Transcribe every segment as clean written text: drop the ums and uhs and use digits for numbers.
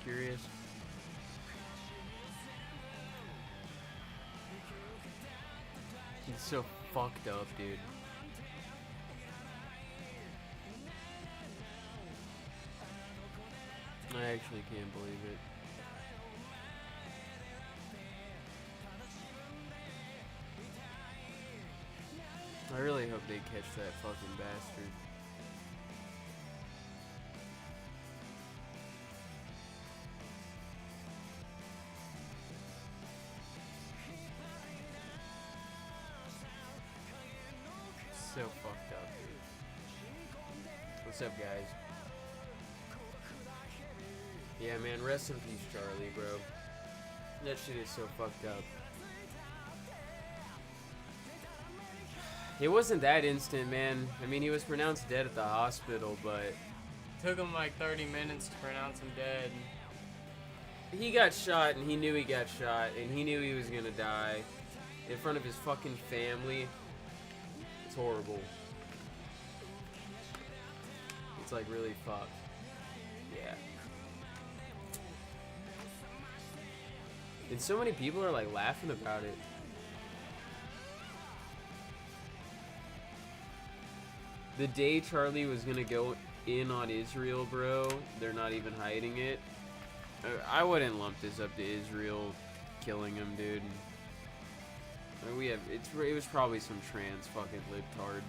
curious. It's so fucked up, dude. I actually can't believe it. I really hope they catch that fucking bastard. So fucked up, dude. What's up, guys? Yeah, man, rest in peace, Charlie, bro. That shit is so fucked up. It wasn't that instant, man. I mean, he was pronounced dead at the hospital, but... Took him like 30 minutes to pronounce him dead. He got shot, and he knew he got shot, and he knew he was gonna die. In front of his fucking family. It's horrible. It's like really fucked. Yeah. And so many people are like laughing about it. The day Charlie was gonna go in on Israel, bro, they're not even hiding it. I wouldn't lump this up to Israel killing him, dude. It was probably some trans fucking libtard.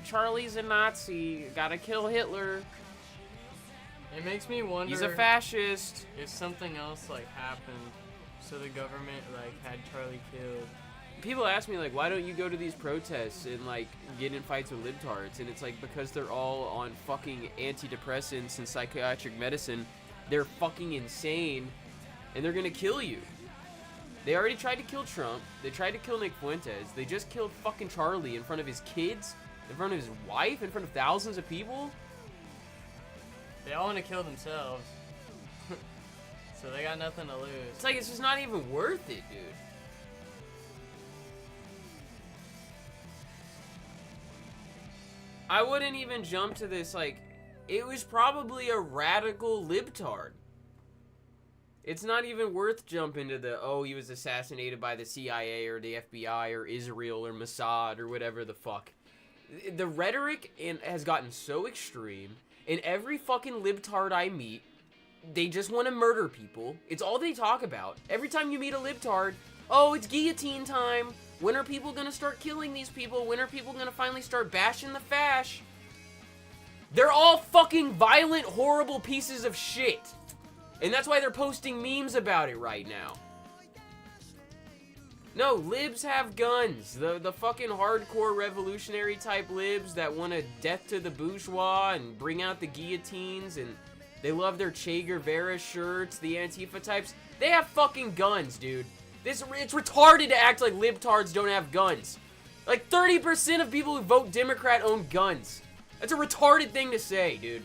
Charlie's a Nazi, gotta kill Hitler. It makes me wonder. He's a fascist. If something else like happened, so the government like had Charlie killed. People ask me like, why don't you go to these protests and like get in fights with libtards? And it's like, because they're all on fucking antidepressants and psychiatric medicine. They're fucking insane, and they're gonna kill you. They already tried to kill Trump. They tried to kill Nick Fuentes. They just killed fucking Charlie in front of his kids, in front of his wife, in front of thousands of people. They all want to kill themselves. So they got nothing to lose. It's like, it's just not even worth it, dude. I wouldn't even jump to this, like, it was probably a radical libtard. It's not even worth jumping to the, oh, he was assassinated by the CIA or the FBI or Israel or Mossad or whatever the fuck. The rhetoric has gotten so extreme, and every fucking libtard I meet, they just want to murder people. It's all they talk about. Every time you meet a libtard, oh, it's guillotine time. When are people gonna start killing these people? When are people gonna finally start bashing the fash? They're all fucking violent, horrible pieces of shit. And that's why they're posting memes about it right now. No, libs have guns. The fucking hardcore revolutionary type libs that want a death to the bourgeois and bring out the guillotines, and they love their Che Guevara shirts, the Antifa types. They have fucking guns, dude. It's retarded to act like libtards don't have guns. Like 30% of people who vote Democrat own guns. That's a retarded thing to say, dude.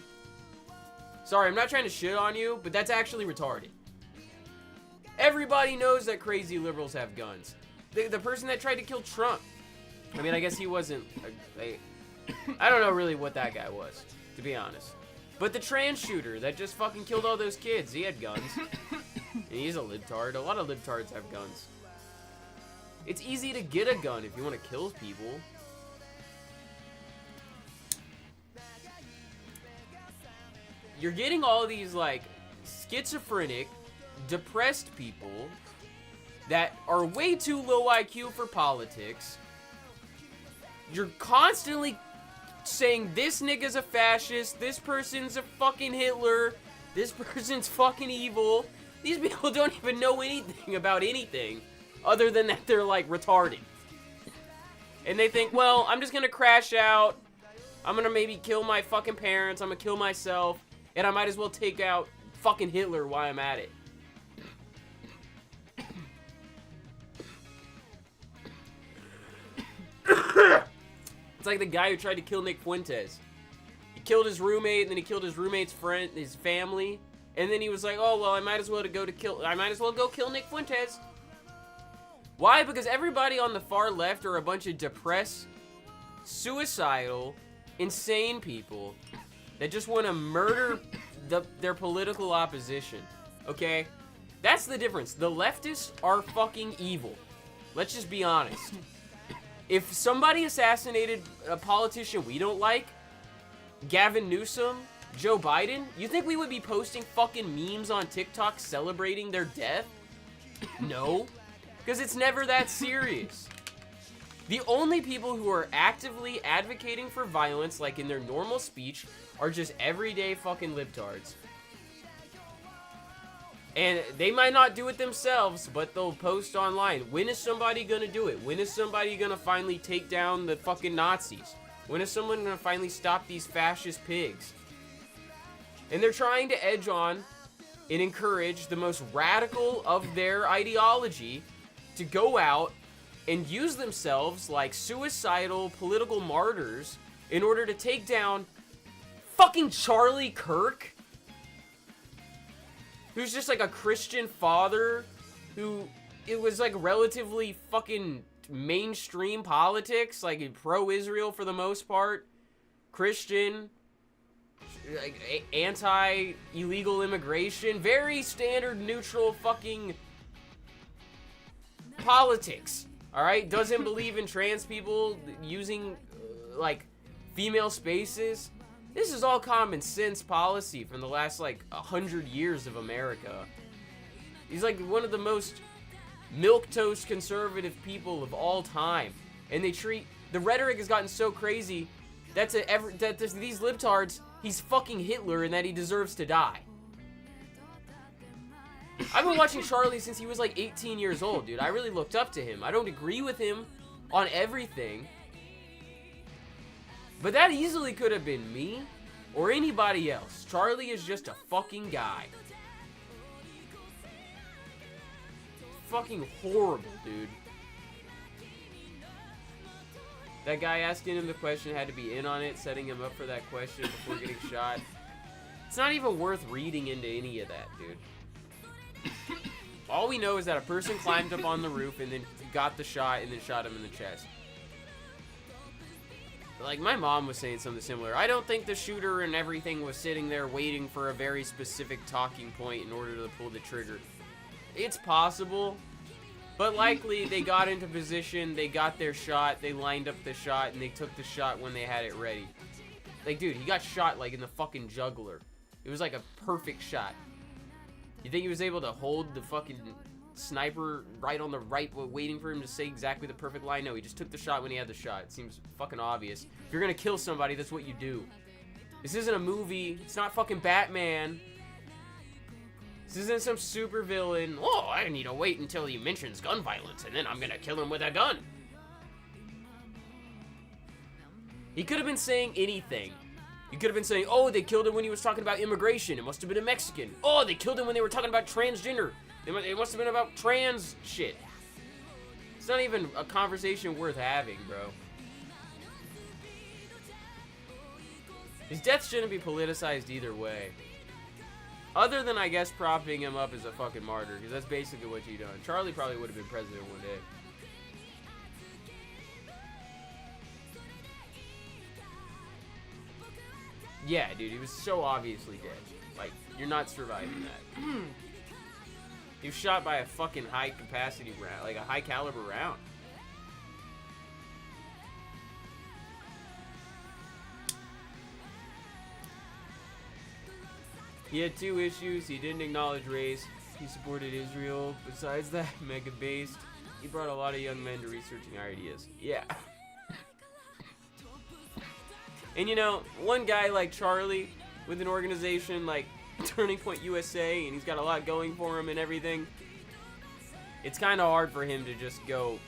Sorry, I'm not trying to shit on you, but that's actually retarded. Everybody knows that crazy liberals have guns. The person that tried to kill Trump. I mean, I guess he wasn't... I don't know really what that guy was, to be honest. But the trans shooter that just fucking killed all those kids, he had guns. And he's a libtard. A lot of libtards have guns. It's easy to get a gun if you want to kill people. You're getting all these, like, schizophrenic, depressed people that are way too low IQ for politics. You're constantly saying this nigga's a fascist, this person's a fucking Hitler, this person's fucking evil. These people don't even know anything about anything other than that they're, like, retarded. And they think, well, I'm just gonna crash out. I'm gonna maybe kill my fucking parents. I'm gonna kill myself. And I might as well take out fucking Hitler while I'm at it. It's like the guy who tried to kill Nick Fuentes. He killed his roommate, and then he killed his roommate's friend, his family. And then he was like, oh, well, I might as well go kill Nick Fuentes. Why? Because everybody on the far left are a bunch of depressed, suicidal, insane people that just want to murder their political opposition. Okay? That's the difference. The leftists are fucking evil. Let's just be honest. If somebody assassinated a politician we don't like, Gavin Newsom, Joe Biden, you think we would be posting fucking memes on TikTok celebrating their death? No. Because it's never that serious. The only people who are actively advocating for violence, like in their normal speech, are just everyday fucking libtards. And they might not do it themselves, but they'll post online. When is somebody gonna do it? When is somebody gonna finally take down the fucking Nazis? When is someone gonna finally stop these fascist pigs? And they're trying to edge on and encourage the most radical of their ideology to go out and use themselves like suicidal political martyrs in order to take down fucking Charlie Kirk, who's just like a Christian father who it was like relatively fucking mainstream politics, like pro-Israel for the most part, Christian, like anti-illegal immigration, very standard neutral fucking politics. All right, doesn't believe in trans people using like female spaces. This is all common sense policy from the last like 100 years of America. He's like one of the most milquetoast conservative people of all time, and they treat the rhetoric has gotten so crazy that these libtards, he's fucking Hitler and that he deserves to die. I've been watching Charlie since he was like 18 years old, dude. I really looked up to him. I don't agree with him on everything, but that easily could have been me or anybody else. Charlie is just a fucking guy. Fucking horrible, dude. That guy asking him the question had to be in on it, setting him up for that question before getting shot. It's not even worth reading into any of that, dude. All we know is that a person climbed up on the roof and then got the shot and then shot him in the chest. Like, my mom was saying something similar. I don't think the shooter and everything was sitting there waiting for a very specific talking point in order to pull the trigger. It's possible, but likely they got into position, they got their shot, they lined up the shot, and they took the shot when they had it ready. Like, dude, he got shot, like, in the fucking jugular. It was like a perfect shot. You think he was able to hold the fucking sniper right on the right, waiting for him to say exactly the perfect line? No, he just took the shot when he had the shot. It seems fucking obvious. If you're gonna kill somebody, that's what you do. This isn't a movie. It's not fucking Batman. This isn't some super villain. Oh, I need to wait until he mentions gun violence, and then I'm gonna kill him with a gun. He could have been saying anything. You could have been saying, oh, they killed him when he was talking about immigration. It must have been a Mexican. Oh, they killed him when they were talking about transgender. It must have been about trans shit. It's not even a conversation worth having, bro. His death shouldn't be politicized either way. Other than, I guess, propping him up as a fucking martyr, because that's basically what you done. Charlie probably would have been president one day. Yeah, dude, he was so obviously dead. Like, you're not surviving that. He was shot by a fucking high-capacity round, like a high-caliber round. He had two issues. He didn't acknowledge race. He supported Israel. Besides that, mega-based. He brought a lot of young men to researching our ideas. Yeah. And you know, one guy like Charlie with an organization like Turning Point USA, and he's got a lot going for him and everything, it's kind of hard for him to just go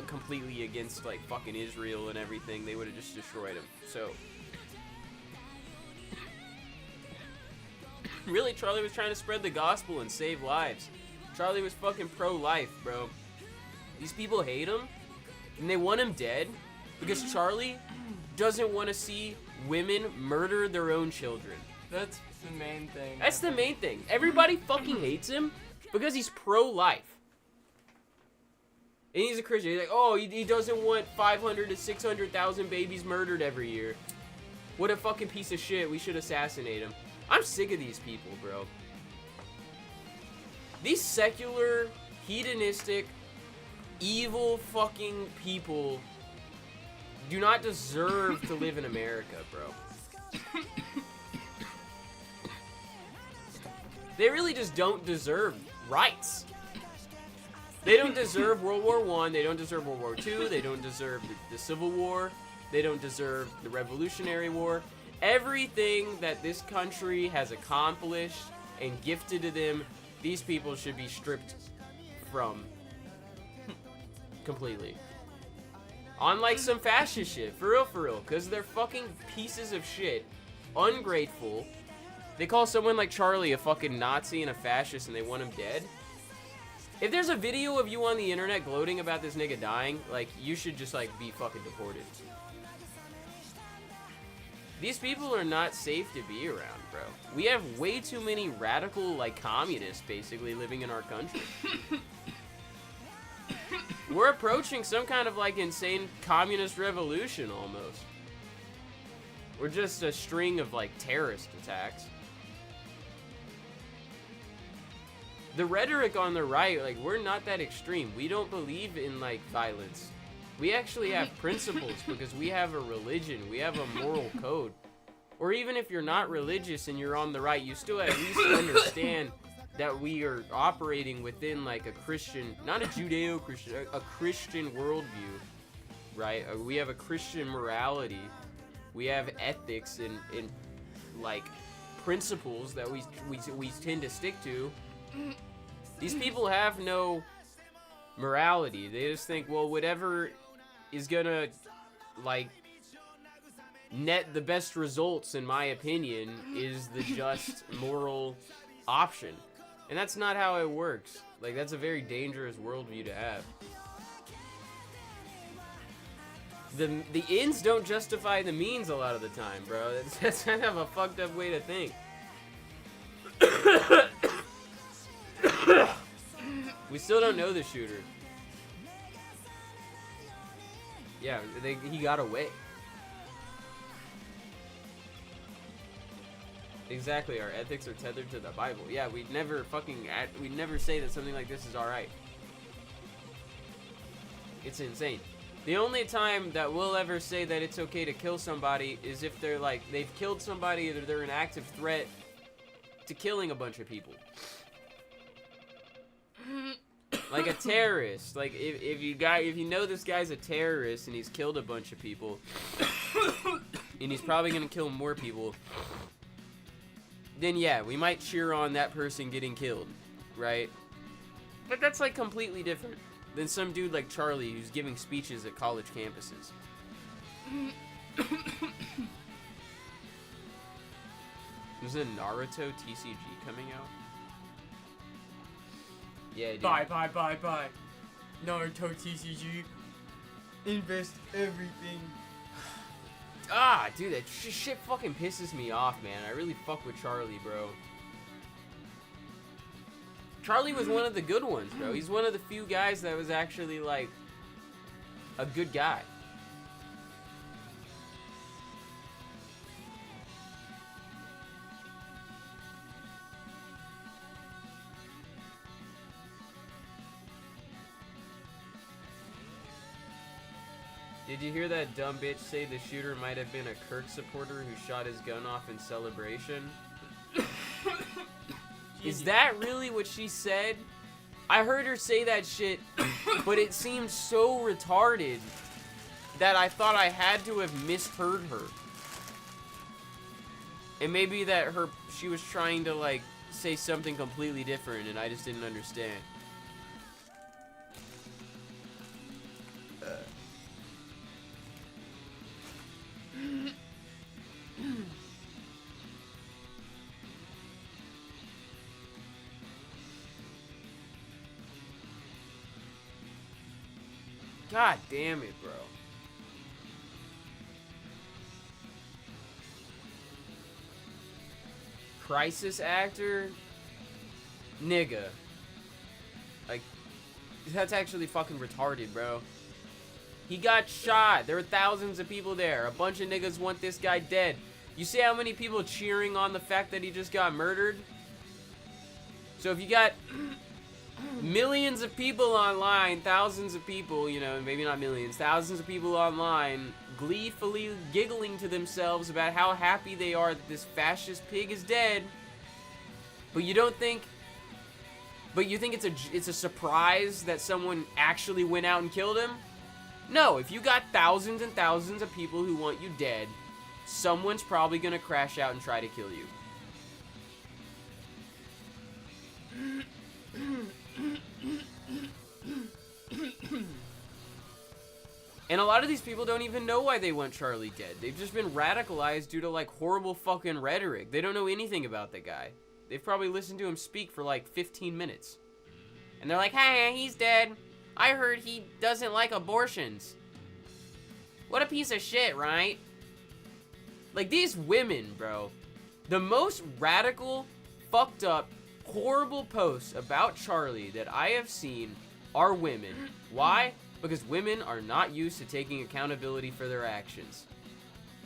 completely against like fucking Israel and everything. They would have just destroyed him. So really, Charlie was trying to spread the gospel and save lives. Charlie was fucking pro-life, bro. These people hate him, and they want him dead because Charlie doesn't want to see women murder their own children. That's the main thing. That's the main thing. Everybody fucking hates him because he's pro-life. And he's a Christian. He's like, oh, he doesn't want 500 to 600,000 babies murdered every year. What a fucking piece of shit. We should assassinate him. I'm sick of these people, bro. These secular, hedonistic, evil fucking people do not deserve to live in America, bro. They really just don't deserve rights. They don't deserve World War I. They don't deserve World War II. They don't deserve the Civil War. They don't deserve the Revolutionary War. Everything that this country has accomplished and gifted to them, these people should be stripped from completely. Unlike some fascist shit, for real, because they're fucking pieces of shit, ungrateful. They call someone like Charlie a fucking Nazi and a fascist and they want him dead. If there's a video of you on the internet gloating about this nigga dying, like, you should just, like, be fucking deported. These people are not safe to be around, bro. We have way too many radical, like, communists, basically, living in our country. We're approaching some kind of, like, insane communist revolution, almost. We're just a string of, like, terrorist attacks. The rhetoric on the right, like, we're not that extreme. We don't believe in, like, violence. We actually have principles because we have a religion. We have a moral code. Or even if you're not religious and you're on the right, you still at least understand that we are operating within, like, a Christian, not a Judeo-Christian, a Christian worldview, right? We have a Christian morality. We have ethics and like, principles that we tend to stick to. These people have no morality. They just think, well, whatever is gonna, like, net the best results, in my opinion, is the just moral option. And that's not how it works. Like, that's a very dangerous worldview to have. The ends don't justify the means a lot of the time, bro. That's kind of a fucked up way to think. We still don't know the shooter. Yeah, he got away. Exactly, our ethics are tethered to the Bible. Yeah, we'd never say that something like this is alright. It's insane. The only time that we'll ever say that it's okay to kill somebody is if they're like, they've killed somebody or they're an active threat to killing a bunch of people. Like a terrorist. Like, if you know this guy's a terrorist and he's killed a bunch of people, and he's probably gonna kill more people, then yeah, we might cheer on that person getting killed, right? But that's, like, completely different than some dude like Charlie who's giving speeches at college campuses. There's a Naruto TCG coming out. Yeah, dude. Bye. Naruto TCG. Invest everything. Ah, dude, that shit fucking pisses me off, man. I really fuck with Charlie, bro. Charlie was one of the good ones, bro. He's one of the few guys that was actually, like, a good guy. Did you hear that dumb bitch say the shooter might have been a Kirk supporter who shot his gun off in celebration? Is that really what she said? I heard her say that shit, but it seemed so retarded that I thought I had to have misheard her. And maybe that she was trying to, like, say something completely different and I just didn't understand. God damn it, bro. Crisis actor? Nigga. Like, that's actually fucking retarded, bro. He got shot. There were thousands of people there. A bunch of niggas want this guy dead. You see how many people cheering on the fact that he just got murdered? So if you got millions of people online, thousands of people, you know, maybe not millions, thousands of people online gleefully giggling to themselves about how happy they are that this fascist pig is dead, but you think it's a surprise that someone actually went out and killed him? No, if you got thousands and thousands of people who want you dead, someone's probably gonna crash out and try to kill you. And a lot of these people don't even know why they want Charlie dead. They've just been radicalized due to like horrible fucking rhetoric. They don't know anything about the guy. They've probably listened to him speak for like 15 minutes. And they're like, hey, he's dead. I heard he doesn't like abortions. What a piece of shit, right? Like, these women, bro. The most radical, fucked up, horrible posts about Charlie that I have seen are women. Why? Because women are not used to taking accountability for their actions.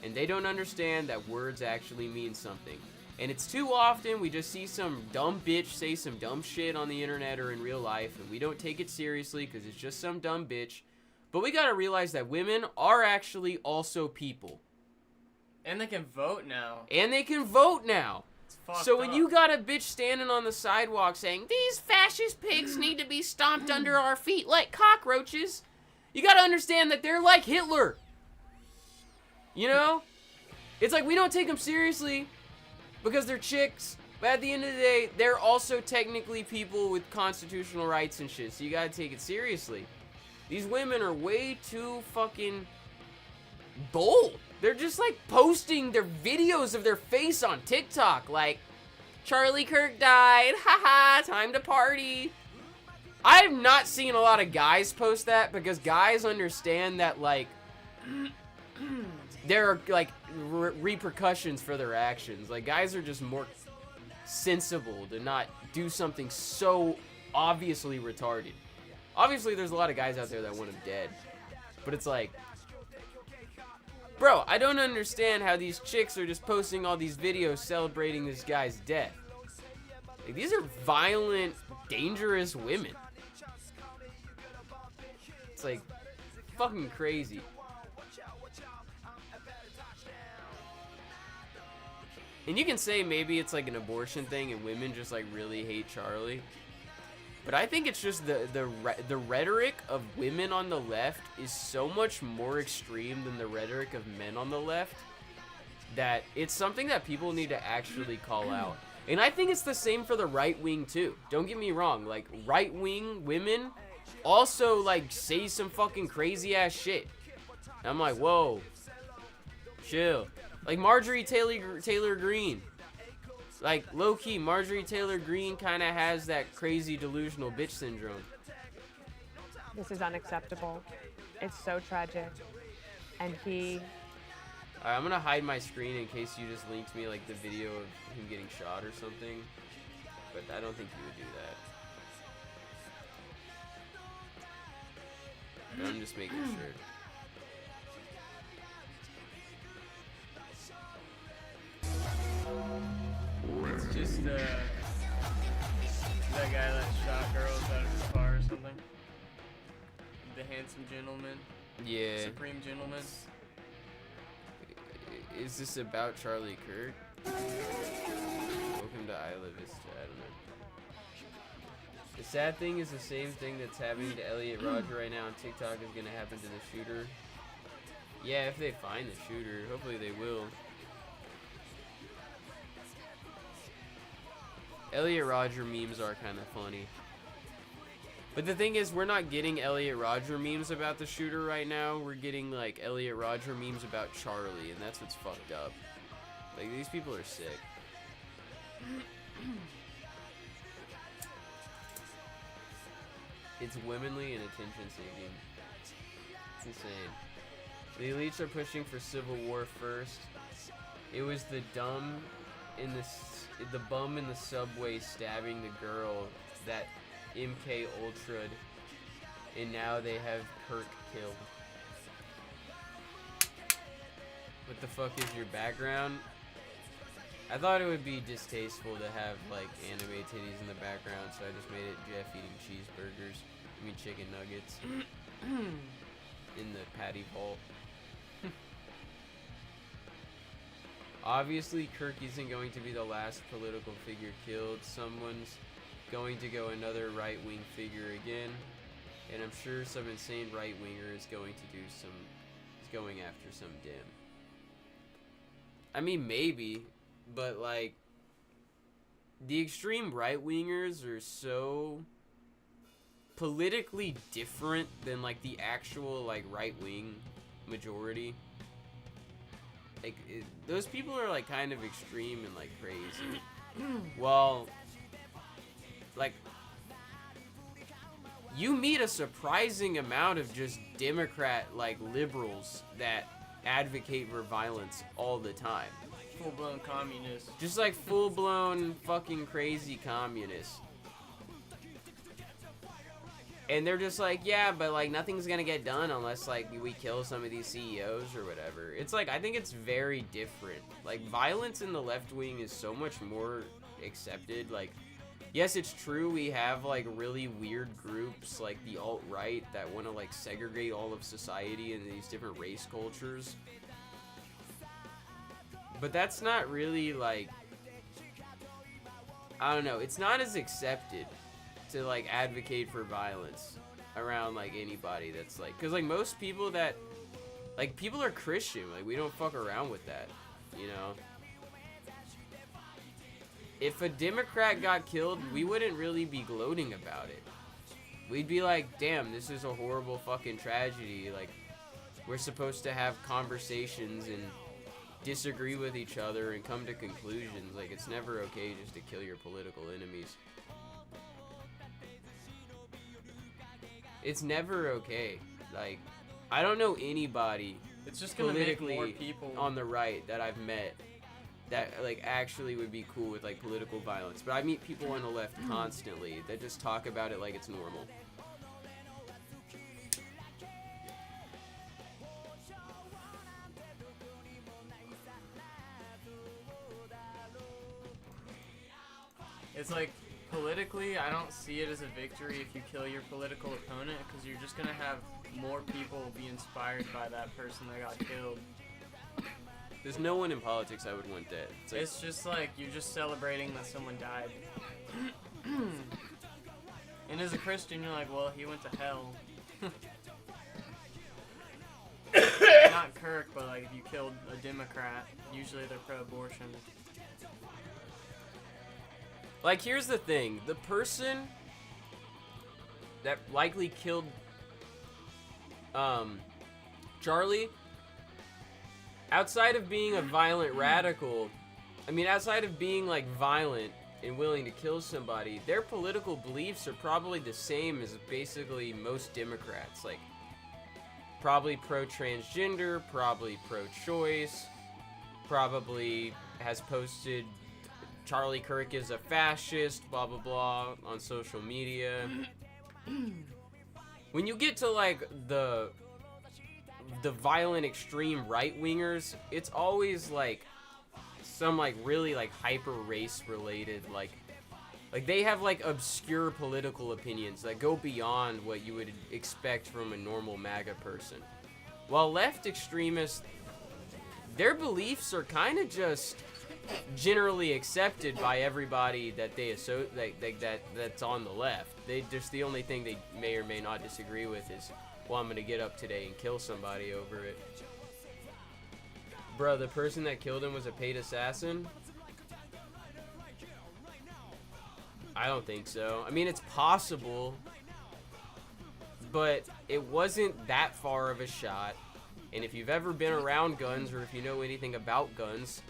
And they don't understand that words actually mean something. And it's too often we just see some dumb bitch say some dumb shit on the internet or in real life, and we don't take it seriously because it's just some dumb bitch. But we gotta realize that women are actually also people. And they can vote now. And they can vote now. So when up. you got a bitch standing on the sidewalk saying, these fascist pigs need to be stomped under our feet like cockroaches, you gotta understand that they're like Hitler. You know? It's like we don't take them seriously because they're chicks, but at the end of the day, they're also technically people with constitutional rights and shit, so you gotta take it seriously. These women are way too fucking bold. They're just like posting their videos of their face on TikTok, like, Charlie Kirk died, haha, time to party. I have not seen a lot of guys post that because guys understand that, like, there are, like, repercussions for their actions. Like, guys are just more sensible to not do something so obviously retarded. Obviously, there's a lot of guys out there that want him dead, but it's like, bro, I don't understand how these chicks are just posting all these videos celebrating this guy's death. Like, these are violent, dangerous women. It's like fucking crazy. And you can say maybe it's like an abortion thing and women just like really hate Charlie. But I think it's just the rhetoric of women on the left is so much more extreme than the rhetoric of men on the left that it's something that people need to actually call out. And I think it's the same for the right wing too. Don't get me wrong, like right wing women also like say some fucking crazy ass shit. And I'm like, whoa, chill. Like Marjorie Taylor Greene. Like, low-key, Marjorie Taylor Greene kind of has that crazy delusional bitch syndrome. This is unacceptable. It's so tragic. And he... Alright, I'm gonna hide my screen in case you just linked me, like, the video of him getting shot or something. But I don't think you would do that. But I'm just making sure. It's just that guy that shot girls out of his car or something. The handsome gentleman. Yeah. Supreme gentleman. Is this about Charlie Kirk? Welcome to I Live Vista. I don't know. The sad thing is the same thing that's happening to Elliot Rodger right now on TikTok is gonna happen to the shooter. Yeah, if they find the shooter. Hopefully they will. Elliot Rodger memes are kind of funny. But the thing is, we're not getting Elliot Rodger memes about the shooter right now. We're getting, like, Elliot Rodger memes about Charlie, and that's what's fucked up. Like, these people are sick. It's womanly and attention-seeking. It's insane. The elites are pushing for civil war first. It was the bum in the subway stabbing the girl that MK Ultra'd, and now they have Kirk killed. What the fuck is your background? I thought it would be distasteful to have like anime titties in the background, so I just made it Jeff eating cheeseburgers. I mean chicken nuggets in the patty vault. Obviously, Kirk isn't going to be the last political figure killed. Someone's going to go another right-wing figure again, and I'm sure some insane right-winger is going after some dim. I mean, maybe, but like, the extreme right-wingers are so politically different than like the actual like right-wing majority. Like, those people are like kind of extreme and like crazy. Well, like, you meet a surprising amount of just Democrat like liberals that advocate for violence all the time. Full-blown communists. Just like full-blown fucking crazy communists. And they're just like, yeah, but like nothing's gonna get done unless like we kill some of these CEOs or whatever. It's like, I think it's very different. Like, violence in the left wing is so much more accepted. Like, yes, it's true we have like really weird groups like the alt-right that want to like segregate all of society into these different race cultures. But that's not really like, I don't know, it's not as accepted to like advocate for violence around like anybody that's like, because like most people that like, people are Christian, like we don't fuck around with that, you know. If a Democrat got killed, we wouldn't really be gloating about it. We'd be like, damn, this is a horrible fucking tragedy. Like, we're supposed to have conversations and disagree with each other and come to conclusions. Like, it's never okay just to kill your political enemies. It's never okay. Like, I don't know anybody It's just gonna make more people on the right that I've met that like actually would be cool with like political violence. But I meet people on the left constantly that just talk about it like it's normal. It's like, politically, I don't see it as a victory if you kill your political opponent, because you're just gonna have more people be inspired by that person that got killed. There's no one in politics I would want dead. It's just like, you're just celebrating that someone died. And as a Christian, you're like, well, he went to hell. Not Kirk, but like, if you killed a Democrat, usually they're pro-abortion. Like, here's the thing. The person that likely killed Charlie, outside of being a violent radical, I mean, outside of being like violent and willing to kill somebody, their political beliefs are probably the same as basically most Democrats. Like, probably pro-transgender, probably pro-choice, probably has posted Charlie Kirk is a fascist, blah blah blah, on social media. When you get to like the violent extreme right-wingers, it's always like some like really like hyper race related, like they have like obscure political opinions that go beyond what you would expect from a normal MAGA person. While left extremists, their beliefs are kind of just generally accepted by everybody that they that's on the left. They just, the only thing they may or may not disagree with is, well, I'm gonna get up today and kill somebody over it. Bro, the person that killed him was a paid assassin? I don't think so. I mean, it's possible, but it wasn't that far of a shot. And if you've ever been around guns, or if you know anything about guns,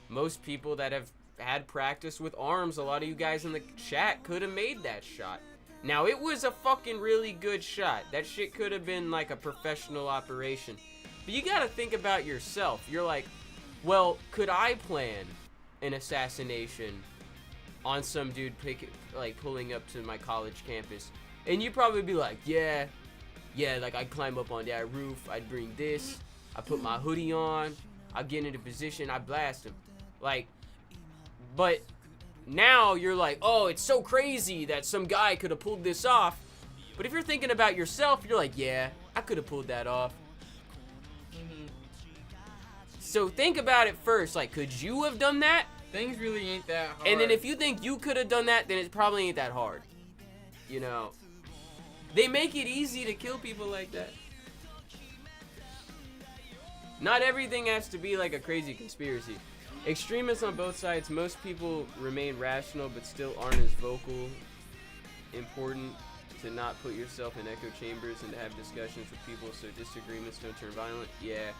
most people that have had practice with arms, a lot of you guys in the chat could have made that shot. Now, it was a fucking really good shot. That shit could have been like a professional operation. But you gotta think about yourself. You're like, well, could I plan an assassination on some dude pulling up to my college campus? And you'd probably be like, yeah, like I'd climb up on that roof, I'd bring this, I put my hoodie on, I'd get into position, I'd blast him. Like, But now you're like, oh, it's so crazy that some guy could have pulled this off. But if you're thinking about yourself, you're like, yeah, I could have pulled that off. So think about it first. Like, could you have done that? Things really ain't that hard. And then if you think you could have done that, then it probably ain't that hard. You know? They make it easy to kill people like that. Not everything has to be like a crazy conspiracy. Extremists on both sides, most people remain rational but still aren't as vocal. Important to not put yourself in echo chambers and to have discussions with people so disagreements don't turn violent. Yeah.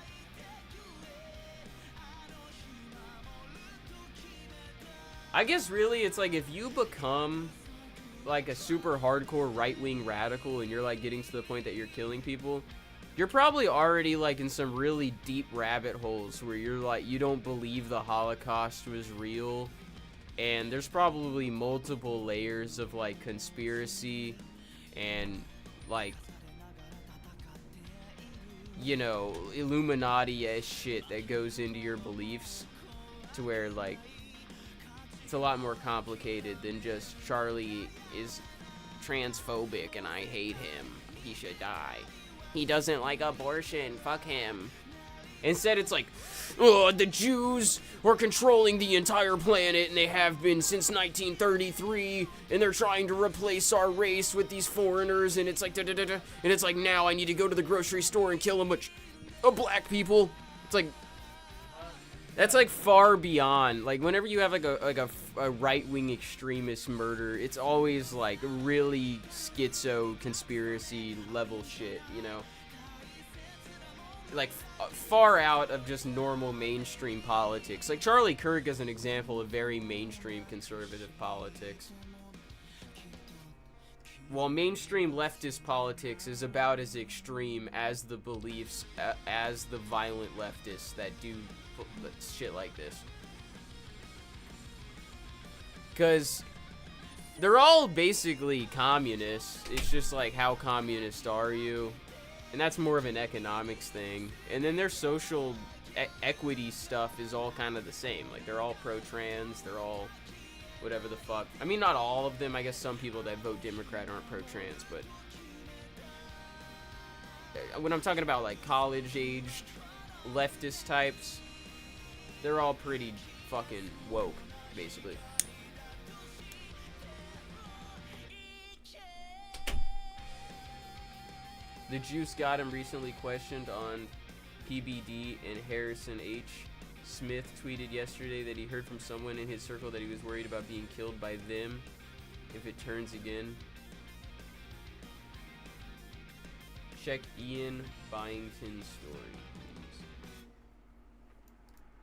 I guess really it's like if you become like a super hardcore right-wing radical and you're like getting to the point that you're killing people, you're probably already like in some really deep rabbit holes where you're like, you don't believe the Holocaust was real, and there's probably multiple layers of like conspiracy and like, you know, Illuminati-esque shit that goes into your beliefs, to where like it's a lot more complicated than just Charlie is transphobic and I hate him, he should die. He doesn't like abortion, fuck him. Instead, it's like, oh, the Jews were controlling the entire planet and they have been since 1933, and they're trying to replace our race with these foreigners, and it's like, and it's like, now I need to go to the grocery store and kill a bunch of black people. It's like, that's like far beyond. Like whenever you have like a right-wing extremist murder, it's always like really schizo conspiracy level shit, you know? Like far out of just normal mainstream politics. Like Charlie Kirk is an example of very mainstream conservative politics. While mainstream leftist politics is about as extreme as the beliefs as the violent leftists that do shit like this. Because they're all basically communists. It's just like, how communist are you? And that's more of an economics thing. And then their social equity stuff is all kind of the same. Like, they're all pro-trans, they're all whatever the fuck. I mean, not all of them. I guess some people that vote Democrat aren't pro-trans, but when I'm talking about like college-aged leftist types, they're all pretty fucking woke, basically. The Juice got him recently questioned on PBD, and Harrison H. Smith tweeted yesterday that he heard from someone in his circle that he was worried about being killed by them if it turns again. Check Ian Byington's story.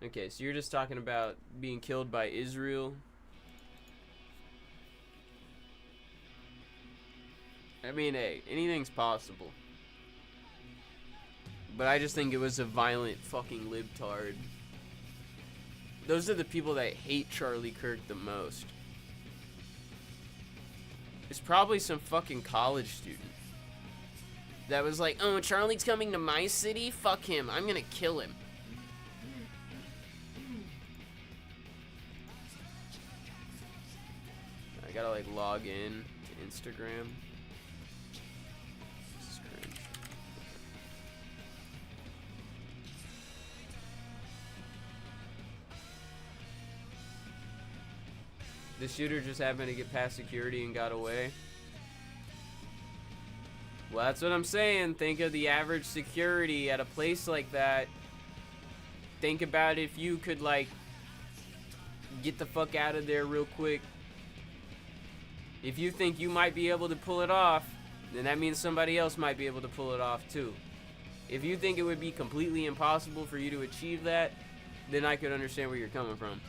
Okay, so you're just talking about being killed by Israel. I mean, hey, anything's possible. But I just think it was a violent fucking libtard. Those are the people that hate Charlie Kirk the most. It's probably some fucking college student that was like, oh, Charlie's coming to my city? Fuck him. I'm gonna kill him. I gotta like log in to Instagram. This is cringe. The shooter just happened to get past security and got away. Well, that's what I'm saying. Think of the average security at a place like that. Think about if you could like get the fuck out of there real quick. If you think you might be able to pull it off, then that means somebody else might be able to pull it off too. If you think it would be completely impossible for you to achieve that, then I could understand where you're coming from.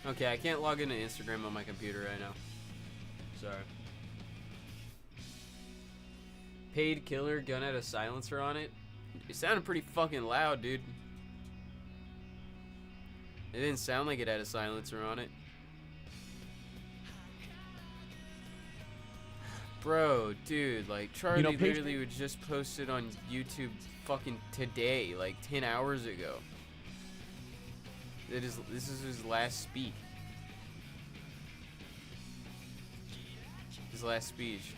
Okay, I can't log into Instagram on my computer right now. Sorry. Paid killer, gun had a silencer on it. It sounded pretty fucking loud, dude. It didn't sound like it had a silencer on it. Bro, dude, like Charlie literally would just post it on YouTube fucking today, like 10 hours ago. This is his last speech. His last speech.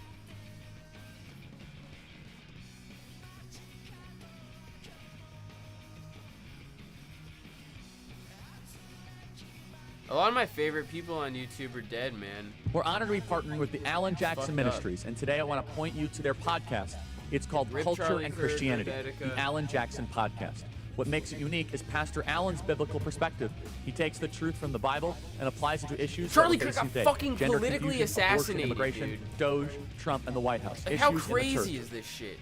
A lot of my favorite people on YouTube are dead, man. We're honored to be partnering with the Alan Jackson Ministries, and today I want to point you to their podcast. It's called Culture Charlie, and Kirk, Christianity, Rebecca. the Alan Jackson Podcast. What makes it unique is Pastor Alan's biblical perspective. He takes the truth from the Bible and applies it to issues Charlie that we're Kirk got facing today. fucking Gender politically confusion, abortion, assassinated, immigration, dude. Doge, Trump, and the White House. Like, how Issues in the church. crazy is this shit?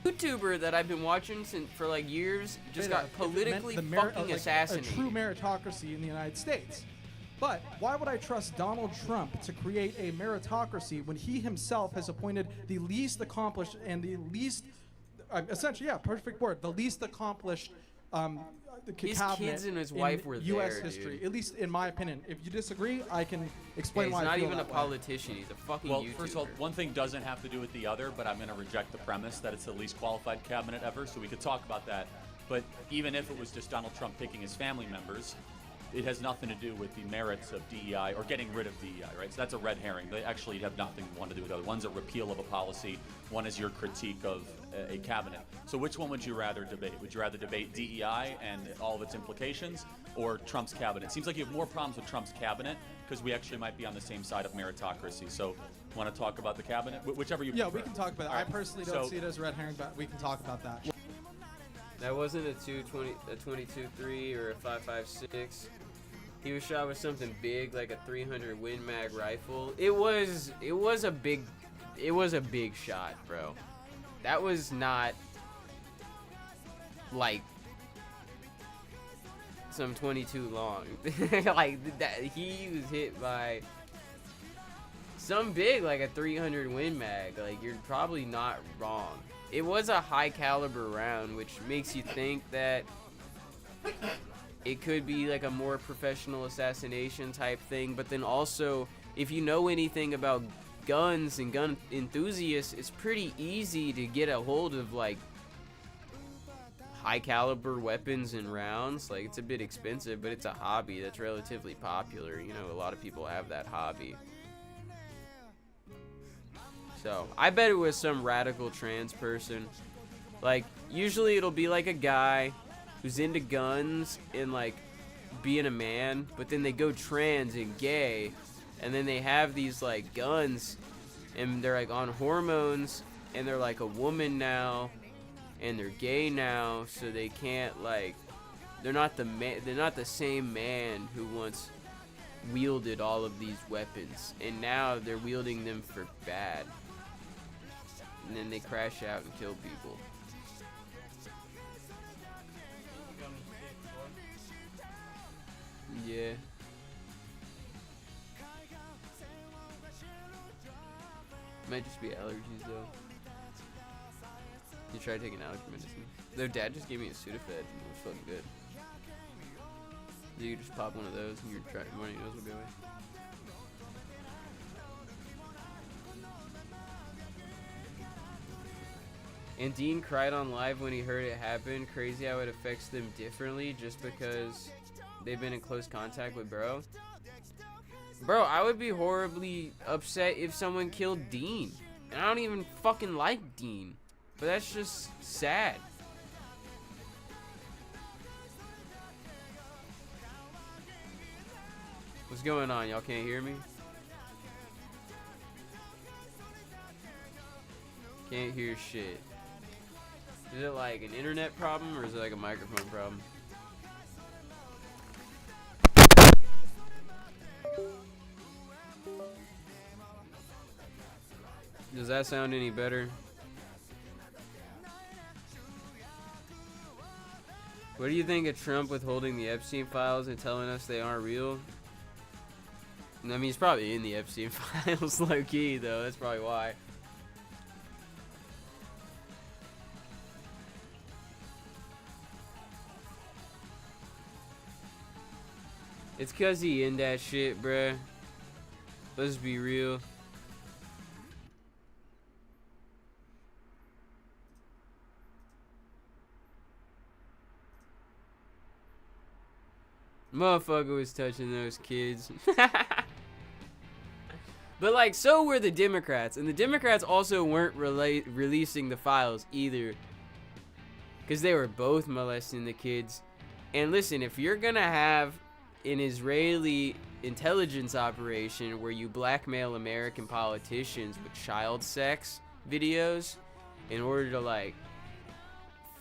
YouTuber that I've been watching for like years just got politically fucking assassinated. A true meritocracy in the United States. But why would I trust Donald Trump to create a meritocracy when he himself has appointed the least accomplished and the least, essentially, yeah, perfect word, the least accomplished His cabinet kids and his wife were U.S. there, history, dude. at least in my opinion. If you disagree, I can explain He's why I not feel even a that way. politician. He's a fucking Well, YouTuber. first of all, one thing doesn't have to do with the other, but I'm going to reject the premise that it's the least qualified cabinet ever, so we could talk about that. But even if it was just Donald Trump picking his family members, it has nothing to do with the merits of DEI or getting rid of DEI, right? So that's a red herring. They actually have nothing one to do with the other. One's a repeal of a policy. One is your critique of a cabinet. So which one would you rather debate? Would you rather debate DEI and all of its implications or Trump's cabinet? It seems like you have more problems with Trump's cabinet because we actually might be on the same side of meritocracy. So want to talk about the cabinet? Whichever you prefer. Yeah, we can talk about it. All right. I personally don't So- see it as red herring, but we can talk about that. That wasn't a 22.3 or a 5.56. He was shot with something big, like a 300 Win Mag rifle. It was a big shot, bro. That was not like some 22 long. Like that, he was hit by some big, like a 300 Win Mag. Like, you're probably not wrong. It was a high caliber round, which makes you think that it could be like a more professional assassination type thing. But then also, if you know anything about guns and gun enthusiasts, it's pretty easy to get a hold of like high caliber weapons and rounds. Like, it's a bit expensive, but it's a hobby that's relatively popular. You know, a lot of people have that hobby. So I bet it was some radical trans person. Like, usually it'll be like a guy who's into guns and like being a man, but then they go trans and gay, and then they have these like guns and they're like on hormones and they're like a woman now and they're gay now, so they can't like, they're not the same man who once wielded all of these weapons, and now they're wielding them for bad, and then they crash out and kill people. Yeah. Might just be allergies though. You try taking allergy medicine. Their dad just gave me a Sudafed and it was fucking good. You just pop one of those and your runny nose will go away. And Dean cried on live when he heard it happen. Crazy how it affects them differently just because they've been in close contact with bro. Bro, I would be horribly upset if someone killed Dean. And I don't even fucking like Dean. But that's just sad. What's going on? Y'all can't hear me? Can't hear shit. Is it like an internet problem or is it like a microphone problem? Does that sound any better? What do you think of Trump withholding the Epstein files and telling us they aren't real? I mean, he's probably in the Epstein files low-key, though. That's probably why. It's cause he in that shit, bruh. Let's be real. Motherfucker was touching those kids. But like, so were the Democrats. And the Democrats also weren't releasing the files either. Because they were both molesting the kids. And listen, if you're gonna have an Israeli intelligence operation where you blackmail American politicians with child sex videos in order to like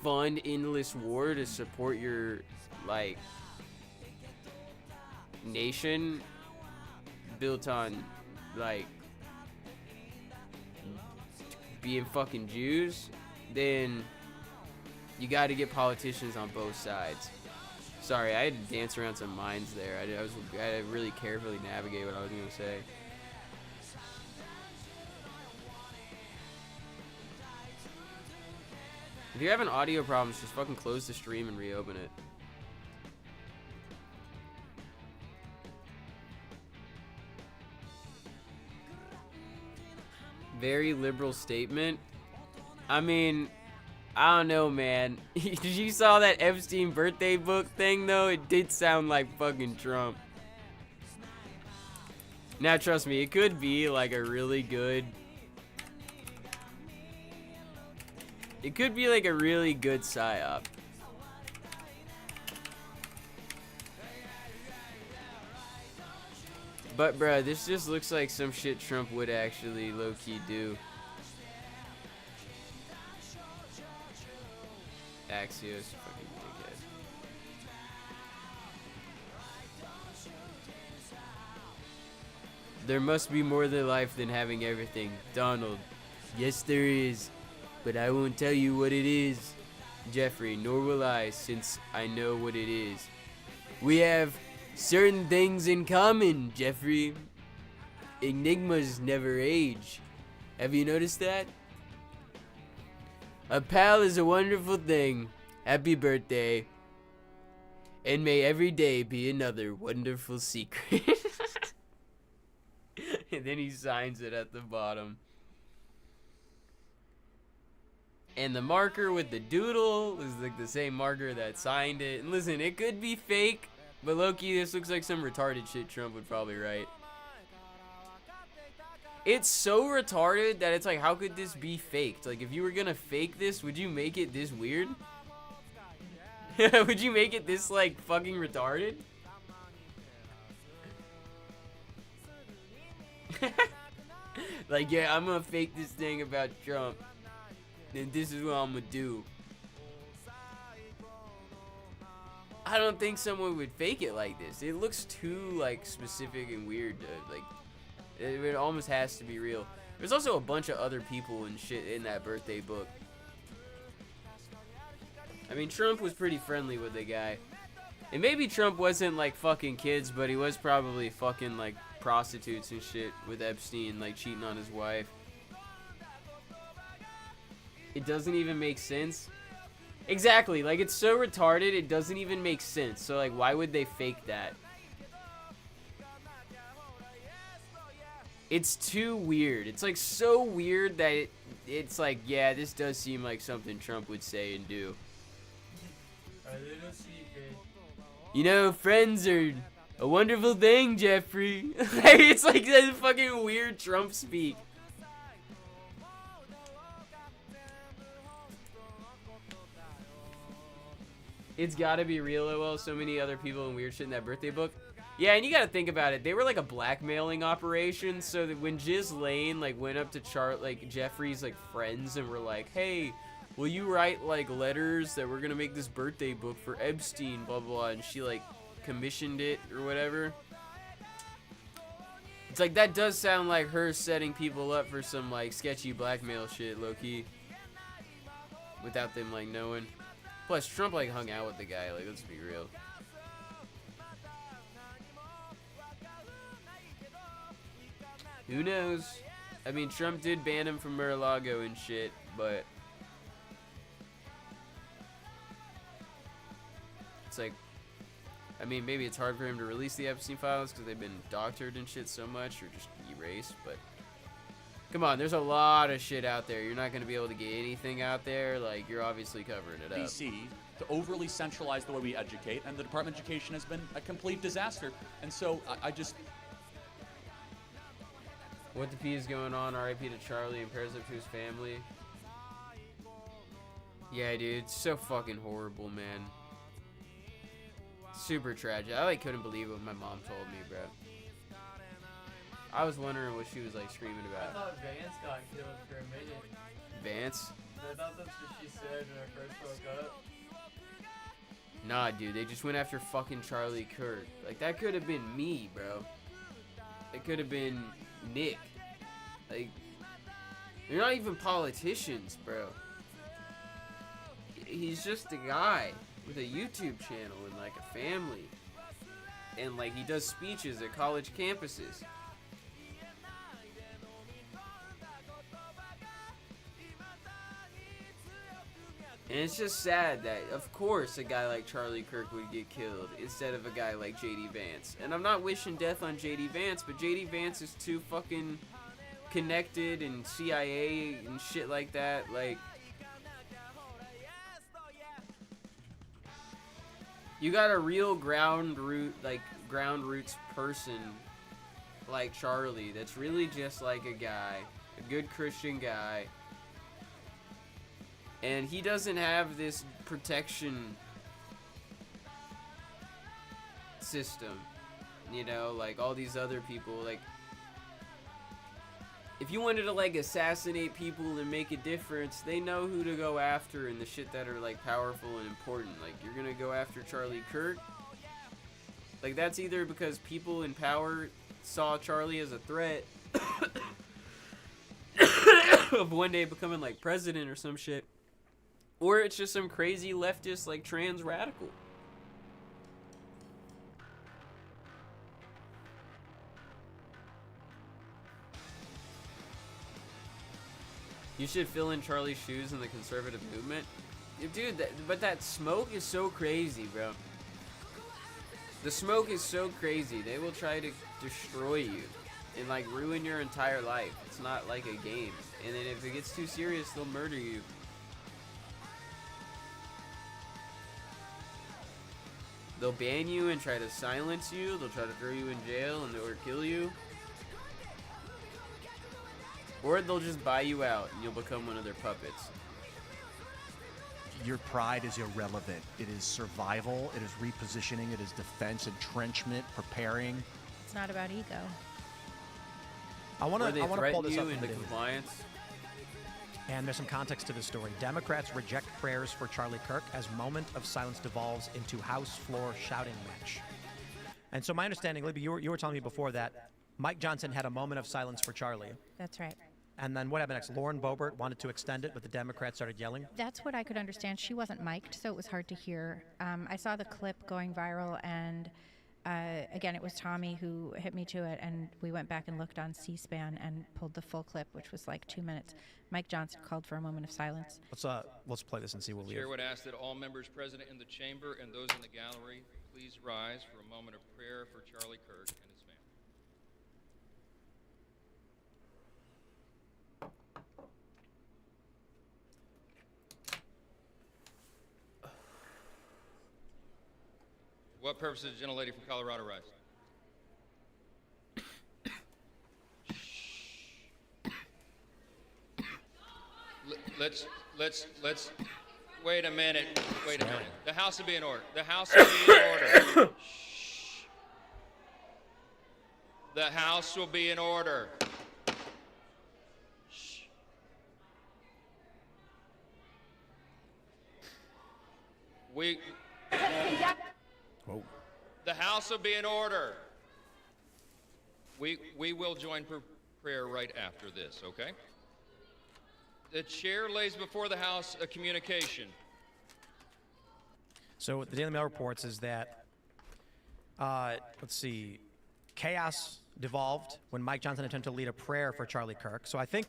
fund endless war to support your like nation built on like being fucking Jews, then you got to get politicians on both sides. Sorry, I had to dance around some minds there. I had to really carefully navigate what I was gonna say. If you're having audio problems, just fucking close the stream and reopen it. Very liberal statement. I mean, I don't know, man. Did you saw that Epstein birthday book thing, though? It did sound like fucking Trump. Now, trust me, it could be like a really good... It could be like a really good psyop. But, bruh, this just looks like some shit Trump would actually low-key do. Axios, fucking dickhead. There must be more to life than having everything. Donald. Yes, there is. But I won't tell you what it is, Jeffrey, nor will I, since I know what it is. We have certain things in common, Jeffrey. Enigmas never age. Have you noticed that? A pal is a wonderful thing. Happy birthday. And may every day be another wonderful secret. And then he signs it at the bottom. And the marker with the doodle is like the same marker that signed it. And listen, it could be fake, but low-key, this looks like some retarded shit Trump would probably write. It's so retarded that it's like, how could this be faked? Like, if you were gonna fake this, would you make it this weird? Would you make it this, like, fucking retarded? Like, yeah, I'm gonna fake this thing about Trump. And this is what I'm gonna do. I don't think someone would fake it like this. It looks too, like, specific and weird to, like, it almost has to be real. There's also a bunch of other people and shit in that birthday book. I mean, Trump was pretty friendly with the guy. And maybe Trump wasn't, like, fucking kids, but he was probably fucking, like, prostitutes and shit with Epstein, like, cheating on his wife. It doesn't even make sense. Exactly, like, it's so retarded, it doesn't even make sense. So, like, why would they fake that? It's too weird. It's, like, so weird that it's like, yeah, this does seem like something Trump would say and do. A little secret. You know, friends are a wonderful thing, Jeffrey. It's like that fucking weird Trump speak. It's gotta be real, well, so many other people and weird shit in that birthday book. Yeah, and you gotta think about it. They were like a blackmailing operation, so that when Ghislaine like went up to Jeffrey's like friends and were like, hey, will you write like letters that we're gonna make this birthday book for Epstein, blah blah, and she like commissioned it or whatever. It's like that does sound like her setting people up for some like sketchy blackmail shit, low key, without them like knowing. Plus, Trump like hung out with the guy. Like, let's be real. Who knows? I mean, Trump did ban him from Mar-a-Lago and shit, but it's like, I mean, maybe it's hard for him to release the Epstein files because they've been doctored and shit so much, or just erased, but come on, there's a lot of shit out there. You're not going to be able to get anything out there. Like, you're obviously covering it up. DC to overly centralize the way we educate, and the Department of Education has been a complete disaster. And so I just... What the P is going on? RIP to Charlie and prayers up to his family. Yeah, dude, it's so fucking horrible, man. Super tragic. I like couldn't believe what my mom told me, bro. I was wondering what she was like screaming I about. thought Vance got killed for a minute. Vance? I thought that's what she said when I first woke up. Nah, dude, they just went after fucking Charlie Kirk. Like, that could have been me, bro. It could have been Nick. Like, they're not even politicians, bro. He's just a guy with a YouTube channel and like a family. And like, he does speeches at college campuses. And it's just sad that, of course, a guy like Charlie Kirk would get killed instead of a guy like J.D. Vance. And I'm not wishing death on J.D. Vance, but J.D. Vance is too fucking connected and CIA and shit like that. Like, you got a real ground roots person like Charlie that's really just like a guy, a good Christian guy. And he doesn't have this protection system, you know, like all these other people. Like, if you wanted to like assassinate people and make a difference, they know who to go after and the shit that are like powerful and important. Like, you're gonna go after Charlie Kirk. Like, that's either because people in power saw Charlie as a threat of one day becoming like president or some shit. Or it's just some crazy leftist, like, trans radical. You should fill in Charlie's shoes in the conservative movement. Dude, but that smoke is so crazy, bro. The smoke is so crazy. They will try to destroy you and, like, ruin your entire life. It's not like a game. And then if it gets too serious, they'll murder you. They'll ban you and try to silence you. They'll try to throw you in jail and or kill you. Or they'll just buy you out and you'll become one of their puppets. Your pride is irrelevant. It is survival. It is repositioning. It is defense, entrenchment, preparing. It's not about ego. I want to pull threaten this you up into from the compliance. And there's some context to this story. Democrats reject prayers for Charlie Kirk as moment of silence devolves into House floor shouting match. And so my understanding, Libby, you were telling me before that Mike Johnson had a moment of silence for Charlie. That's right. And then what happened next? Lauren Boebert wanted to extend it, but the Democrats started yelling. That's what I could understand. She wasn't mic'd, so it was hard to hear. I saw the clip going viral, and again, it was Tommy who hit me to it, and we went back and looked on C-SPAN and pulled the full clip, which was like 2 minutes. Mike Johnson called for a moment of silence. Let's play this and see what we have. The chair would ask that all members present in the chamber and those in the gallery please rise for a moment of prayer for Charlie Kirk and his family. What purpose did the gentlelady from Colorado rise? Let's wait a minute. Wait a minute. The House will be in order. The House will be in order. Shh. The House will be in order. Shh. Whoa. The House will be in order. We will join prayer right after this, okay? The chair lays before the House a communication. So what the Daily Mail reports is that, let's see, chaos devolved when Mike Johnson attempted to lead a prayer for Charlie Kirk. So I think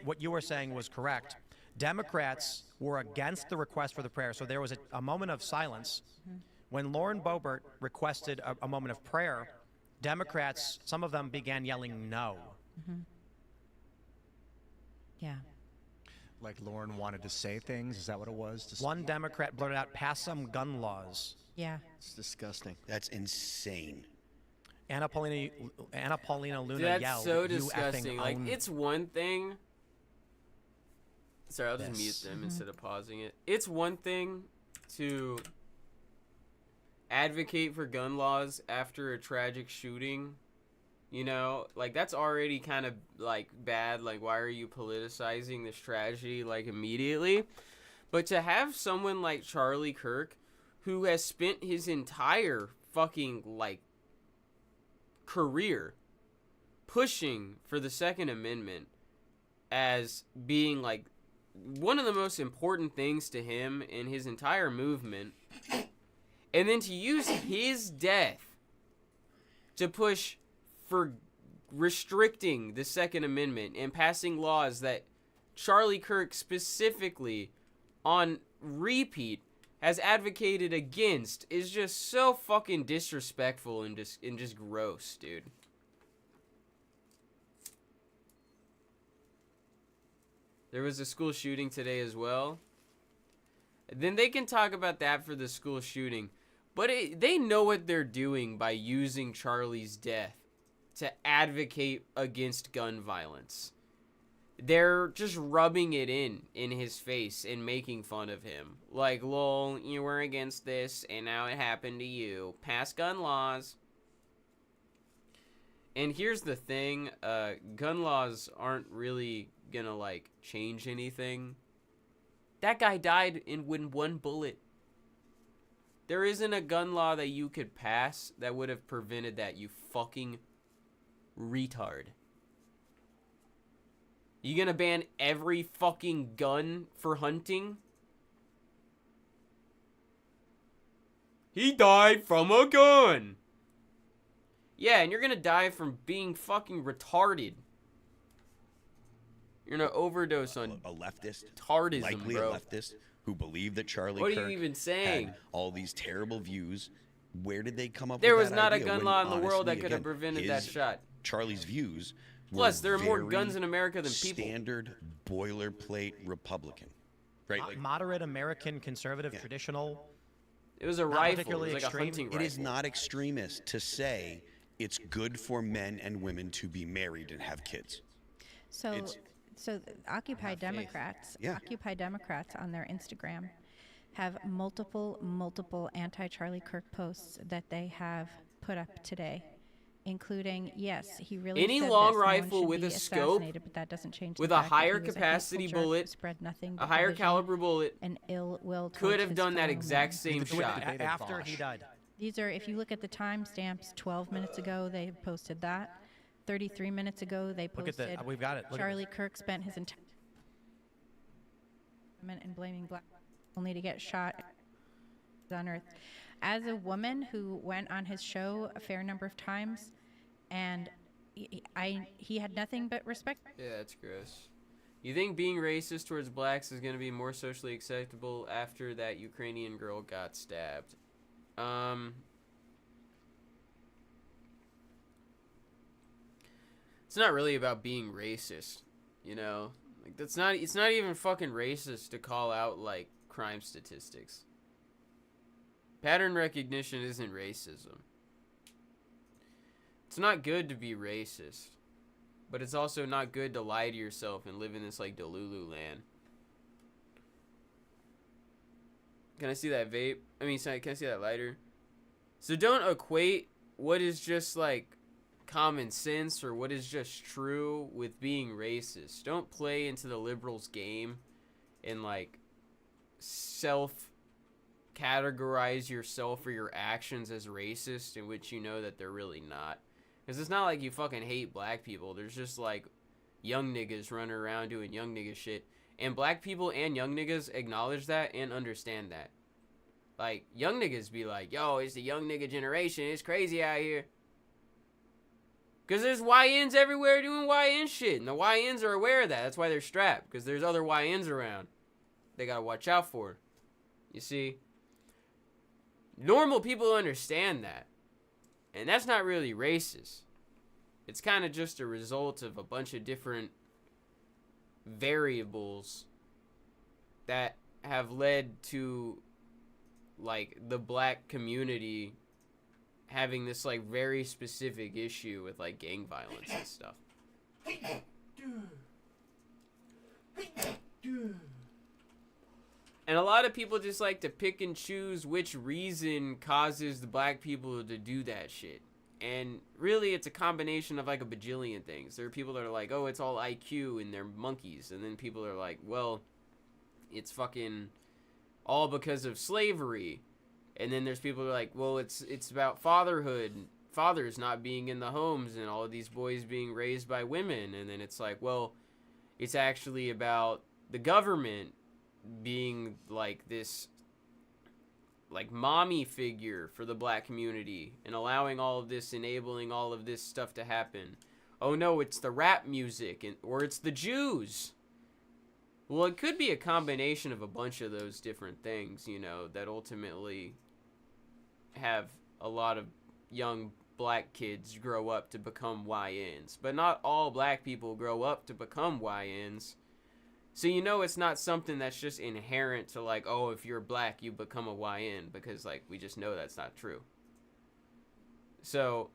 what you were saying was correct. Democrats were against the request for the prayer. So there was a moment of silence. When Lauren Boebert requested a moment of prayer, Democrats, some of them began yelling no. Yeah. Like Lauren wanted to say things? Is that what it was? One Democrat blurted out, pass some gun laws. Yeah. It's disgusting. That's insane. Anna Paulina Luna That's yelled, so "You disgusting. effing Like, own-" it's one thing. Sorry, I'll just mute Yes. them instead of pausing it. It's one thing to advocate for gun laws after a tragic shooting. You know, like, that's already kind of, like, bad. Like, why are you politicizing this tragedy, like, immediately? But to have someone like Charlie Kirk, who has spent his entire fucking, like, career pushing for the Second Amendment as being, like, one of the most important things to him in his entire movement, and then to use his death to push for restricting the Second Amendment and passing laws that Charlie Kirk specifically on repeat has advocated against is just so fucking disrespectful and just gross, dude. There was a school shooting today as well. Then they can talk about that for the school shooting. But they know what they're doing by using Charlie's death to advocate against gun violence. They're just rubbing it in his face and making fun of him. Like, lol, you were against this, and now it happened to you. Pass gun laws. And here's the thing, gun laws aren't really gonna, like, change anything. That guy died with one bullet. There isn't a gun law that you could pass that would have prevented that, you fucking retard. You gonna ban every fucking gun for hunting? He died from a gun! Yeah, and you're gonna die from being fucking retarded. You're gonna overdose on A leftist, tardism, likely bro. a leftist, who believed that Charlie What are Kirk you even saying? had all these terrible views. Where did they come up There with was that not a idea gun when, law in the world that honestly, could have again, prevented that his- shot. Charlie's views were Plus, there are more very guns in America than people. standard boilerplate Republican, right? Like, Moderate American, conservative, traditional. It was a Not rifle. It particularly was like extreme. a hunting rifle. it is not extremist to say it's good for men and women to be married and have kids. So, It's- Occupy Democrats, Yeah. Occupy Democrats on their Instagram have multiple anti-Charlie Kirk posts that they have put up today, including, yes, he really Any said long this, no one rifle should with be a scope, assassinated, but that doesn't change the with a fact that higher he was a capacity hateful jerk who bullet, spread nothing a but higher division caliber bullet, and ill will could towards have his done that fellow exact man. same shot. After he died. These are, if you look at the timestamps, 12 minutes ago they posted that. 33 minutes ago they Look at posted that. We've got it. Look at Charlie this. Kirk spent his entire and blaming black only to get shot on Earth. As a woman who went on his show a fair number of times, and he had nothing but respect. Yeah, that's gross. You think being racist towards blacks is going to be more socially acceptable after that Ukrainian girl got stabbed? It's not really about being racist, you know? Like, it's not even fucking racist to call out, like, crime statistics. Pattern recognition isn't racism. It's not good to be racist, but it's also not good to lie to yourself and live in this, like, Delulu land. Can I see that vape? I mean, sorry, can I see that lighter? So don't equate what is just, like, common sense or what is just true with being racist. Don't play into the liberals' game and, like, categorize yourself or your actions as racist in which you know that they're really not. Because it's not like you fucking hate black people. There's just, like, young niggas running around doing young nigga shit. And black people and young niggas acknowledge that and understand that. Like, young niggas be like, yo, it's the young nigga generation. It's crazy out here. Because there's YNs everywhere doing YN shit. And the YNs are aware of that. That's why they're strapped. Because there's other YNs around. They got to watch out for. You see? Normal people understand that. And that's not really racist. It's kind of just a result of a bunch of different variables that have led to, like, the black community having this, like, very specific issue with, like, gang violence and stuff. And a lot of people just like to pick and choose which reason causes the black people to do that shit. And really, it's a combination of, like, a bajillion things. There are people that are like, oh, it's all IQ and they're monkeys. And then people are like, well, it's fucking all because of slavery. And then there's people who are like, well, it's about fatherhood, fathers not being in the homes and all of these boys being raised by women. And then it's like, well, it's actually about the government being like this, like, mommy figure for the black community and allowing all of this, enabling all of this stuff to happen. Oh no, it's the rap music, or it's the Jews. Well, it could be a combination of a bunch of those different things, you know, that ultimately have a lot of young black kids grow up to become YNs. But not all black people grow up to become YNs. So you know it's not something that's just inherent to, like, oh, if you're black, you become a YN, because, like, we just know that's not true. So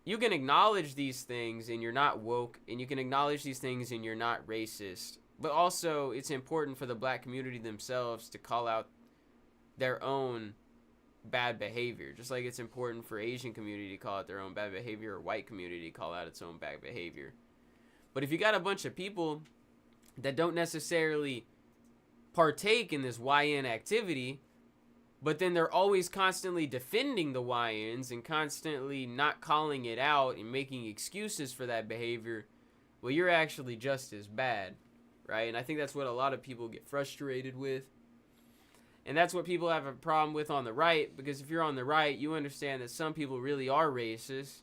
you can acknowledge these things and you're not woke, and you can acknowledge these things and you're not racist. But also, it's important for the black community themselves to call out their own bad behavior. Just like it's important for Asian community to call out their own bad behavior, or white community to call out its own bad behavior. But if you got a bunch of people that don't necessarily partake in this YN activity, but then they're always constantly defending the YNs and constantly not calling it out and making excuses for that behavior, well, you're actually just as bad, right? And I think that's what a lot of people get frustrated with. And that's what people have a problem with on the right, because if you're on the right, you understand that some people really are racist.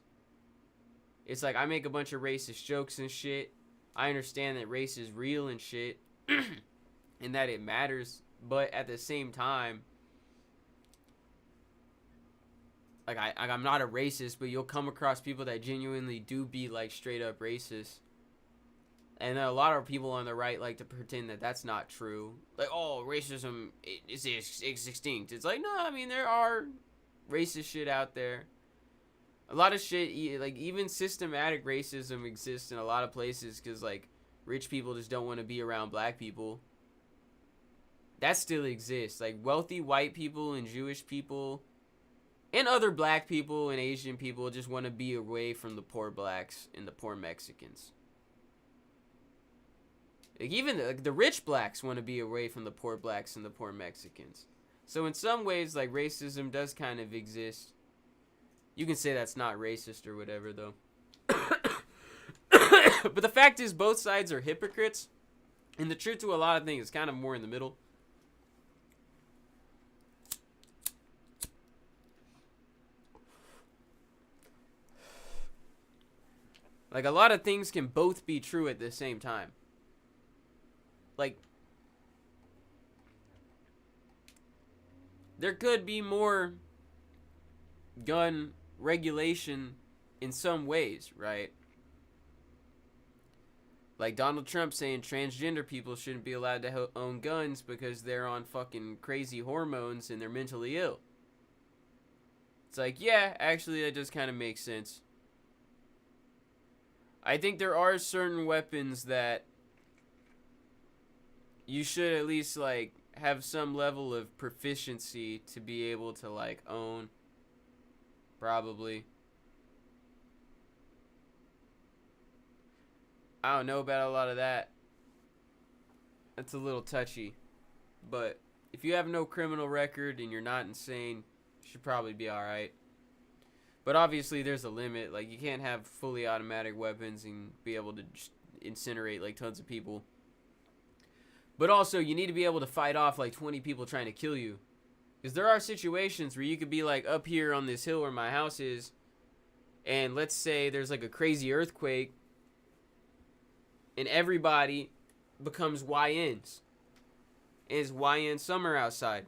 It's like, I make a bunch of racist jokes and shit. I understand that race is real and shit, and that it matters, but at the same time, like, I'm not a racist, but you'll come across people that genuinely do be, like, straight up racist. And a lot of people on the right like to pretend that that's not true. Like, oh, racism is extinct. It's like, no, I mean, there are racist shit out there. A lot of shit, like, even systematic racism exists in a lot of places because, like, rich people just don't want to be around black people. That still exists. Like, wealthy white people and Jewish people and other black people and Asian people just want to be away from the poor blacks and the poor Mexicans. Like, even the rich blacks want to be away from the poor blacks and the poor Mexicans. So in some ways, like, racism does kind of exist. You can say that's not racist or whatever, though. But the fact is, both sides are hypocrites. And the truth to a lot of things is kind of more in the middle. Like, a lot of things can both be true at the same time. Like, there could be more gun regulation in some ways, right? Like Donald Trump saying transgender people shouldn't be allowed to own guns because they're on fucking crazy hormones and they're mentally ill. It's like, yeah, actually that does kind of make sense. I think there are certain weapons that you should at least, like, have some level of proficiency to be able to, like, own. Probably. I don't know about a lot of that. That's a little touchy. But if you have no criminal record and you're not insane, you should probably be alright. But obviously there's a limit. Like, you can't have fully automatic weapons and be able to just incinerate, like, tons of people. But also, you need to be able to fight off, like, 20 people trying to kill you. Because there are situations where you could be like up here on this hill where my house is, and let's say there's like a crazy earthquake, and everybody becomes YNs. And it's YN summer outside.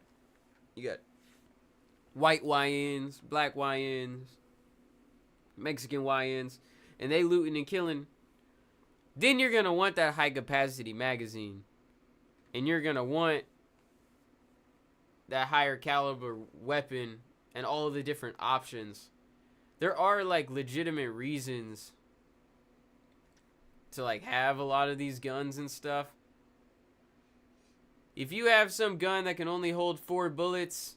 You got white YNs, black YNs, Mexican YNs, and they looting and killing. Then you're going to want that high capacity magazine. And you're going to want that higher caliber weapon and all of the different options. There are like legitimate reasons to like have a lot of these guns and stuff. If you have some gun that can only hold 4 bullets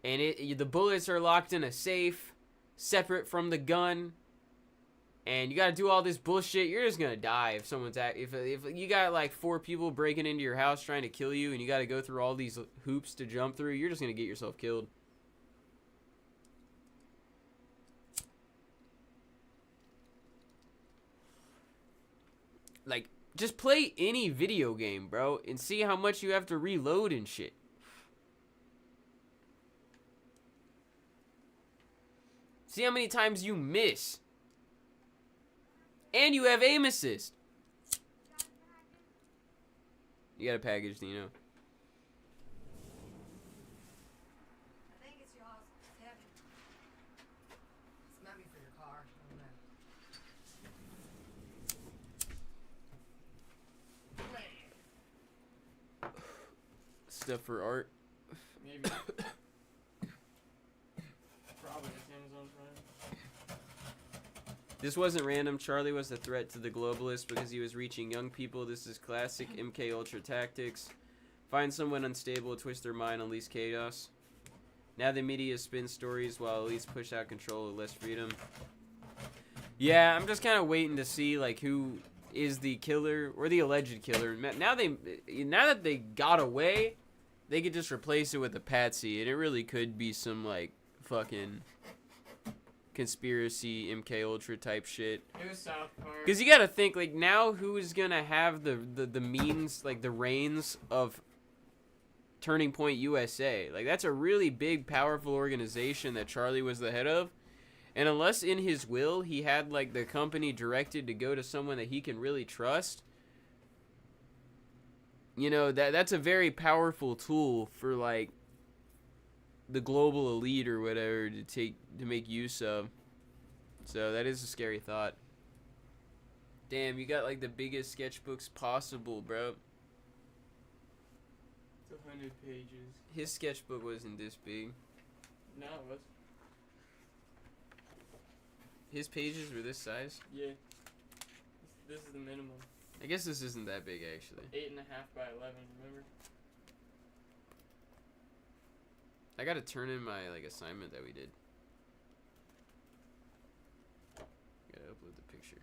and the bullets are locked in a safe separate from the gun, and you got to do all this bullshit, you're just gonna die if someone's if you got like 4 people breaking into your house trying to kill you, and you got to go through all these hoops to jump through. You're just gonna get yourself killed. Like, just play any video game, bro, and see how much you have to reload and shit. See how many times you miss. And you have aim assist. You got a package, Dino. I think it's yours. It's heavy. It's maybe for your car. I don't know. Stuff for art. Maybe. Probably it's Amazon Prime. This wasn't random. Charlie was the threat to the globalists because he was reaching young people. This is classic MK Ultra tactics. Find someone unstable, twist their mind, unleash chaos. Now the media spins stories while elites push out control with less freedom. Yeah, I'm just kind of waiting to see like who is the killer or the alleged killer. Now that they got away, they could just replace it with a patsy, and it really could be some like fucking conspiracy MK Ultra type shit. It was South Park. Because you gotta think, like, now who is gonna have the means, like the reins of Turning Point USA? Like, that's a really big, powerful organization that Charlie was the head of. And unless in his will he had like the company directed to go to someone that he can really trust, you know, that's a very powerful tool for like the global elite or whatever to make use of. So that is a scary thought. Damn, you got like the biggest sketchbooks possible, bro. It's 100 pages. His sketchbook wasn't this big. No, it was. His pages were this size? Yeah. This is the minimum. I guess this isn't that big actually. 8.5 by 11, remember? I gotta turn in my like assignment that we did. Gotta upload the picture.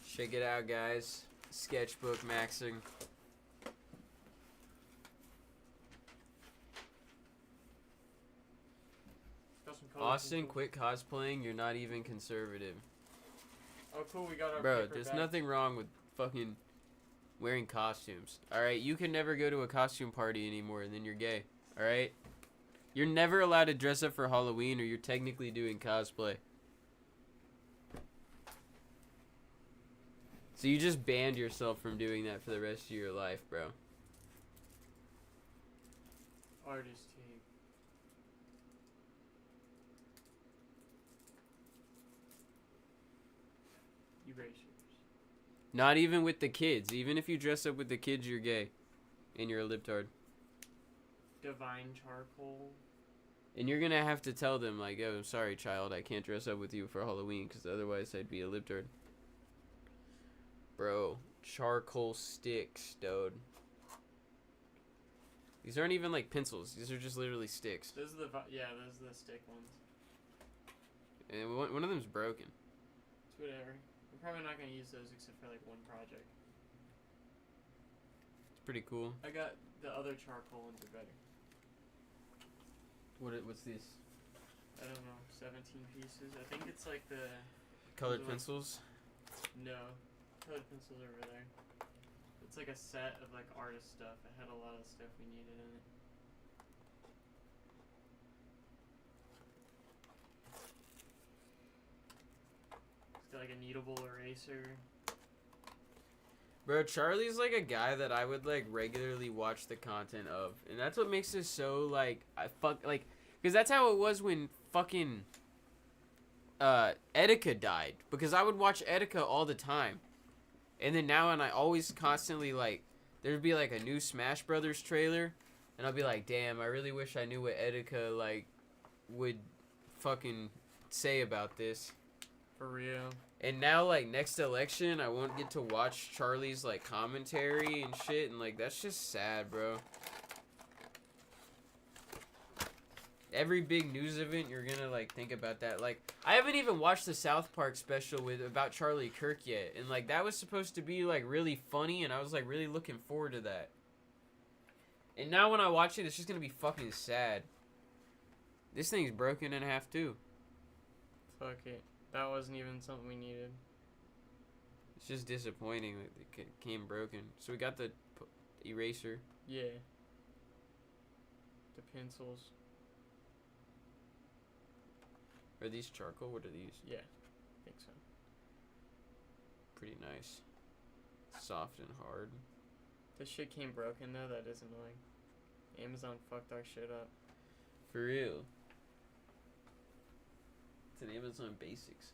Check it out, guys. Sketchbook maxing. Austin, quit cosplaying. You're not even conservative. Oh, cool. We got our Bro, paper there's back. nothing wrong with fucking wearing costumes. Alright, you can never go to a costume party anymore and then you're gay. Alright? You're never allowed to dress up for Halloween or you're technically doing cosplay. So you just banned yourself from doing that for the rest of your life, bro. Artist tape. Erasers. Not even with the kids. Even if you dress up with the kids, you're gay. And you're a libtard. Divine charcoal. And you're gonna have to tell them, like, oh, I'm sorry, child, I can't dress up with you for Halloween, because otherwise I'd be a libtard. Bro, charcoal sticks, dude. These aren't even, like, pencils. These are just literally sticks. Those are those are the stick ones. And one of them's broken. It's whatever. We're probably not gonna use those except for, like, one project. It's pretty cool. I got the other charcoal ones are better. What's this? I don't know, 17 pieces. I think it's like the... Colored those are like- pencils? No. Colored pencils are over there. But It's like a set of like artist stuff. It had a lot of stuff we needed in it. It's got like a kneadable eraser. Bro, Charlie's like a guy that I would like regularly watch the content of, and that's what makes it so like because that's how it was when fucking Etika died, because I would watch Etika all the time, and then now and I always constantly like there'd be like a new Smash Brothers trailer, and I'll be like, damn, I really wish I knew what Etika like would fucking say about this. For real. And now, like, next election, I won't get to watch Charlie's, like, commentary and shit. And, like, that's just sad, bro. Every big news event, you're gonna, like, think about that. Like, I haven't even watched the South Park special about Charlie Kirk yet. And, like, that was supposed to be, like, really funny. And I was, like, really looking forward to that. And now when I watch it, it's just gonna be fucking sad. This thing's broken in half, too. Fuck it. That wasn't even something we needed. It's just disappointing that it came broken. So we got the eraser. Yeah. The pencils. Are these charcoal? What are these? Yeah, I think so. Pretty nice. Soft and hard. This shit came broken though, that is annoying. Amazon fucked our shit up. For real. It's an Amazon Basics.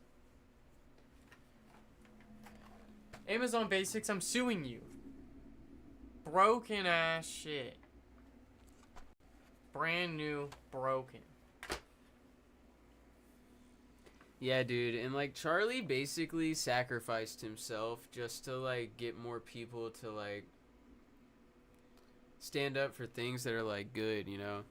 Amazon Basics, I'm suing you. Broken ass shit. Brand new, broken. Yeah, dude, and like Charlie basically sacrificed himself just to like get more people to like stand up for things that are like good, you know?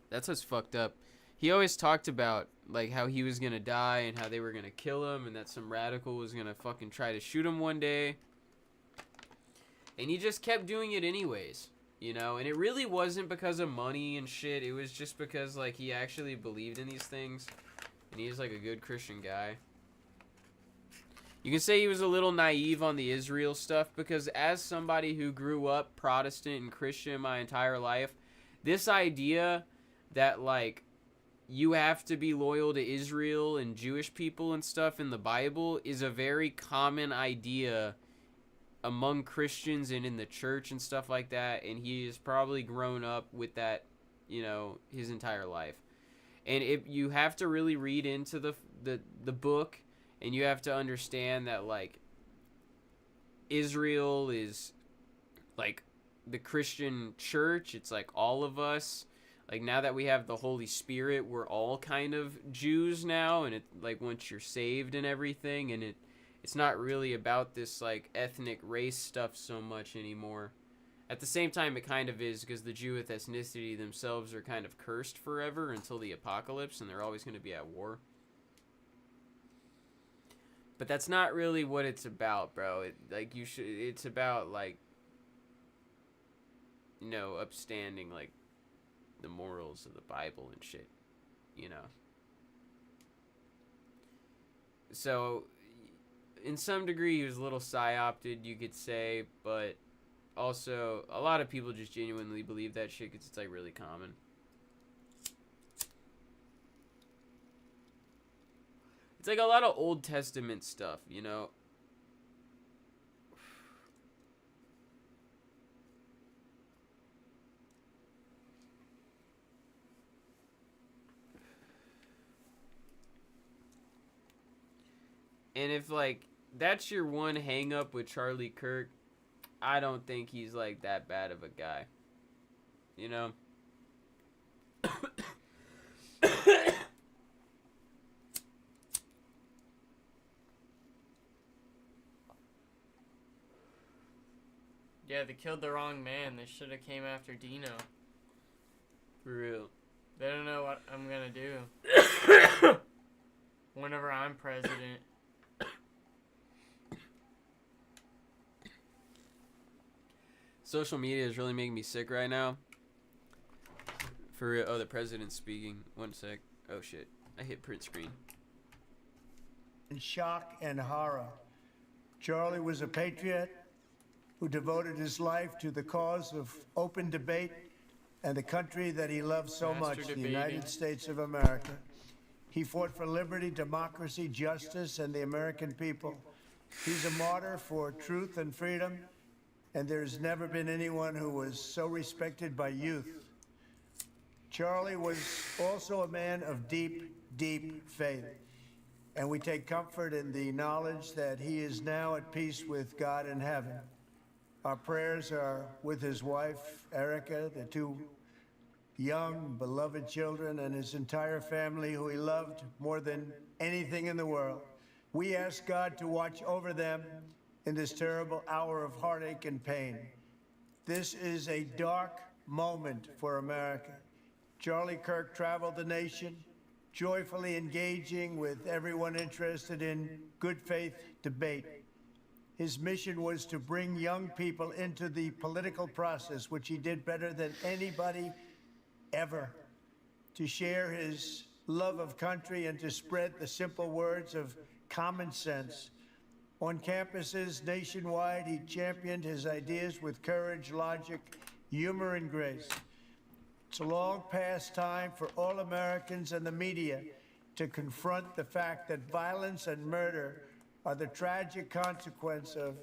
That's what's fucked up. He always talked about like how he was gonna die and how they were gonna kill him and that some radical was gonna fucking try to shoot him one day. And he just kept doing it anyways, you know? And it really wasn't because of money and shit. It was just because like he actually believed in these things. And he's like a good Christian guy. You can say he was a little naive on the Israel stuff because as somebody who grew up Protestant and Christian my entire life, this idea that like you have to be loyal to Israel and Jewish people and stuff in the Bible is a very common idea among Christians and in the church and stuff like that. And he has probably grown up with that, you know, his entire life. And if you have to really read into the book, and you have to understand that like Israel is like the Christian church. It's like all of us. Like now that we have the Holy Spirit, we're all kind of Jews now, and it like once you're saved and everything, and it's not really about this like ethnic race stuff so much anymore. At the same time, it kind of is because the Jewish ethnicity themselves are kind of cursed forever until the apocalypse, and they're always going to be at war. But that's not really what it's about, bro. It's about like, you know, upstanding like the morals of the Bible and shit, you know. So, in some degree, he was a little psyopted, you could say, but also, a lot of people just genuinely believe that shit because it's, like, really common. It's, like, a lot of Old Testament stuff, you know? And if, like, that's your one hang-up with Charlie Kirk, I don't think he's, like, that bad of a guy. You know? Yeah, they killed the wrong man. They should have came after Dino. For real. They don't know what I'm gonna do. Whenever I'm president. Social media is really making me sick right now. For real. Oh, the president's speaking. One sec. Oh, shit. I hit print screen. In shock and horror. Charlie was a patriot. who devoted his life to the cause of open debate and the country that he loved so Master much, the debating. United States of America. He fought for liberty, democracy, justice, and the American people. He's a martyr for truth and freedom, and there's never been anyone who was so respected by youth. Charlie was also a man of deep, deep faith, and we take comfort in the knowledge that he is now at peace with God in heaven. Our prayers are with his wife, Erica, the two young, beloved children, and his entire family, who he loved more than anything in the world. We ask God to watch over them in this terrible hour of heartache and pain. This is a dark moment for America. Charlie Kirk traveled the nation, joyfully engaging with everyone interested in good faith debate. His mission was to bring young people into the political process, which he did better than anybody ever, to share his love of country and to spread the simple words of common sense. On campuses nationwide, he championed his ideas with courage, logic, humor, and grace. It's a long past time for all Americans and the media to confront the fact that violence and murder are the tragic consequence of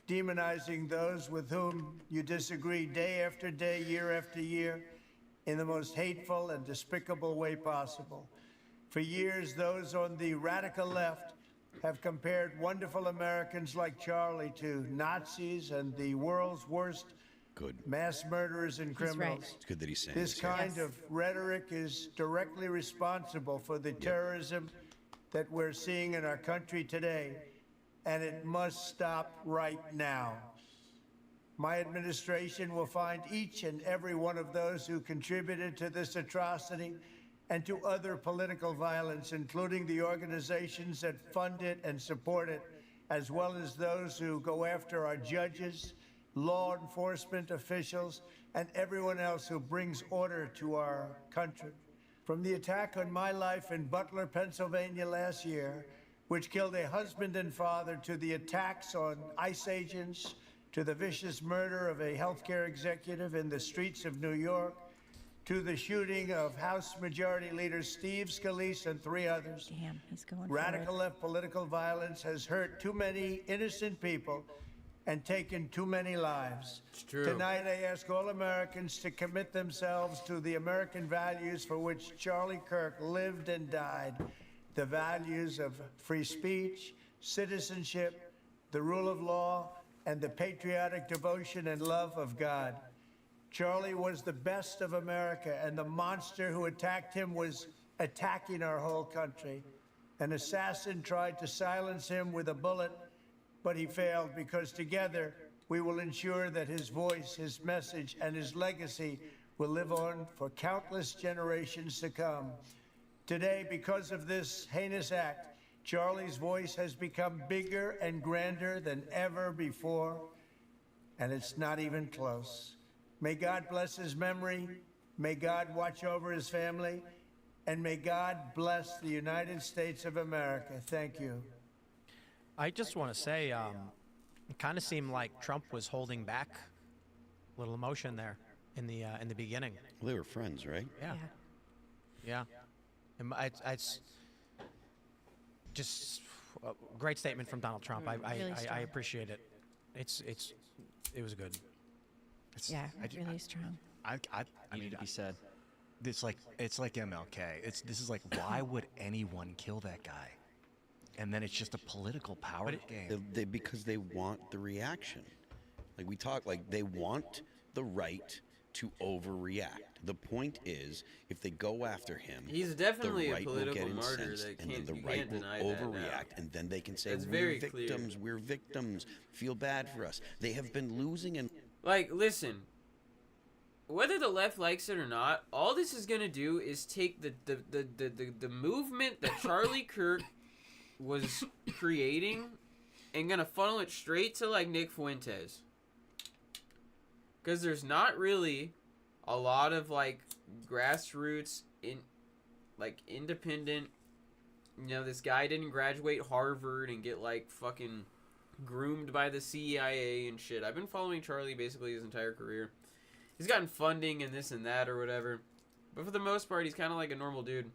demonizing those with whom you disagree day after day, year after year, in the most hateful and despicable way possible. For years, those on the radical left have compared wonderful Americans like Charlie to Nazis and the world's worst mass murderers and criminals. right. It's good that he's saying This kind of rhetoric is directly responsible for the terrorism that we're seeing in our country today, and it must stop right now. My administration will find each and every one of those who contributed to this atrocity and to other political violence, including the organizations that fund it and support it, as well as those who go after our judges, law enforcement officials, and everyone else who brings order to our country. From the attack on my life in Butler, Pennsylvania last year, which killed a husband and father, to the attacks on ICE agents, to the vicious murder of a healthcare executive in the streets of New York, to the shooting of House Majority Leader Steve Scalise and 3 others. Damn, he's going Radical for it. left political violence has hurt too many innocent people and taken too many lives. It's true. Tonight, I ask all Americans to commit themselves to the American values for which Charlie Kirk lived and died, the values of free speech, citizenship, the rule of law, and the patriotic devotion and love of God. Charlie was the best of America, and the monster who attacked him was attacking our whole country. An assassin tried to silence him with a bullet, but he failed, because together we will ensure that his voice, his message, and his legacy will live on for countless generations to come. Today, because of this heinous act, Charlie's voice has become bigger and grander than ever before, and it's not even close. May God bless his memory, may God watch over his family, and may God bless the United States of America. Thank you. I just want to say, it kind of seemed like Trump was holding back a little emotion there in the beginning. Well, they were friends, right? Yeah. Yeah. And it's just a great statement from Donald Trump. Really I strong. appreciate it. It was good. Yeah, really strong. I Needed to be said. it's like MLK. This is like, why would anyone kill that guy? And then it's just a political power game. Because they want the reaction. Like we talk, like they want the right to overreact. The point is, if they go after him, he's definitely the a right will political get martyr incensed, that and then can't, the you right can't will deny that now. overreact, and then they can say, That's we're very victims, clear. we're victims, feel bad for us. They have been losing and Like, listen, whether the left likes it or not, all this is gonna do is take the movement that Charlie Kirk was creating and gonna funnel it straight to like Nick Fuentes. Because there's not really a lot of like grassroots independent. You know, this guy didn't graduate Harvard and get like fucking groomed by the CIA and shit. I've been following Charlie basically his entire career. He's gotten funding and this and that or whatever. But for the most part, he's kind of like a normal dude.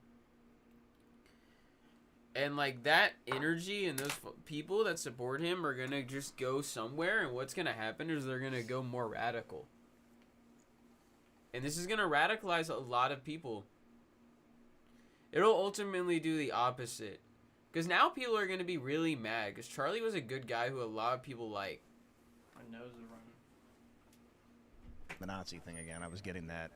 And, like, that energy and those people that support him are going to just go somewhere. And what's going to happen is they're going to go more radical. And this is going to radicalize a lot of people. It'll ultimately do the opposite. Because now people are going to be really mad. Because Charlie was a good guy who a lot of people like. My nose is running. The Nazi thing again. I was getting that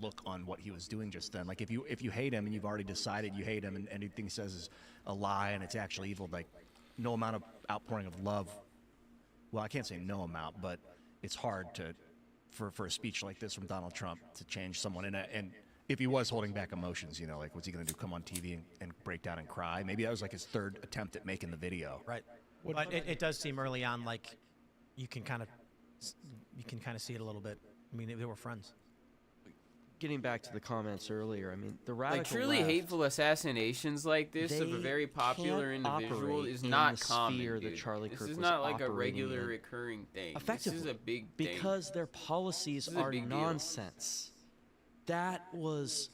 look on what he was doing just then. Like if you hate him and you've already decided you hate him and anything he says is a lie and it's actually evil, like no amount of outpouring of love. Well, I can't say no amount, but it's hard for a speech like this from Donald Trump to change someone. And if he was holding back emotions, you know, like what's he going to do? Come on TV and break down and cry? Maybe that was like his third attempt at making the video. Right. But it does seem early on like you can kind of see it a little bit. I mean, they were friends. Getting back to the comments earlier, I mean, the radical like truly left, hateful assassinations like this of a very popular individual is not common. That Charlie this Kirk is was not like a operating regular in. recurring thing. Effectively, this is a big thing. because their policies are nonsense. That was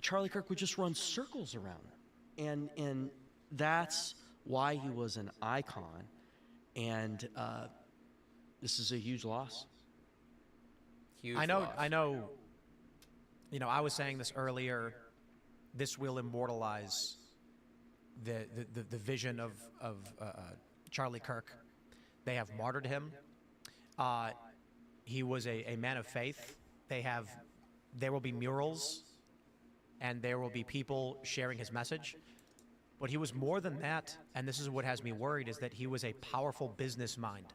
Charlie Kirk would just run circles around, and that's why he was an icon, and this is a huge loss. Huge I know. loss. You know, I was saying this earlier. This will immortalize the vision of Charlie Kirk. They have martyred him. He was a man of faith. There will be murals, and there will be people sharing his message. But he was more than that, and this is what has me worried, is that he was a powerful business mind.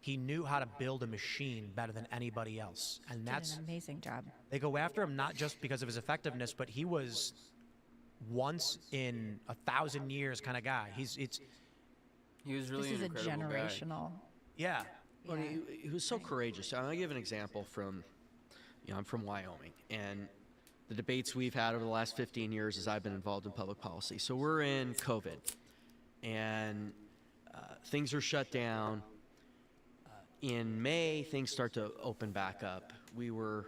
He knew how to build a machine better than anybody else, and that's an amazing job. They go after him not just because of his effectiveness, but he was once in 1,000 years kind of guy. He was really this an is a incredible generational. guy. Yeah. Well, he was so courageous. I'll give an example from, I'm from Wyoming, and the debates we've had over the last 15 years as I've been involved in public policy. So we're in COVID, and things are shut down. In May, things start to open back up. We were,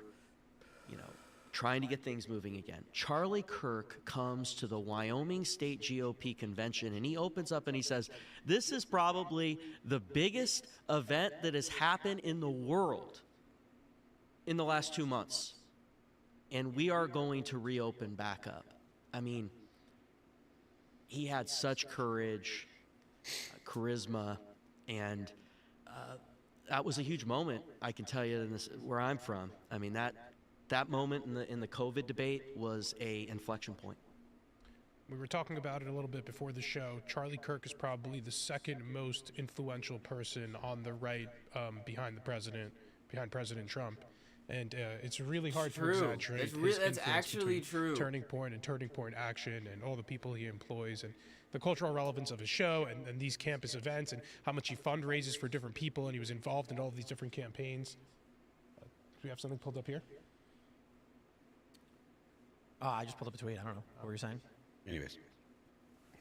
trying to get things moving again. Charlie Kirk comes to the Wyoming State GOP convention, and he opens up and he says, "This is probably the biggest event that has happened in the world in the last 2 months, and we are going to reopen back up." I mean, he had such courage, charisma, and that was a huge moment, I can tell you, where I'm from. I mean, that moment in the COVID debate was a inflection point. We were talking about it a little bit before the show. Charlie Kirk is probably the second most influential person on the right behind President Trump. And it's really hard to exaggerate his that's actually true. Turning Point and Turning Point Action and all the people he employs and the cultural relevance of his show and these campus events and how much he fundraises for different people, and he was involved in all of these different campaigns. Do we have something pulled up here? I just pulled up a tweet. I don't know. What were you saying? Anyways,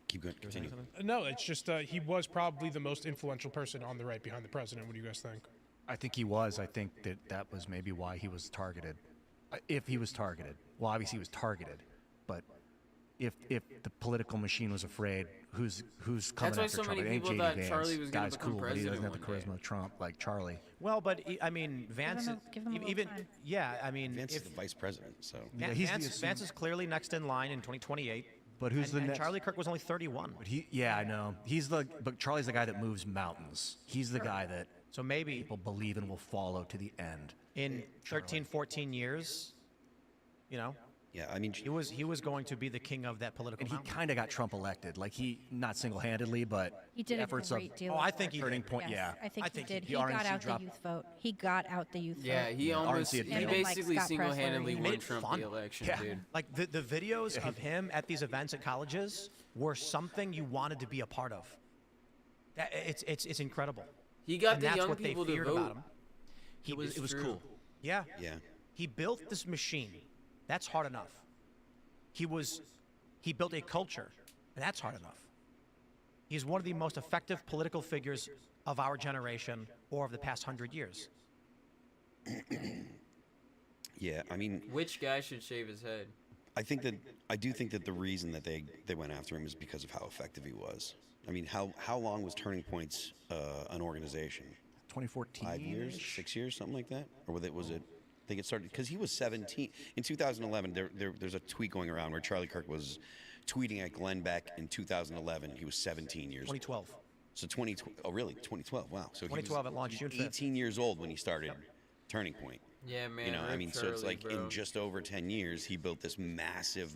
keep going. Continue. No, it's just he was probably the most influential person on the right behind the president. What do you guys think? I think he was. I think that was maybe why he was targeted. If he was targeted. Well, obviously he was targeted. But if the political machine was afraid, who's coming after Trump? It ain't JD Vance. Charlie was Guy's cool, but he doesn't have the president charisma of Trump like Charlie. Well, but I mean, Vance, Give him a even little time. yeah, I mean, Vance is the vice president, so. Yeah, he's the Vance is clearly next in line in 2028. But who's the and next? Charlie Kirk was only 31. But I know. But Charlie's the guy that moves mountains. He's the guy that So maybe people believe and will follow to the end. in 13, 14 years, Yeah, I mean, he was going to be the king of that political And he mountain. kind of got Trump elected. Like not single-handedly, but He did a efforts great of deal. Oh, of I think work. he Turning did. Point. Yes, Yeah, I think he did. the He got RNC out the dropped- youth vote. He got out the youth Yeah, vote. he almost, RNC he Him and, like, basically Scott Presler, single-handedly he won made it Trump fun. the election, Yeah. dude. Like the videos of him at these events at colleges were something you wanted to be a part of. It's incredible. He got And the that's young what they people to feared vote. about him. It was true. cool. Yeah. Yeah. He built this machine. That's hard enough. He built a culture, and that's hard enough. He's one of the most effective political figures of our generation or of the past 100 years. Yeah, I mean, Which guy should shave his head? I do think that the reason that they went after him is because of how effective he was. I mean, how long was Turning Point's an organization? 2014. 5 years, 6 years, something like that, or was it? I think it started because he was 17 in 2011. There's a tweet going around where Charlie Kirk was tweeting at Glenn Beck in 2011. He was 17 years. 2012. So 2012. Oh, really? 2012. Wow. So 2012 at launch, June 5th. 18 years old when he started Turning Point. Yeah, man. You know, I rip mean, so Charlie, it's like bro. in just over 10 years, he built this massive,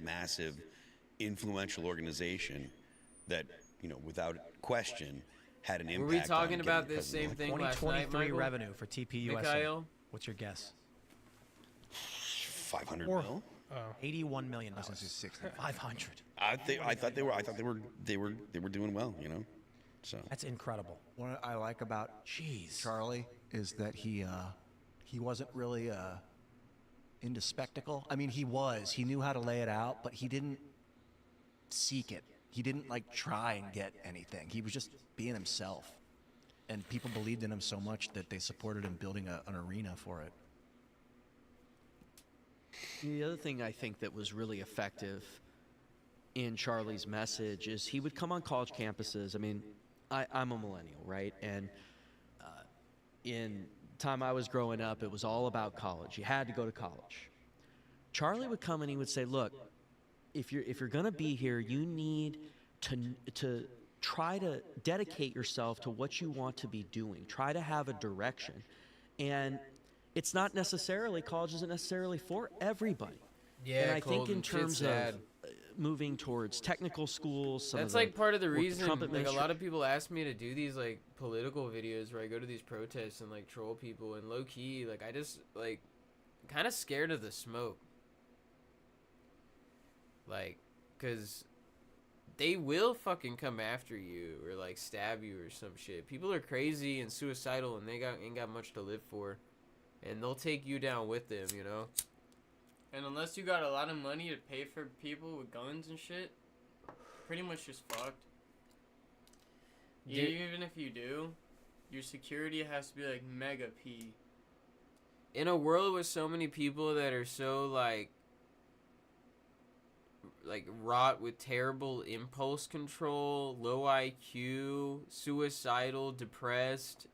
influential organization that, you know, without question, had an impact. Were we talking on getting about the this same president thing elected. last night, 2023 Michael? revenue for TPUSA. Mikhail? What's your guess? 500 Or- mil. 81 million dollars. 500. I thought they were doing well, you know. So That's incredible. What I like about Charlie is that he wasn't really into spectacle. I mean, he was. He knew how to lay it out, but he didn't seek it. He didn't like try and get anything. He was just being himself, and people believed in him so much that they supported him building an arena for it. The other thing I think that was really effective in Charlie's message is he would come on college campuses. I mean, I'm a millennial, right? And in time I was growing up, it was all about college. You had to go to college. Charlie would come and he would say, look, if you're going to be here, you need to try to dedicate yourself to what you want to be doing. Try to have a direction. And it's not necessarily, college isn't necessarily for everybody. Yeah, and I think Colton, in shit's terms of sad. moving towards technical schools, That's like part of the what the reason. Trump Like a administration- lot of people ask me to do these like political videos where I go to these protests and like troll people, and low key, like I just like kind of scared of the smoke. Like, cause they will fucking come after you or like stab you or some shit. People are crazy and suicidal, and they ain't got much to live for, and they'll take you down with them, you know. And unless you got a lot of money to pay for people with guns and shit, pretty much just fucked. Dude. Even if you do, your security has to be like mega P. In a world with so many people that are so like wrought with terrible impulse control, low IQ, suicidal, depressed,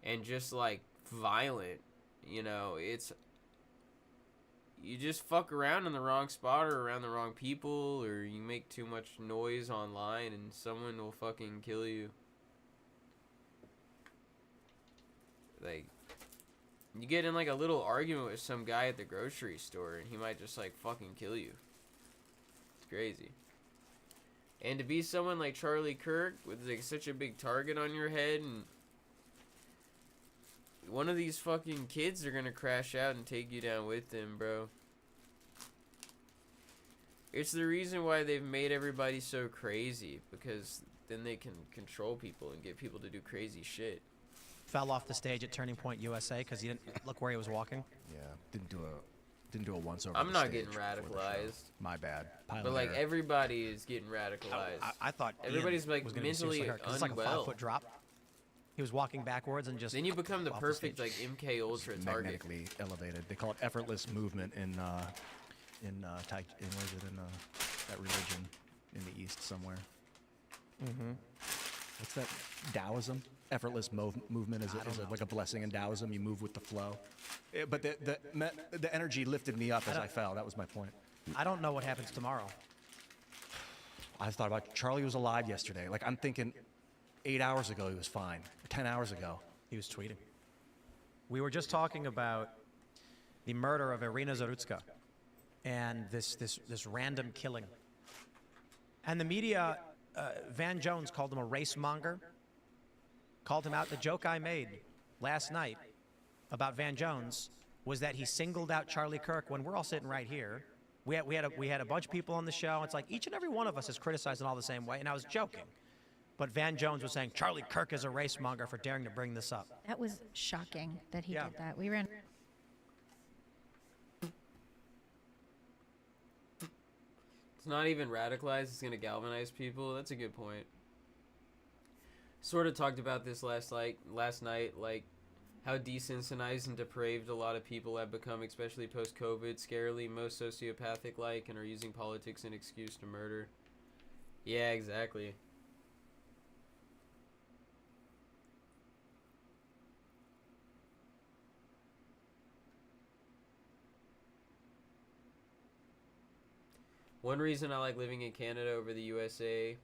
and just like violent, you know, you just fuck around in the wrong spot or around the wrong people, or you make too much noise online and someone will fucking kill you. Like, you get in like a little argument with some guy at the grocery store and he might just like fucking kill you. It's crazy. And to be someone like Charlie Kirk with like such a big target on your head, and one of these fucking kids are gonna crash out and take you down with them, bro. It's the reason why they've made everybody so crazy, because then they can control people and get people to do crazy shit. Fell off the stage at Turning Point USA because he didn't look where he was walking. Yeah, didn't do a once over. I'm the not stage getting before the show. radicalized. My bad. But like error. everybody is getting radicalized. I thought everybody's Ian like was gonna be mentally seriously hurt 'cause it's like a unwell. 5-foot drop. He was walking backwards and just. Then you become the off perfect stage. like MK Ultra target. Magnetically elevated. They call it effortless movement in that religion in the East somewhere. Mm-hmm. What's that? Taoism. Effortless movement is like a blessing in Taoism. You move with the flow. But the energy lifted me up as I fell. That was my point. I don't know what happens tomorrow. I thought about Charlie was alive yesterday. Like I'm thinking 8 hours ago he was fine. 10 hours ago. He was tweeting. We were just talking about the murder of Irina Zarutska and this random killing. And the media, Van Jones called him a race monger, called him out. The joke I made last night about Van Jones was that he singled out Charlie Kirk when we're all sitting right here. We had a bunch of people on the show. It's like each and every one of us is criticized in all the same way, and I was joking. But Van Jones was saying Charlie Kirk is a race monger for daring to bring this up. That was shocking that he did that. We ran. It's not even radicalized. It's gonna galvanize people. That's a good point. sort of talked about this last night, like how desensitized and depraved a lot of people have become, especially post-COVID, scarily most sociopathic-like, and are using politics as an excuse to murder. Yeah, exactly. One reason I like living in Canada over the USA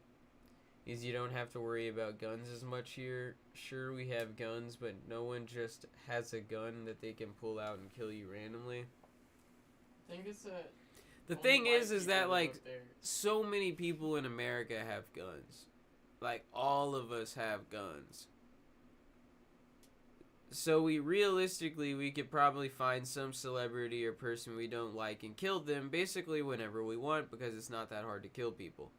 is you don't have to worry about guns as much here. Sure, we have guns, but no one just has a gun that they can pull out and kill you randomly. I think it's a... The thing is that, like, so many people in America have guns. Like, all of us have guns. So we could probably find some celebrity or person we don't like and kill them basically whenever we want, because it's not that hard to kill people.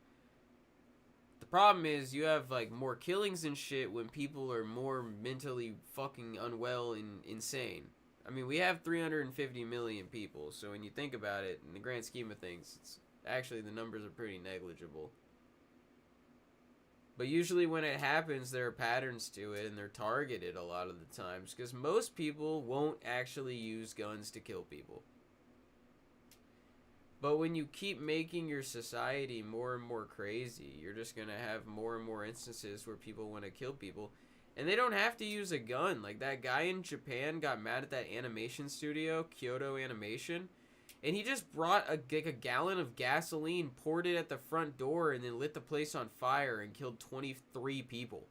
The problem is you have, like, more killings and shit when people are more mentally fucking unwell and insane. I mean, we have 350 million people, so when you think about it, in the grand scheme of things, it's actually the numbers are pretty negligible. But usually when it happens, there are patterns to it, and they're targeted a lot of the times, because most people won't actually use guns to kill people. But when you keep making your society more and more crazy, you're just going to have more and more instances where people want to kill people. And they don't have to use a gun. Like, that guy in Japan got mad at that animation studio, Kyoto Animation, and he just brought a gallon of gasoline, poured it at the front door, and then lit the place on fire and killed 23 people.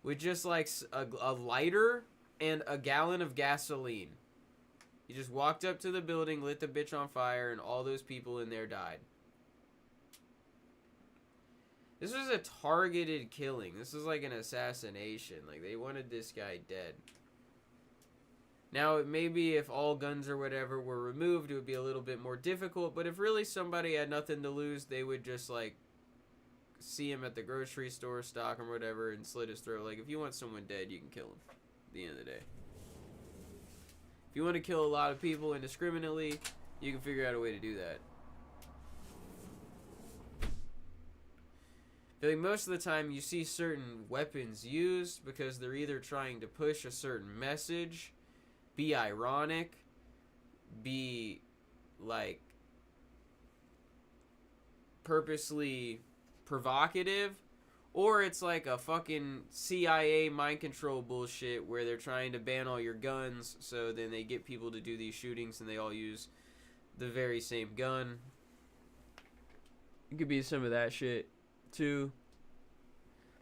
With just, like, a lighter and a gallon of gasoline. He just walked up to the building, lit the bitch on fire, and all those people in there died. This was a targeted killing. This was like an assassination. Like, they wanted this guy dead. Now, maybe if all guns or whatever were removed, it would be a little bit more difficult. But if really somebody had nothing to lose, they would just, like, see him at the grocery store, stock him or whatever, and slit his throat. Like, if you want someone dead, you can kill him at the end of the day. If you want to kill a lot of people indiscriminately, you can figure out a way to do that. I feel like most of the time you see certain weapons used because they're either trying to push a certain message, be ironic, be, like, purposely provocative, or it's like a fucking CIA mind control bullshit where they're trying to ban all your guns, so then they get people to do these shootings and they all use the very same gun. It could be some of that shit too.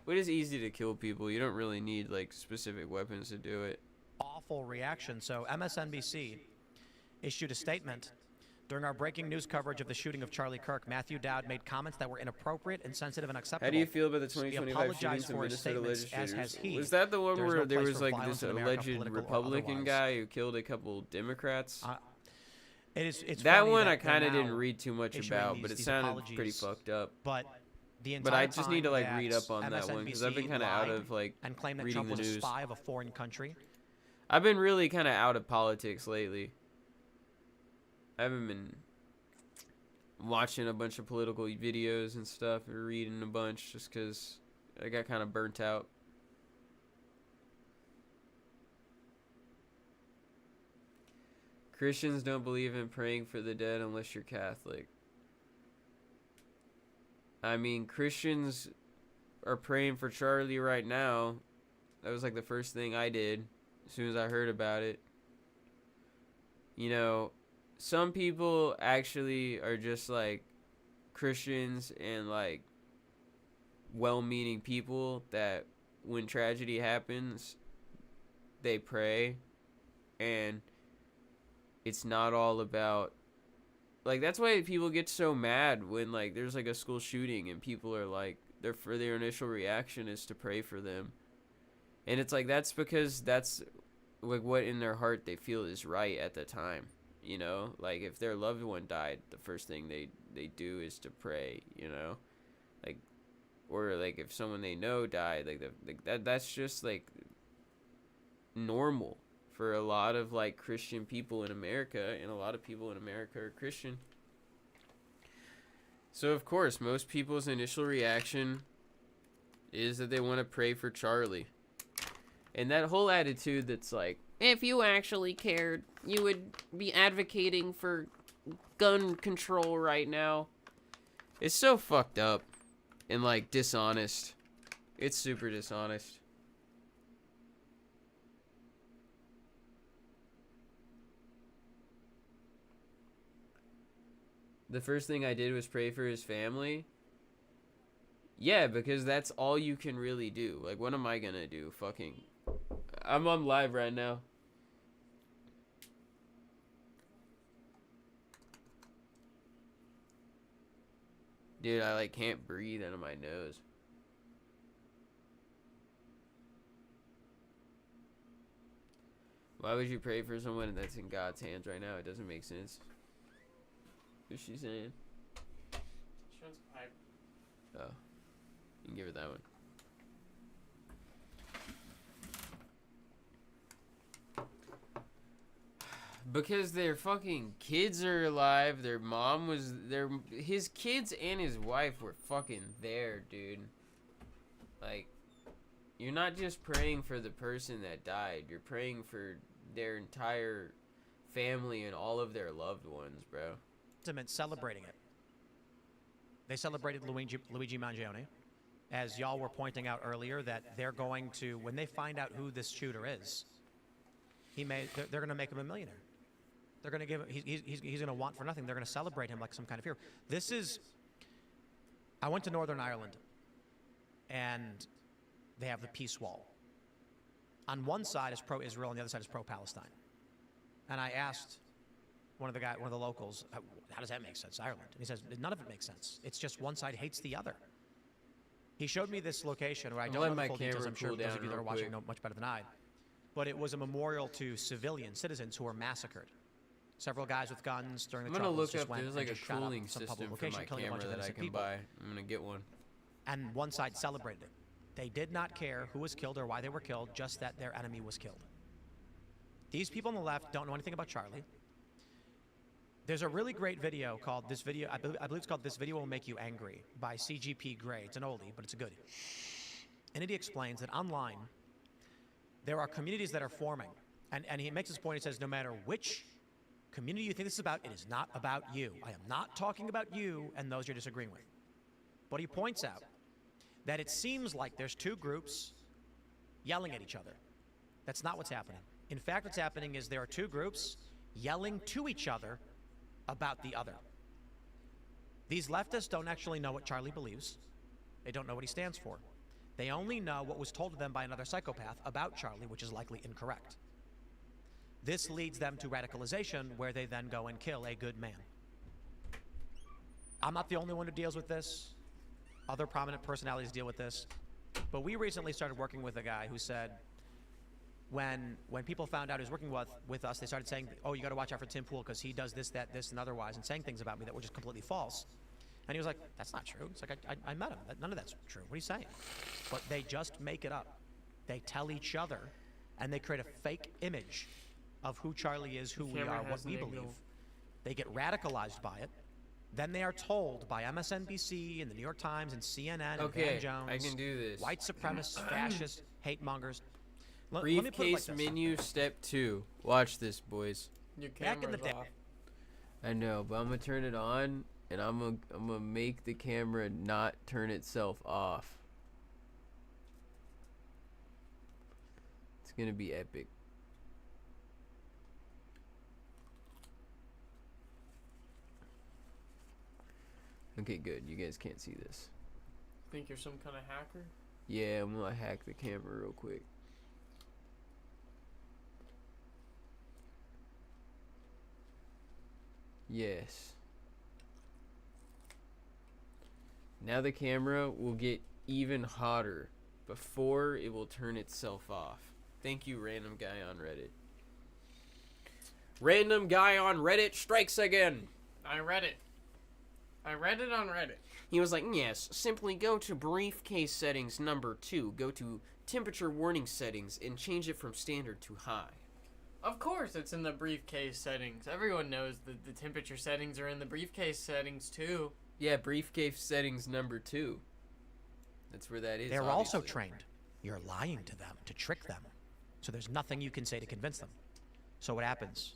But it's easy to kill people. You don't really need, like, specific weapons to do it. Awful reaction. So MSNBC issued a statement. During our breaking news coverage of the shooting of Charlie Kirk, Matthew Dowd made comments that were inappropriate, insensitive, and unacceptable. How do you feel about the 2025 shootings of Minnesota legislators? Was that the one where there was, like, this alleged Republican guy who killed a couple Democrats? It's that one I kind of didn't read too much about, but it sounded pretty fucked up. But I just need to, like, read up on that one, because I've been kind of out of, like, and claimed that reading Trump the was news. a spy of a foreign country. I've been really kind of out of politics lately. I haven't been watching a bunch of political videos and stuff, or reading a bunch, just because I got kind of burnt out. Christians don't believe in praying for the dead unless you're Catholic. I mean, Christians are praying for Charlie right now. That was, like, the first thing I did as soon as I heard about it. You know, some people actually are just, like, Christians and, like, well-meaning people that when tragedy happens, they pray, and it's not all about, like, that's why people get so mad when, like, there's, like, a school shooting and people are, like, their initial reaction is to pray for them. And it's, like, that's because that's, like, what in their heart they feel is right at the time, you know? Like, if their loved one died, the first thing they do is to pray, you know? Like, or, like, if someone they know died, like, that's just, like, normal for a lot of, like, Christian people in America, and a lot of people in America are Christian. So, of course, most people's initial reaction is that they want to pray for Charlie. And that whole attitude that's like, if you actually cared, you would be advocating for gun control right now. It's so fucked up and, like, dishonest. It's super dishonest. The first thing I did was pray for his family. Yeah, because that's all you can really do. Like, what am I gonna do? Fucking... I'm on live right now. Dude, I, like, can't breathe out of my nose. Why would you pray for someone that's in God's hands right now? It doesn't make sense. What's she saying? She wants a pipe. Oh. You can give her that one. Because their fucking kids are alive. Their mom was there. His kids and his wife were fucking there, dude. Like, you're not just praying for the person that died. You're praying for their entire family and all of their loved ones, bro. Celebrating it. They celebrated Luigi Mangione. As y'all were pointing out earlier, that they're going to, when they find out who this shooter is, they're going to make him a millionaire. They're going to give him, he's going to want for nothing. They're going to celebrate him like some kind of hero. This is, I went to Northern Ireland, and they have the peace wall. On one side is pro-Israel, and the other side is pro-Palestine. And I asked one of the locals, how does that make sense, Ireland? And he says, none of it makes sense. It's just one side hates the other. He showed me this location where I don't know the full details. I'm sure those of you that are watching know much better than I. But it was a memorial to citizens who were massacred. Several guys with guns during the I'm gonna Troubles look just up. went There's and like a just shot up cooling some system public for location, my killing a bunch camera of that I innocent can people. buy. I'm gonna get one. And one side celebrated it. They did not care who was killed or why they were killed, just that their enemy was killed. These people on the left don't know anything about Charlie. There's a really great video called This Video, I believe it's called This Video Will Make You Angry by CGP Grey. It's an oldie, but it's a goodie. And he explains that online, there are communities that are forming. And he makes this point, he says, no matter which community you think this is about, it is not about you. I am not talking about you and those you're disagreeing with. But he points out that it seems like there's two groups yelling at each other. That's not what's happening. In fact, what's happening is there are two groups yelling to each other about the other. These leftists don't actually know what Charlie believes. They don't know what he stands for. They only know what was told to them by another psychopath about Charlie, which is likely incorrect. This leads them to radicalization, where they then go and kill a good man. I'm not the only one who deals with this. Other prominent personalities deal with this. But we recently started working with a guy who said, when people found out he was working with us, they started saying, oh, you got to watch out for Tim Pool because he does this, that, this, and otherwise, and saying things about me that were just completely false. And he was like, that's not true. It's like, I met him. None of that's true. What are you saying? But they just make it up. They tell each other, and they create a fake image of who Charlie is, who we are, what we believe. They get radicalized by it. Then they are told by MSNBC and the New York Times and CNN and Van Jones, I can do this. white supremacists, fascists, hate mongers. Briefcase menu step 2. Watch this, boys. Your Back in the camera's day, off. I know, but I'm gonna turn it on, and I'm gonna make the camera not turn itself off. It's gonna be epic. Okay, good. You guys can't see this. Think you're some kind of hacker? Yeah, I'm gonna hack the camera real quick. Yes. Now the camera will get even hotter before it will turn itself off. Thank you, random guy on Reddit. Random guy on Reddit strikes again. I read it. I read it on Reddit. He was like, yes, simply go to briefcase settings number 2. Go to temperature warning settings and change it from standard to high. Of course it's in the briefcase settings. Everyone knows that the temperature settings are in the briefcase settings too. Yeah, briefcase settings number 2. That's where that is. They're also obviously. trained. You're lying to them to trick them. So there's nothing you can say to convince them. So what happens?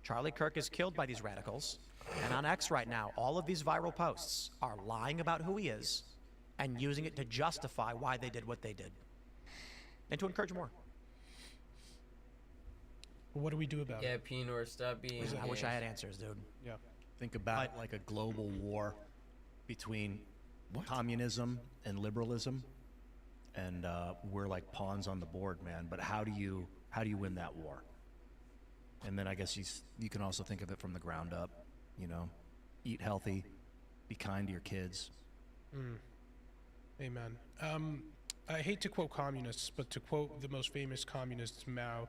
Charlie Kirk is killed by these radicals. And on X right now, all of these viral posts are lying about who he is and using it to justify why they did what they did. And to encourage more. What do we do about Yeah, it? Pinor, stop being. I wish I had answers, dude. Yeah. Think about like a global war between communism and liberalism, and we're like pawns on the board, man. But how do you win that war? And then I guess you can also think of it from the ground up. You know, eat healthy, be kind to your kids. Amen. I hate to quote communists, but to quote the most famous communist, Mao,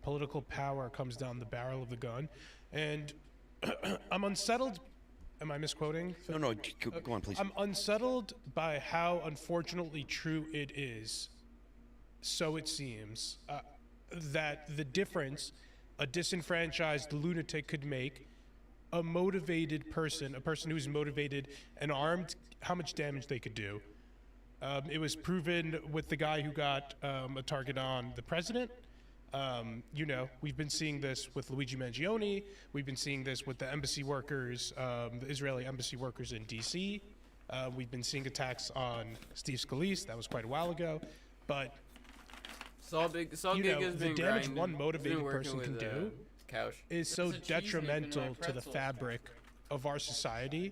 political power comes down the barrel of the gun. And I'm unsettled. Am I misquoting? No, go on, please. I'm unsettled by how unfortunately true it is, so it seems, that the difference a disenfranchised lunatic could make, a motivated person, a person who's motivated and armed, how much damage they could do. It was proven with the guy who got a target on the president. You know, we've been seeing this with Luigi Mangione. We've been seeing this with the embassy workers, the Israeli embassy workers in D.C. We've been seeing attacks on Steve Scalise. That was quite a while ago. But, the damage one motivated person can do is so detrimental to the fabric of our society.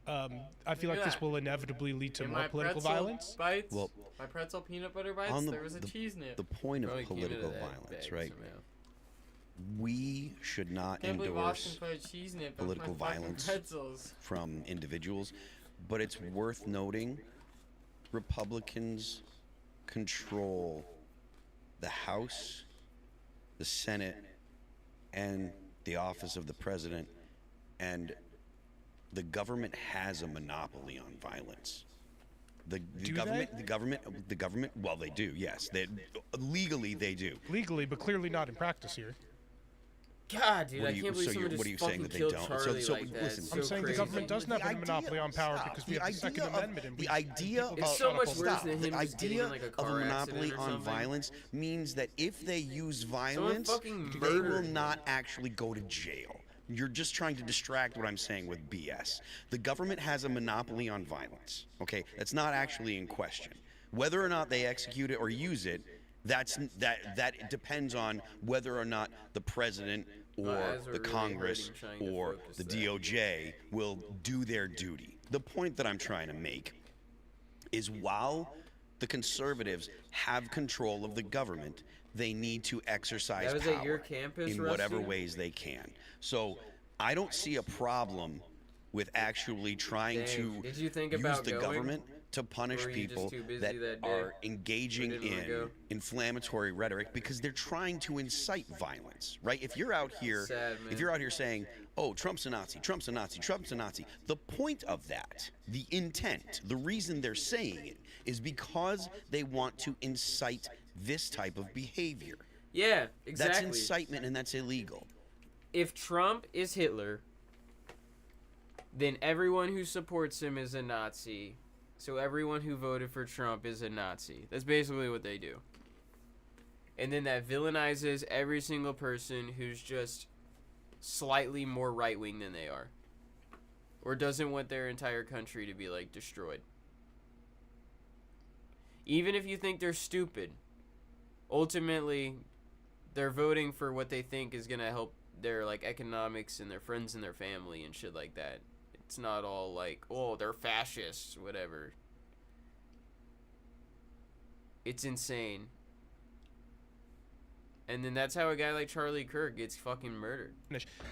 Damn. I feel like this will inevitably lead to more political violence. Bites, Well, my pretzel peanut butter bites, there was a cheese nip. The point of Probably came political into that violence, bag right? somehow. We should not Can't believe Austin endorse put a cheese nip on political my fucking violence pretzels. from individuals, but it's worth noting Republicans control the House, the Senate, and the office of the president, and the government has a monopoly on violence. The government. Well, they do. Yes, legally they do. Legally, but clearly not in practice here. God, dude, I can't believe someone just fucking killed Charlie like that. Listen, It's I'm so saying crazy. the government doesn't have a monopoly on power because we have the Second Amendment. And the idea of It's so much worse than him the just getting in, idea like, a of car a monopoly accident or on something. violence means that if they use violence, fucking they will murdered not actually go to jail. You're just trying to distract what I'm saying with BS. The government has a monopoly on violence. Okay, that's not actually in question. Whether or not they execute it or use it, that depends on whether or not the president or the Congress or the DOJ will do their duty. The point that I'm trying to make is while the conservatives have control of the government, they need to exercise That was power at your campus, in whatever Rusty? ways they can. So I don't see a problem with actually trying Dang, to did you think use about the going? government to punish Or were you just people too busy that that day? are engaging Or didn't wanna in go? inflammatory rhetoric because they're trying to incite violence, right? If you're out here, Sad, man. if you're out here saying, "Oh, Trump's a Nazi, Trump's a Nazi, Trump's a Nazi," the point of that, the intent, the reason they're saying it is because they want to incite this type of behavior. Yeah, exactly. That's incitement and that's illegal. If Trump is Hitler, then everyone who supports him is a Nazi. So everyone who voted for Trump is a Nazi. That's basically what they do. And then that villainizes every single person who's just slightly more right-wing than they are. Or doesn't want their entire country to be, like, destroyed. Even if you think they're stupid, ultimately, they're voting for what they think is going to help their, like, economics and their friends and their family and shit like that. It's not all like, oh, they're fascists, whatever. It's insane. And then that's how a guy like Charlie Kirk gets fucking murdered.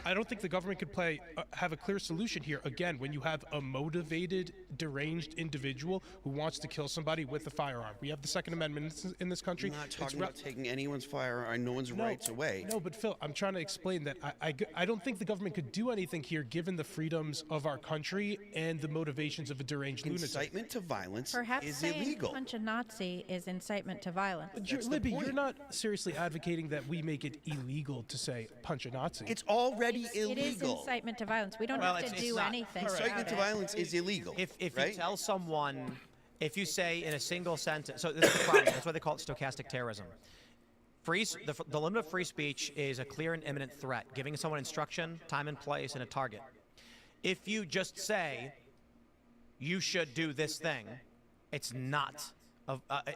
I don't think the government could have a clear solution here. Again, when you have a motivated, deranged individual who wants to kill somebody with a firearm. We have the Second Amendment in this country. I'm not talking about taking anyone's firearm, no one's rights away. No, but Phil, I'm trying to explain that I don't think the government could do anything here given the freedoms of our country and the motivations of a deranged lunatic. Incitement to violence Perhaps is saying illegal. punch a Nazi is incitement to violence. But Libby, you're not seriously advocating that we make it illegal to say punch a Nazi. It's It's already It is illegal. incitement to violence. We don't Well, have to do not. anything. Incitement about to it. violence is illegal. If right? you tell someone, if you say in a single sentence, so this is the problem. That's why they call it stochastic terrorism. The limit of free speech is a clear and imminent threat, giving someone instruction, time and place, and a target. If you just say, you should do this thing, it's not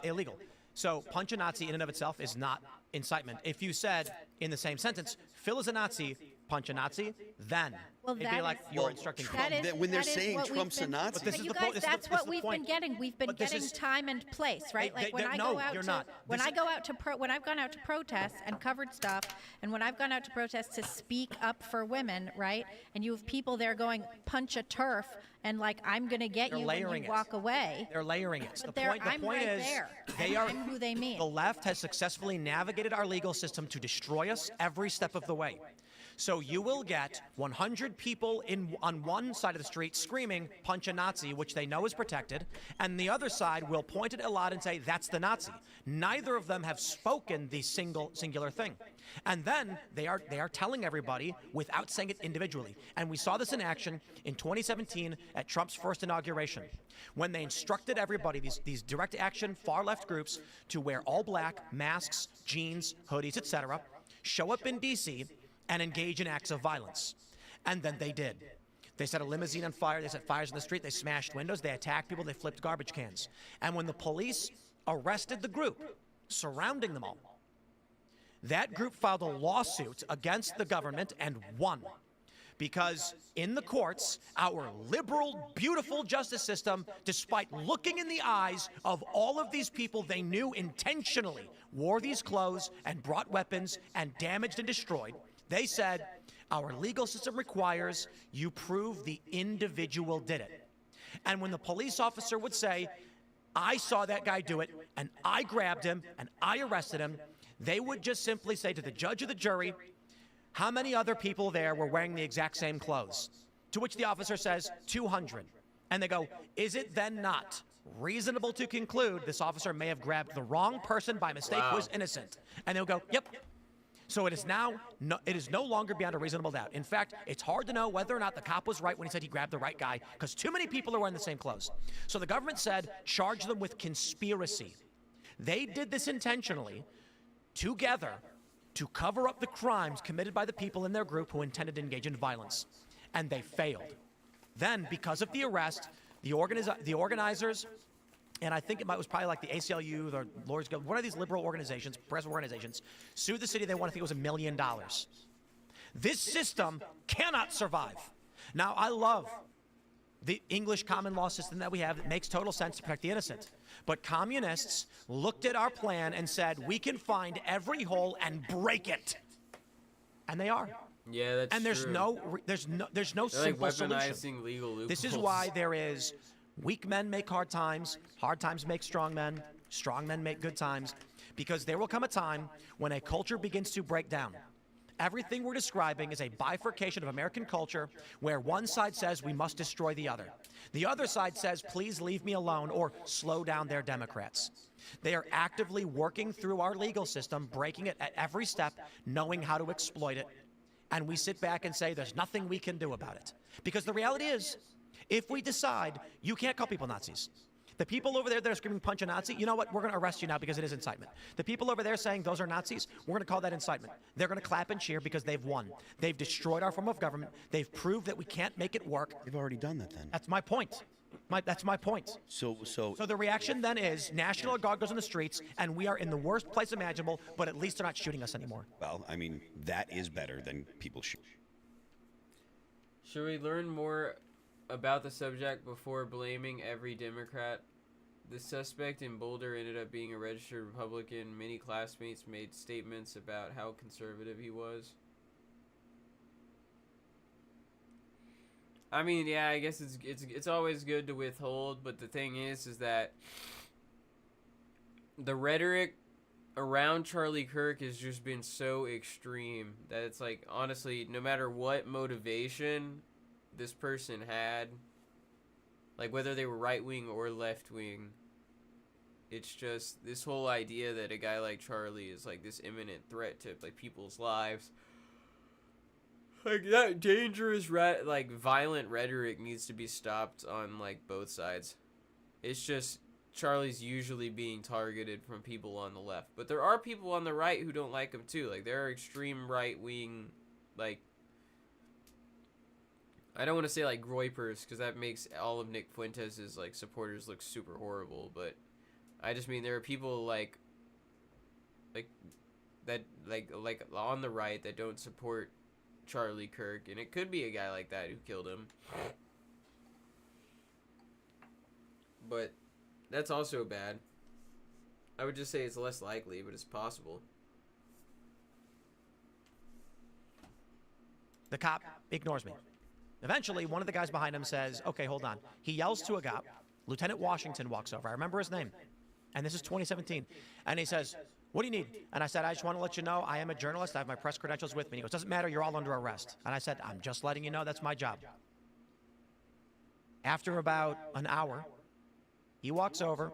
illegal. So punch a Nazi in and of itself is not incitement. If you said in the same sentence, Phil is a Nazi, punch a Nazi, then it'd be like you're instructing Trump. When they're saying Trump's a Nazi. But you guys, that's what we've been getting. We've been getting time and place, right? Like when I go out to when I've gone out to protest and covered stuff, and when I've gone out to protest to speak up for women, right? And you have people there going punch a turf, and like I'm gonna get you when you walk away. They're layering it. But The I'm point right is, there. they are I'm who they mean. The left has successfully navigated our legal system to destroy us every step of the way. So you will get 100 people on one side of the street screaming, punch a Nazi, which they know is protected, and the other side will point at Elad and say, that's the Nazi. Neither of them have spoken the singular thing. And then they are telling everybody without saying it individually. And we saw this in action in 2017 at Trump's first inauguration, when they instructed everybody, these direct action far left groups, to wear all black, masks, jeans, hoodies, etc., show up in D.C., and engage in acts of violence. And then they did. They set a limousine on fire, they set fires in the street, they smashed windows, they attacked people, they flipped garbage cans. And when the police arrested the group surrounding them all, that group filed a lawsuit against the government and won. Because in the courts, our liberal, beautiful justice system, despite looking in the eyes of all of these people they knew intentionally wore these clothes and brought weapons and damaged and destroyed, they said, our legal system requires you prove the individual did it. And when the police officer would say, I saw that guy do it, and I grabbed him, and I arrested him, they would just simply say to the judge or the jury, how many other people there were wearing the exact same clothes? To which the officer says, 200. And they go, is it then not reasonable to conclude this officer may have grabbed the wrong person by mistake who was innocent? And they'll go, yep. So it is no longer beyond a reasonable doubt. In fact, it's hard to know whether or not the cop was right when he said he grabbed the right guy, because too many people are wearing the same clothes. So the government said, charge them with conspiracy. They did this intentionally, together, to cover up the crimes committed by the people in their group who intended to engage in violence. And they failed. Then, because of the arrest, the organizers, and I think it was probably like the ACLU, the Lawyers Guild, one of these liberal organizations, progressive organizations, sued the city. They won, I think it was $1 million. This system cannot survive. Now, I love the English common law system that we have. It makes total sense to protect the innocent. But communists looked at our plan and said, we can find every hole and break it. And they are. Yeah, that's and there's true. there's no They're simple like solution. weaponizing legal loopholes. This is why there is weak men make hard times make strong men make good times, because there will come a time when a culture begins to break down. Everything we're describing is a bifurcation of American culture where one side says we must destroy the other. The other side says, please leave me alone, or slow down their Democrats. They are actively working through our legal system, breaking it at every step, knowing how to exploit it. And we sit back and say there's nothing we can do about it. Because the reality is, if we decide you can't call people Nazis, the people over there that are screaming punch a Nazi, you know what? We're going to arrest you now because it is incitement. The people over there saying those are Nazis, we're going to call that incitement. They're going to clap and cheer because they've won. They've destroyed our form of government. They've proved that we can't make it work. They've already done that then. That's my point. That's my point. So the reaction then is National Guard goes on the streets, and we are in the worst place imaginable, but at least they're not shooting us anymore. Well, I mean, that is better than people shoot. Should we learn more about the subject before blaming every Democrat? The suspect in Boulder ended up being a registered Republican. Many classmates made statements about how conservative he was. I mean, yeah, I guess it's always good to withhold, but the thing is that the rhetoric around Charlie Kirk has just been so extreme that it's like, honestly, no matter what motivation this person had, like whether they were right-wing or left-wing, it's just this whole idea that a guy like Charlie is like this imminent threat to like people's lives. Like that dangerous violent rhetoric needs to be stopped on like both sides. It's just Charlie's usually being targeted from people on the left, but there are people on the right who don't like him too. Like there are extreme right wing, like I don't want to say like groypers because that makes all of Nick Fuentes' like supporters look super horrible, but I just mean there are people like that like on the right that don't support Charlie Kirk, and it could be a guy like that who killed him. But that's also bad. I would just say it's less likely, but it's possible. The cop ignores me. Eventually, one of the guys behind him says, okay, hold on. He yells to a cop. Lieutenant Washington walks over. I remember his name. And this is 2017. And he says, what do you need? And I said, I just want to let you know I am a journalist. I have my press credentials with me. He goes, doesn't matter. You're all under arrest. And I said, I'm just letting you know that's my job. After about an hour, he walks over.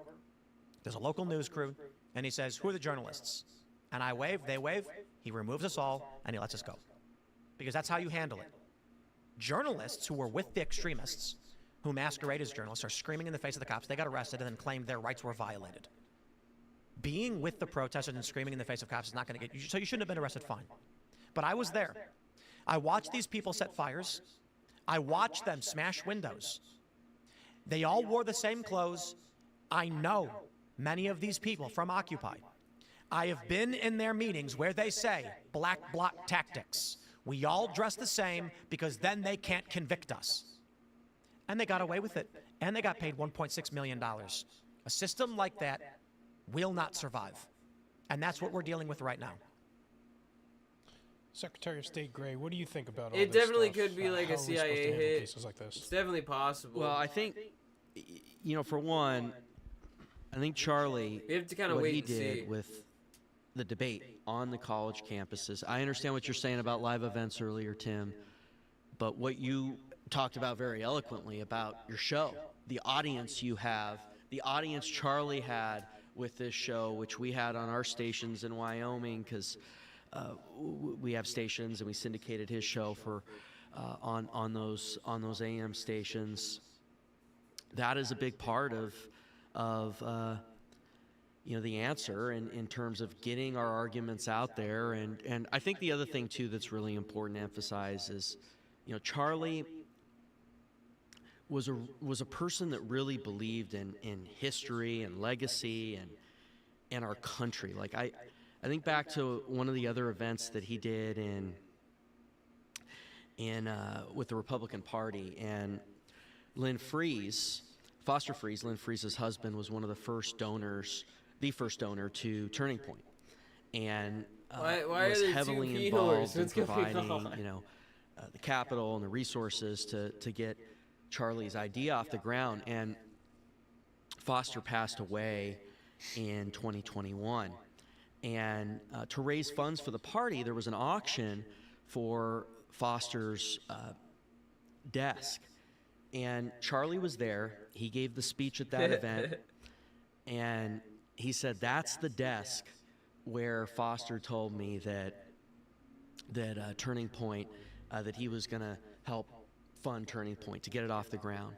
There's a local news crew. And he says, who are the journalists? And I wave. They wave. He removes us all. And he lets us go. Because that's how you handle it. Journalists who were with the extremists, who masquerade as journalists, are screaming in the face of the cops. They got arrested and then claimed their rights were violated. Being with the protesters and screaming in the face of cops is not going to get you. So you shouldn't have been arrested, fine. But I was there. I watched these people set fires. I watched them smash windows. They all wore the same clothes. I know many of these people from Occupy. I have been in their meetings where they say black bloc tactics. We all dress the same because then they can't convict us. And they got away with it. And they got paid $1.6 million. A system like that will not survive. And that's what we're dealing with right now. Secretary of State Gray, what do you think about all It this definitely stuff? could be like How a are we supposed to CIA handle hit. cases like this? It's definitely possible. Well, I think, for one, I think Charlie, We have to kinda what wait he and did see. with the debate on the college campuses, I understand what you're saying about live events earlier, Tim, but what you talked about very eloquently about your show, the audience you have, the audience Charlie had with this show, which we had on our stations in Wyoming, because we have stations and we syndicated his show for on those AM stations. That is a big part of the answer in terms of getting our arguments out there. And I think the other thing too that's really important to emphasize is, Charlie was a person that really believed in history and legacy and our country. Like I think back to one of the other events that he did with the Republican Party, and Foster Freese, Lynn Freese's husband, was one of the first donors to Turning Point, and why was are there heavily two involved Penors? in What's going providing, on? the capital and the resources to get Charlie's idea off the ground. And Foster passed away in 2021, and to raise funds for the party, there was an auction for Foster's desk. And Charlie was there. He gave the speech at that event. And he said, that's the desk where Foster told me that Turning Point, that he was going to help fund Turning Point to get it off the ground.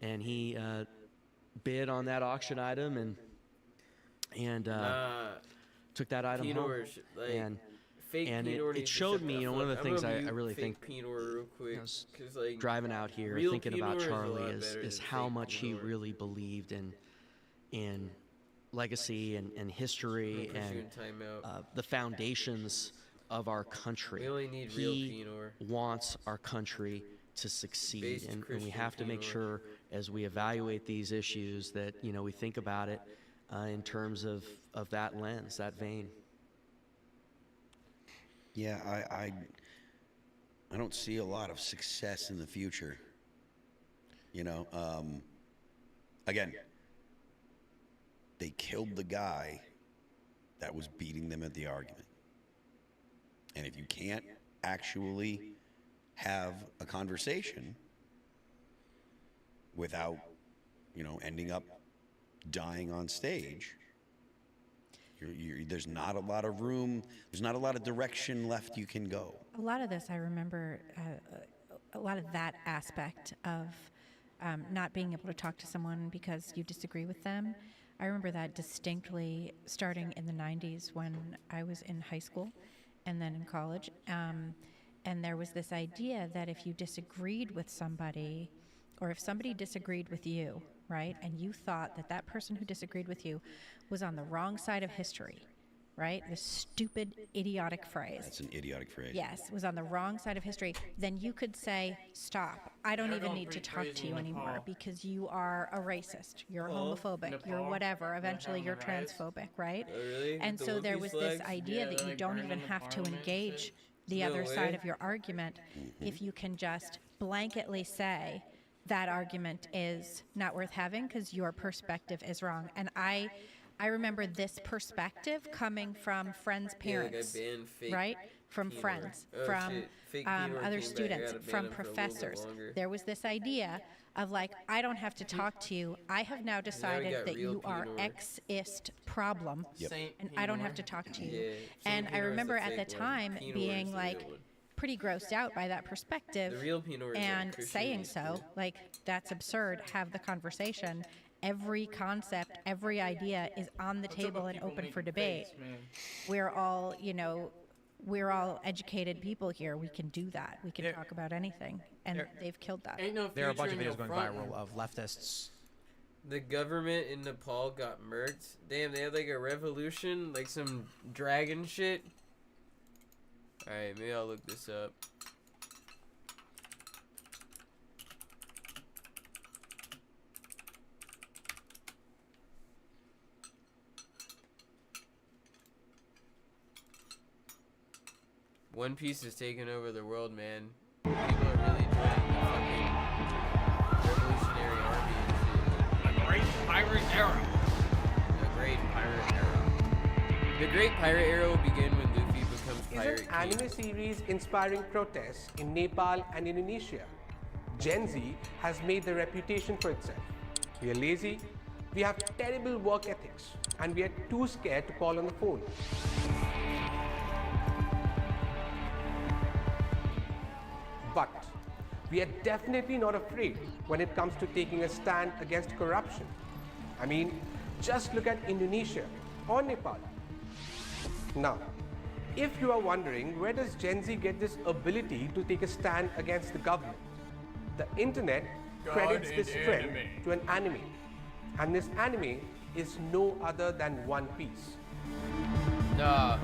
And he bid on that auction item and took that item home. And it showed me, one of the things I really think, real quick, driving out here, thinking about Charlie is how much he really believed in legacy and history and the foundations of our country. We only need he real wants our country to succeed, and we Christian have to make Pinor. sure as we evaluate these issues that we think about it in terms of that lens, that vein. Yeah, I don't see a lot of success in the future. Again, they killed the guy that was beating them at the argument. And if you can't actually have a conversation without, ending up dying on stage, There's not a lot of room. There's not a lot of direction left you can go. A lot of this, I remember, a lot of that aspect of not being able to talk to someone because you disagree with them. I remember that distinctly starting in the 90s when I was in high school and then in college. And there was this idea that if you disagreed with somebody, or if somebody disagreed with you, right, and you thought that that person who disagreed with you was on the wrong side of history, right, this stupid, idiotic phrase. That's an idiotic phrase. Yes, was on the wrong side of history, then you could say, stop, I don't even need to talk to you anymore because you are a racist, you're homophobic, you're whatever, eventually you're transphobic, right? Oh, really? And so there was this idea that you don't even have to engage the other side of your argument if you can just blanketly say that argument is not worth having because your perspective is wrong. And I remember this perspective coming from friends' parents, right? From friends, from other students, from professors. There was this idea of like, I don't have to talk to you. I have now decided that you are X-ist problem, and I don't have to talk to you. And I remember at the time being like pretty grossed out by that perspective and saying so, like, that's absurd, have the conversation. Every concept, every idea is on the table and open for debate. We're all, we're all educated people here. We can do that. We can talk about anything. And they've killed that. There are a bunch of videos going viral of leftists. The government in Nepal got murked. Damn, they had like a revolution, like some dragon shit. Alright, maybe I'll look this up. One Piece is taking over the world, man. People are really joining the fucking revolutionary army and shit. The Great Pirate Era. The Great Pirate Era. The Great Pirate Era will begin when Luffy becomes Pirate King. Is an anime series inspiring protests in Nepal and Indonesia. Gen Z has made the reputation for itself. We are lazy, we have terrible work ethics, and we are too scared to call on the phone. But we are definitely not afraid when it comes to taking a stand against corruption. I mean, just look at Indonesia or Nepal. Now, if you are wondering, where does Gen Z get this ability to take a stand against the government? The internet credits this trend to an anime. And this anime is no other than One Piece. Nah,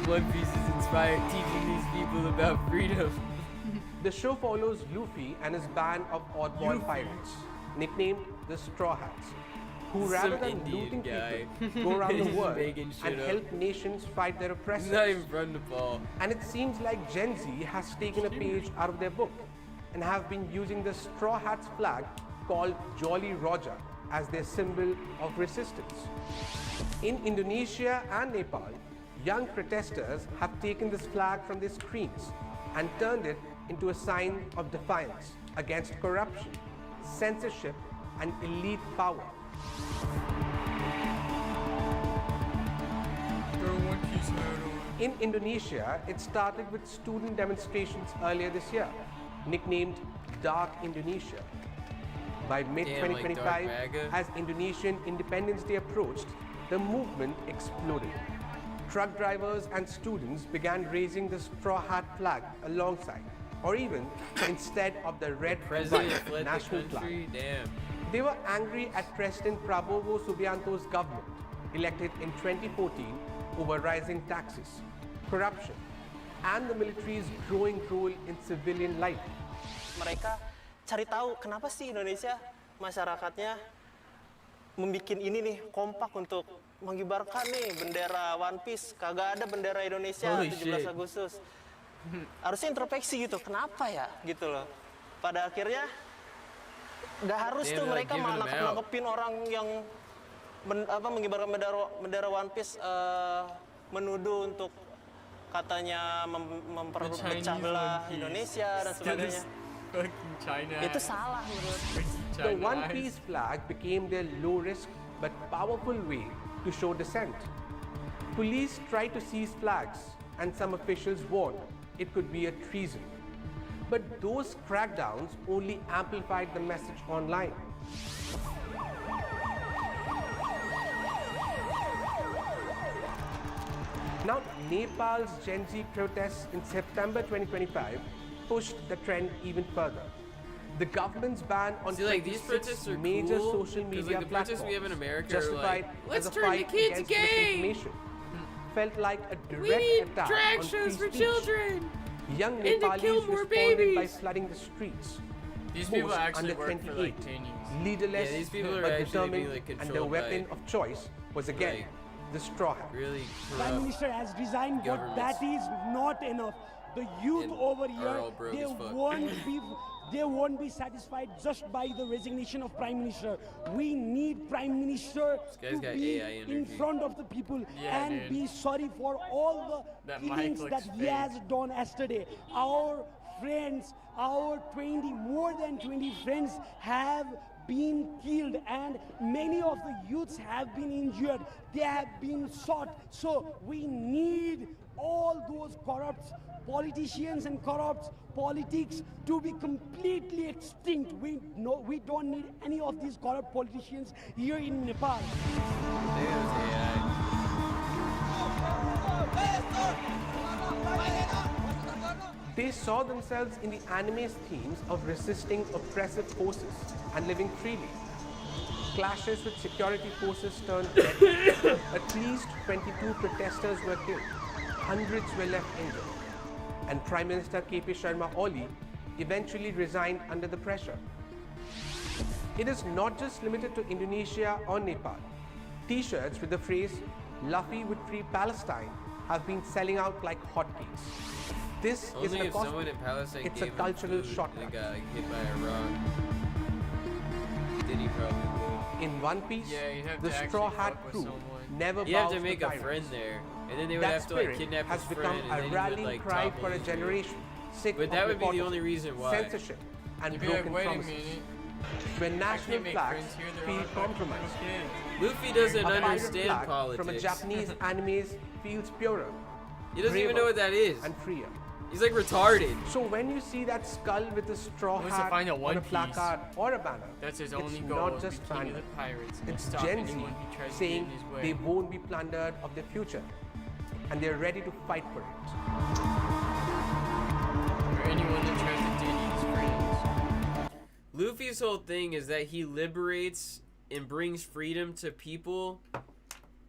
One Piece is inspired teaching these people about freedom. The show follows Luffy and his band of oddball pirates, nicknamed the Straw Hats, who rather than looting people, go around the world and help nations fight their oppressors. He's not even from Nepal. And it seems like Gen Z has taken a page out of their book and have been using the Straw Hats flag called Jolly Roger as their symbol of resistance. In Indonesia and Nepal, young protesters have taken this flag from their screens and turned it into a sign of defiance against corruption, censorship, and elite power. In Indonesia, it started with student demonstrations earlier this year, nicknamed Dark Indonesia. By mid-2025, as Indonesian Independence Day approached, the movement exploded. Truck drivers and students began raising the straw hat flag alongside, or even instead of the red and white national flag. They were angry at President Prabowo Subianto's government, elected in 2014, over rising taxes, corruption, and the military's growing role in civilian life. Mereka cari tahu kenapa sih Indonesia masyarakatnya membuat ini nih kompak untuk mengibarkan nih bendera One Piece, kagak ada bendera Indonesia 17 Agustus. Harusnya introspeksi gitu, kenapa ya gitu loh. Pada akhirnya nggak harus tuh mereka nangkepin orang yang mengibarkan bendera One Piece, menuduh untuk katanya memperpecah belah Indonesia dan sebagainya. Itu salah menurut. The One Piece flag became their low-risk but powerful way to show dissent. Police tried to seize flags, and some officials warned it could be a treason. But those crackdowns only amplified the message online. Now, Nepal's Gen Z protests in September 2025 pushed the trend even further. The government's ban on See, like, these protests are major cool, social 'cause, media like, the protests we have in platforms America are justified like, let's as a turn the fight kids against gay. misinformation, felt like a We direct need attack drag on shows free for speech. children. Young And to Nepalis kill more responded by babies. flooding the streets. These people Most actually under work for 28, like 10 years. leaderless Yeah, these people are but actually determined, being, like, and their controlled weapon by, of choice was again like, the straw hat. Really Prime corrupt Minister has resigned, but governments. that is not enough. The youth And over are here, all broke they as fuck. they won't be satisfied just by the resignation of Prime Minister. We need Prime Minister guy's to got be AI in energy. front of the people Yeah, and dude. be sorry for all the That mic killings looks that he has done yesterday. Our friends, our 20, more than 20 friends have been killed, and many of the youths have been injured. They have been shot. So we need all those corrupt politicians and corrupt politics to be completely extinct. We don't need any of these corrupt politicians here in Nepal. They saw themselves in the anime's themes of resisting oppressive forces and living freely. Clashes with security forces turned deadly. At least 22 protesters were killed. Hundreds were left injured. And Prime Minister KP Sharma Oli eventually resigned under the pressure. It is not just limited to Indonesia or Nepal. T-shirts with the phrase, "Luffy would free Palestine," have been selling out like hotcakes. This Only is a if someone in Palestine It's a gave him cultural food, shortcut. They got like, hit by a rock. Then he probably would. In One Piece, Yeah, you'd have the to Straw actually Hat fuck with crew someone. never You have bows to make a tyrants. friend there, and then they would That have to like spirit kidnap has his become friend, and a then he rallying would like cry topple for a his dude. generation sick But of that would be the nepotism, only reason why. censorship, and You'd be broken like, wait a promises. minute. When I national can't make flags friends here, they're feel all fucking compromised. little Luffy doesn't A pirate understand flag politics. from a Japanese anime feels purer. He doesn't even know what that is. And freer. He's like retarded. So when you see that skull with a straw He wants to hat find a on One a Piece. placard or a banner, That's his it's only goal, not is just be king of the fandom. pirates and It's stop Gen Z anyone who tries to saying get in his way. they won't be plundered of their future, and they're ready to fight for it. Or anyone that tries to dig his friends. Luffy's whole thing is that he liberates and brings freedom to people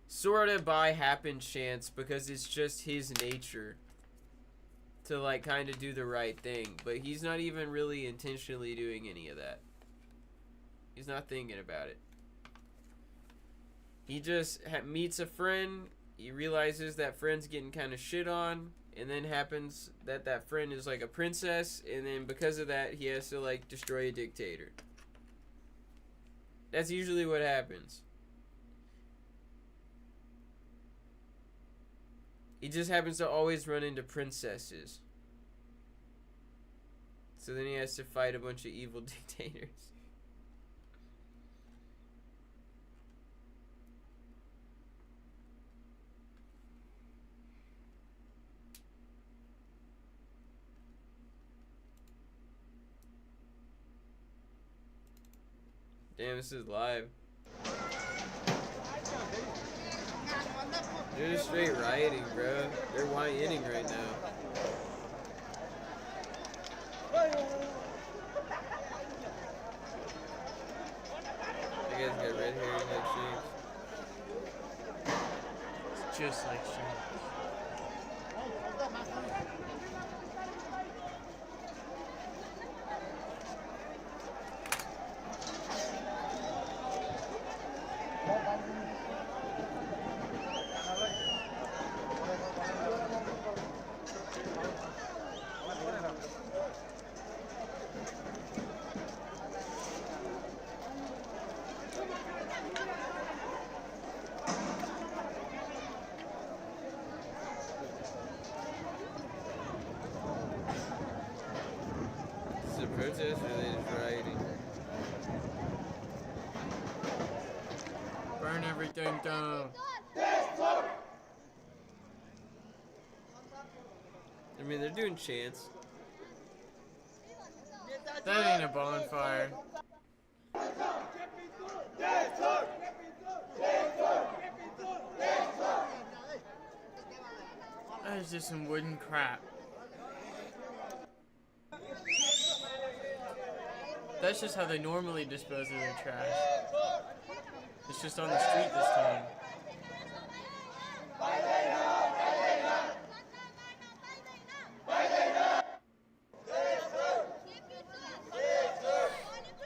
sort of by happen chance, because it's just his nature to like kind of do the right thing, but he's not even really intentionally doing any of that. He's not thinking about it. He just meets a friend, he realizes that friend's getting kind of shit on, and then happens that that friend is like a princess, and then because of that he has to like destroy a dictator. That's usually what happens. He just happens to always run into princesses. So then he has to fight a bunch of evil dictators. Damn, this is live. They're just straight rioting, bro. They're rioting right now. You guys got red hair and like shades. It's just like shit. Is it a protest or are they just rioting? Burn everything down. I mean, they're doing chants. That ain't a bonfire. That is just some wooden crap. That's just how they normally dispose of their trash. It's just on the street this time.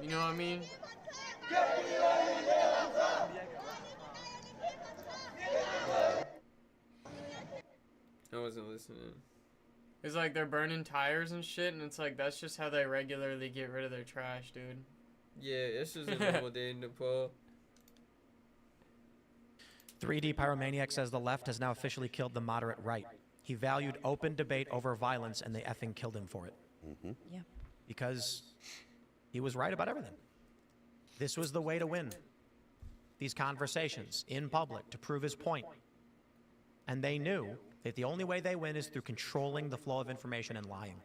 You know what I mean? I wasn't listening. It's like they're burning tires and shit, and it's like that's just how they regularly get rid of their trash, dude. Yeah, it's just a normal day in Nepal. 3D Pyromaniac says the left has now officially killed the moderate right. He valued open debate over violence, and they effing killed him for it. Yeah. Because he was right about everything. This was the way to win. These conversations in public to prove his point. And they knew that the only way they win is through controlling the flow of information and lying.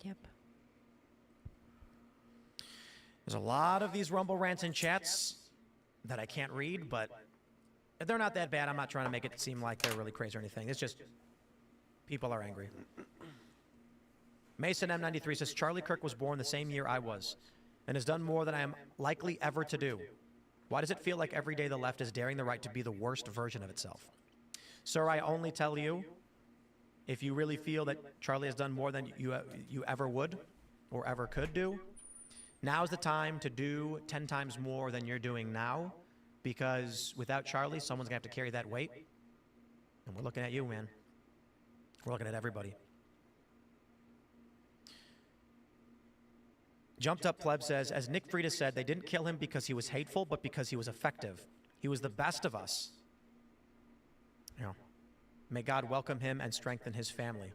Yep. There's a lot of these Rumble rants and chats that I can't read, but they're not that bad. I'm not trying to make it seem like they're really crazy or anything. It's just people are angry. Mason M93 says, Charlie Kirk was born the same year I was and has done more than I am likely ever to do. Why does it feel like every day the left is daring the right to be the worst version of itself? Sir, I only tell you, if you really feel that Charlie has done more than you ever would or ever could do, now's the time to do 10 times more than you're doing now, because without Charlie, someone's going to have to carry that weight. And we're looking at you, man. We're looking at everybody. Jumped Up Pleb says, as Nick Frieda said, they didn't kill him because he was hateful, but because he was effective. He was the best of us. You know, may God welcome him and strengthen his family.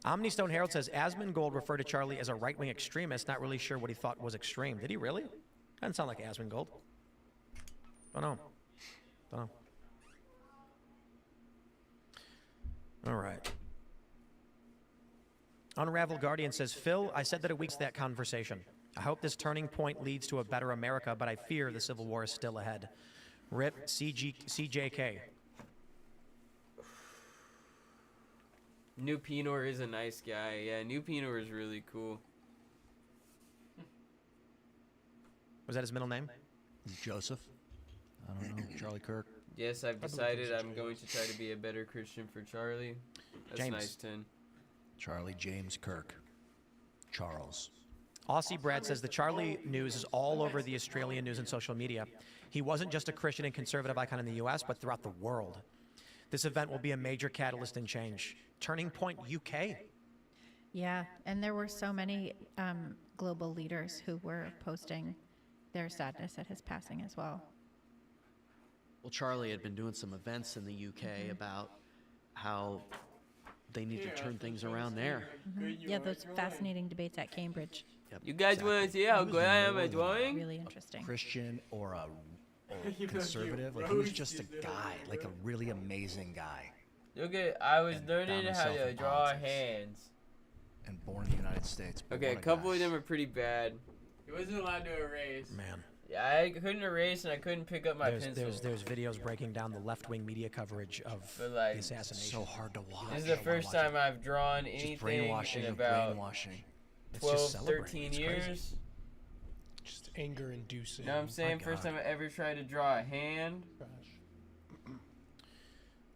Omnistone Herald says, Asmongold referred to Charlie as a right-wing extremist, not really sure what he thought was extreme. Did he really? Doesn't sound like Asmongold. Don't know. Don't know. All right. Unravel Guardian says, Phil, I said that it weeks that conversation. I hope this turning point leads to a better America, but I fear the Civil War is still ahead. RIP CJK. New Pinor is a nice guy. Yeah, New Pinor is really cool. Was that his middle name? Joseph. I don't know. Charlie Kirk. Yes, I've decided I'm going to try to be a better Christian for Charlie. That's James. nice, 10. Charlie James Kirk. Charles. Aussie Brad says the Charlie news is all over the Australian news and social media. He wasn't just a Christian and conservative icon in the U.S., but throughout the world. This event will be a major catalyst in change. Turning Point UK. Yeah, and there were so many global leaders who were posting their sadness at his passing as well. Well, Charlie had been doing some events in the UK about how they need to turn things around there. Yeah, those fascinating debates at Cambridge. Yep, You guys want to see how good I am at drawing? Really interesting. Christian or a conservative. Like, he was just a guy, like a really amazing guy. Okay, I was learning found how himself to in draw politics. hands. And born in the United States. but Okay, a what couple guy. of them are pretty bad. He wasn't allowed to erase. Man. Yeah, I couldn't erase and I couldn't pick up my pencil. There's videos breaking down the left-wing media coverage of But, like, the assassination. So hard to watch. This is the first time I've drawn anything brainwashing in and about brainwashing. It's 12, just celebrating. 13 It's years. crazy. Just anger-inducing. You know what I'm saying? My First God. time I ever tried to draw a hand.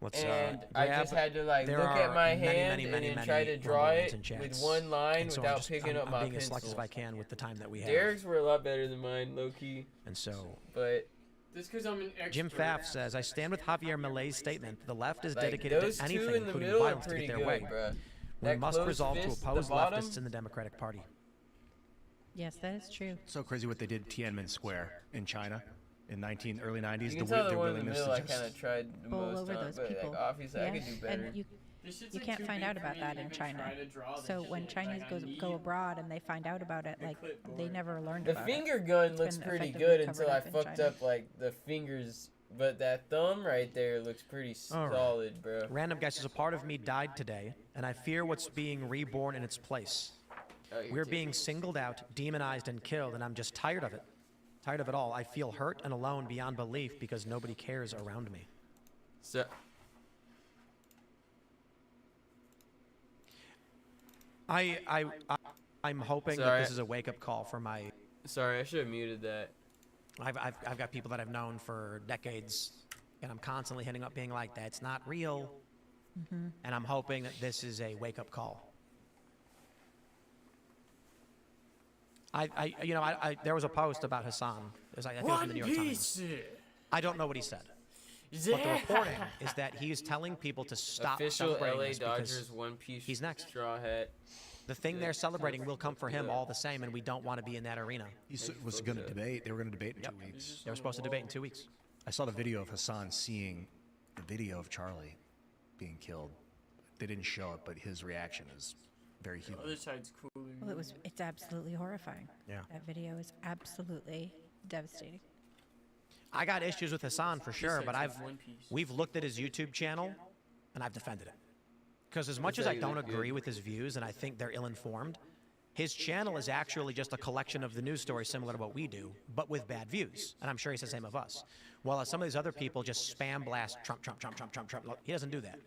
Let's, And I grab- just had to like there look are at my many, hand many, many, and then many try to draw rumble rants it and chats. with one line And so without picking up I'm my being as pencil. selective as I can with the time that we have. Derek's were a lot better than mine, low key. And so, But Just because I'm an extra. Jim Pfaff says, I stand with Javier Milei's statement. The left is like, dedicated those to two anything, in the including middle are violence, to pretty get good, their way. bruh. We That must closed resolve to fist, the oppose bottom- leftists in the Democratic Party. Yes, that is true. So crazy what they did Tiananmen Square in China in early 90s. You can tell the their one in the willingness middle I to kind of just tried the Bowl most over on, those but people. like, obviously I could do better. And you This shit's you like can't too find big out for about me that to in even China. try to draw this So when shit. Chinese Like, I need go abroad and they find out about it, a like clipboard. they never learned The about finger it. gun It's looks been pretty effectively good covered until I up in fucked China. up like the fingers But that thumb right there looks pretty All right. solid, bro. Random guy says, a part of me died today, and I fear what's being reborn in its place. Oh, you're We're taking being it. singled out, demonized, and killed, and I'm just tired of it. Tired of it all. I feel hurt and alone beyond belief because nobody cares around me. So, I'm hoping that Sorry. this is a wake-up call for my... Sorry, I should have muted that. I've got people that I've known for decades, and I'm constantly hitting up being like, that's not real. Mm-hmm. And I'm hoping that this is a wake-up call. There was a post about Hassan. It was, I think it was in the New York Times. I don't know what he said. But the reporting is that he's telling people to stop Official celebrating LA this because Dodgers one-piece he's next. straw hat. The thing they're celebrating will come for him all the same, and we don't want to be in that arena. He was going to debate. They were going to debate in 2 weeks. They were supposed to debate in 2 weeks. I saw the video of Hassan seeing the video of Charlie being killed. They didn't show it, but his reaction is very human. The other side's cooler. Well, it's absolutely horrifying. Yeah. That video is absolutely devastating. I got issues with Hassan for sure, but One Piece. we've looked at his YouTube channel, and I've defended it. Because as much as I don't agree with his views, and I think they're ill-informed, his channel is actually just a collection of the news stories similar to what we do, but with bad views. And I'm sure he's the same of us. While some of these other people just spam blast Trump, Trump, Trump, Trump, Trump, Trump. He doesn't do that.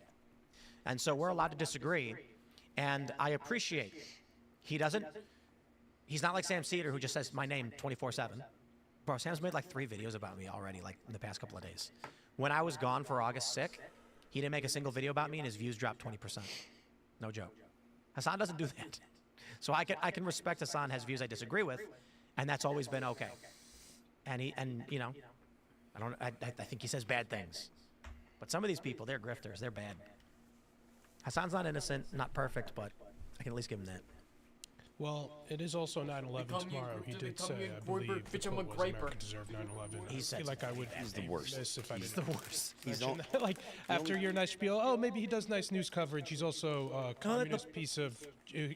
And so we're allowed to disagree, and I appreciate he's not like Sam Cedar, who just says my name 24/7. Bro, Sam's made like 3 videos about me already, like in the past couple of days. When I was gone for August sick, he didn't make a single video about me, and his views dropped 20%. No joke. Hassan doesn't do that. So I can respect Hassan has views I disagree with, and that's always been okay. And I think he says bad things. But some of these people, they're grifters. They're bad. Hassan's not innocent, not perfect, but I can at least give him that. Well, it is also 9/11 tomorrow. He did say, I believe, the quote was America deserved 9/11. He said like I would He's the worst. miss if I He's didn't the worst. mention that. Like, after your nice spiel, oh, maybe he does nice news coverage. He's also a communist piece of who